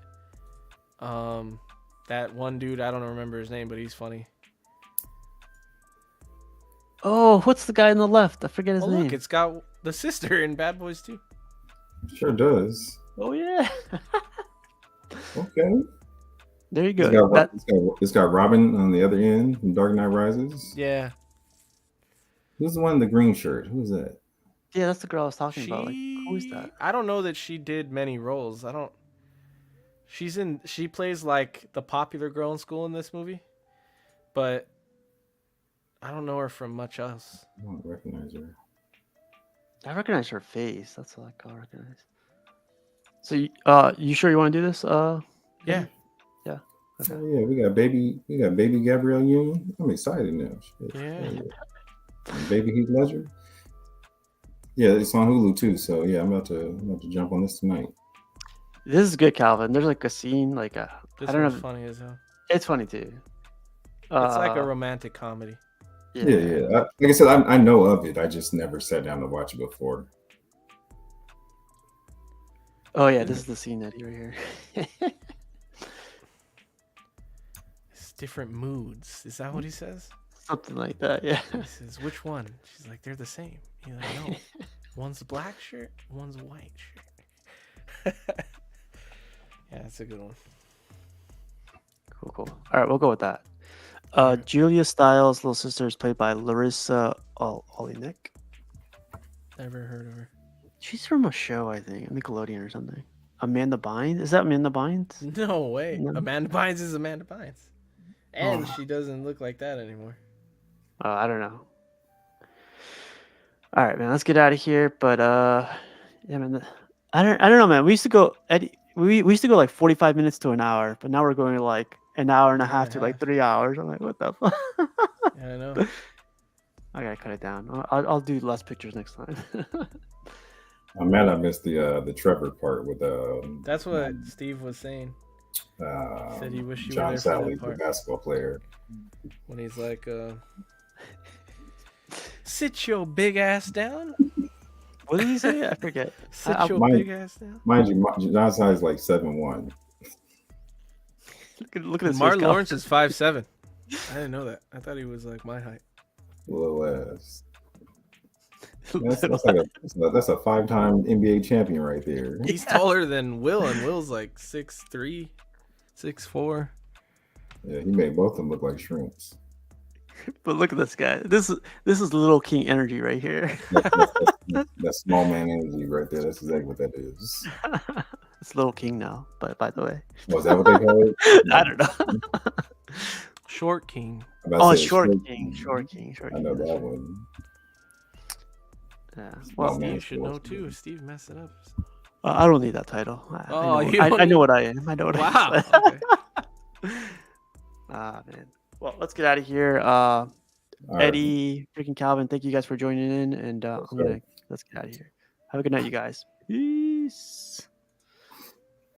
[SPEAKER 3] That one dude, I don't remember his name, but he's funny.
[SPEAKER 2] Oh, what's the guy on the left? I forget his
[SPEAKER 3] Oh,
[SPEAKER 2] name.
[SPEAKER 3] look, it's got the sister in Bad Boys 2.
[SPEAKER 5] Sure does.
[SPEAKER 2] Oh yeah.
[SPEAKER 5] Okay.
[SPEAKER 2] There you
[SPEAKER 5] It's
[SPEAKER 2] go.
[SPEAKER 5] got, it's got Robin on the other end from Dark Knight Rises.
[SPEAKER 3] Yeah.
[SPEAKER 5] Who's the one in the green shirt? Who's that?
[SPEAKER 2] Yeah, that's the girl I was talking about. Like, who is that?
[SPEAKER 3] I don't know that she did many roles. She plays like the popular girl in school in this movie. But I don't know her from much else.
[SPEAKER 5] I don't recognize her.
[SPEAKER 2] I recognize her face. That's all I recognize. So, you sure you want to do this?
[SPEAKER 3] Yeah.
[SPEAKER 2] Yeah. Okay.
[SPEAKER 5] Oh yeah, we got baby Gabrielle Union. I'm excited now. Shit.
[SPEAKER 3] Yeah.
[SPEAKER 5] And baby Heath Ledger. Yeah, it's on Hulu too. So yeah, I'm about to jump on this tonight.
[SPEAKER 2] This is good, Calvin. There's like a scene, like
[SPEAKER 3] This
[SPEAKER 2] I don't
[SPEAKER 3] one's
[SPEAKER 2] know.
[SPEAKER 3] funny as hell.
[SPEAKER 2] It's funny too.
[SPEAKER 3] It's like a romantic comedy.
[SPEAKER 5] Yeah. Like I said, I know of it. I just never sat down to watch it before.
[SPEAKER 2] Oh yeah, this is the scene that right here.
[SPEAKER 3] It's different moods. Is that what he says?
[SPEAKER 2] Something like that. Yeah.
[SPEAKER 3] He says, which one? She's like, they're the same. He's like, no. One's a black shirt, one's a white shirt. Yeah, that's a good one.
[SPEAKER 2] Cool. All right, we'll go with that. Julia Stiles' little sister is played by Larissa Olinek.
[SPEAKER 3] Never heard of her.
[SPEAKER 2] She's from a show, I think, Nickelodeon or something. Amanda Bynes? Is that Amanda Bynes?
[SPEAKER 3] No way.
[SPEAKER 2] No.
[SPEAKER 3] Amanda Bynes is Amanda Bynes. And
[SPEAKER 2] Oh.
[SPEAKER 3] she doesn't look like that anymore.
[SPEAKER 2] I don't know. All right, man, let's get out of here. But yeah, man, I don't know, man. We used to go we used to go like 45 minutes to an hour, but now we're going like an hour and a half to like 3 hours. I'm like, what the fuck?
[SPEAKER 3] Yeah, I know.
[SPEAKER 2] I gotta cut it down. I'll do less pictures next time.
[SPEAKER 5] I'm mad I missed the Trevor part with
[SPEAKER 3] That's what Steve was saying. Said he wished you were
[SPEAKER 5] John
[SPEAKER 3] there for that
[SPEAKER 5] Sally, the
[SPEAKER 3] part.
[SPEAKER 5] basketball player.
[SPEAKER 3] When he's like, sit your big ass down.
[SPEAKER 2] What did he say? I forget.
[SPEAKER 3] Sit your
[SPEAKER 5] Mind-
[SPEAKER 3] big ass down.
[SPEAKER 5] Mind you, John Sally's like 7'1".
[SPEAKER 2] Look at this.
[SPEAKER 3] Martin Lawrence is 5'7". I didn't know that. I thought he was like my height.
[SPEAKER 5] Little ass. That's a 5-time NBA champion right there.
[SPEAKER 3] He's taller than Will, and Will's like 6'3", 6'4".
[SPEAKER 5] Yeah, he made both of them look like shrimps.
[SPEAKER 2] But look at this guy. This is Little King energy right here.
[SPEAKER 5] That's small man energy right there. That's exactly what that is.
[SPEAKER 2] It's Little King now. But by the way,
[SPEAKER 5] Was that what they call it?
[SPEAKER 2] I don't know.
[SPEAKER 3] Short King.
[SPEAKER 5] I'm about to
[SPEAKER 2] Oh,
[SPEAKER 5] say
[SPEAKER 2] Short King. Short King.
[SPEAKER 5] I know that one.
[SPEAKER 2] Yeah.
[SPEAKER 5] Well,
[SPEAKER 2] Well,
[SPEAKER 5] man,
[SPEAKER 3] You should know
[SPEAKER 5] Short
[SPEAKER 3] too.
[SPEAKER 5] King.
[SPEAKER 3] Steve messed it up.
[SPEAKER 2] I don't need that title.
[SPEAKER 3] Oh, you
[SPEAKER 2] I
[SPEAKER 3] don't
[SPEAKER 2] know what I am. I know what I
[SPEAKER 3] Wow.
[SPEAKER 2] am.
[SPEAKER 3] Okay.
[SPEAKER 2] Man. Well, let's get out of here.
[SPEAKER 5] All right.
[SPEAKER 2] Eddie, freaking Calvin, thank you guys for joining in, and
[SPEAKER 5] Yes, sir.
[SPEAKER 2] let's get out of here. Have a good night, you guys. Peace.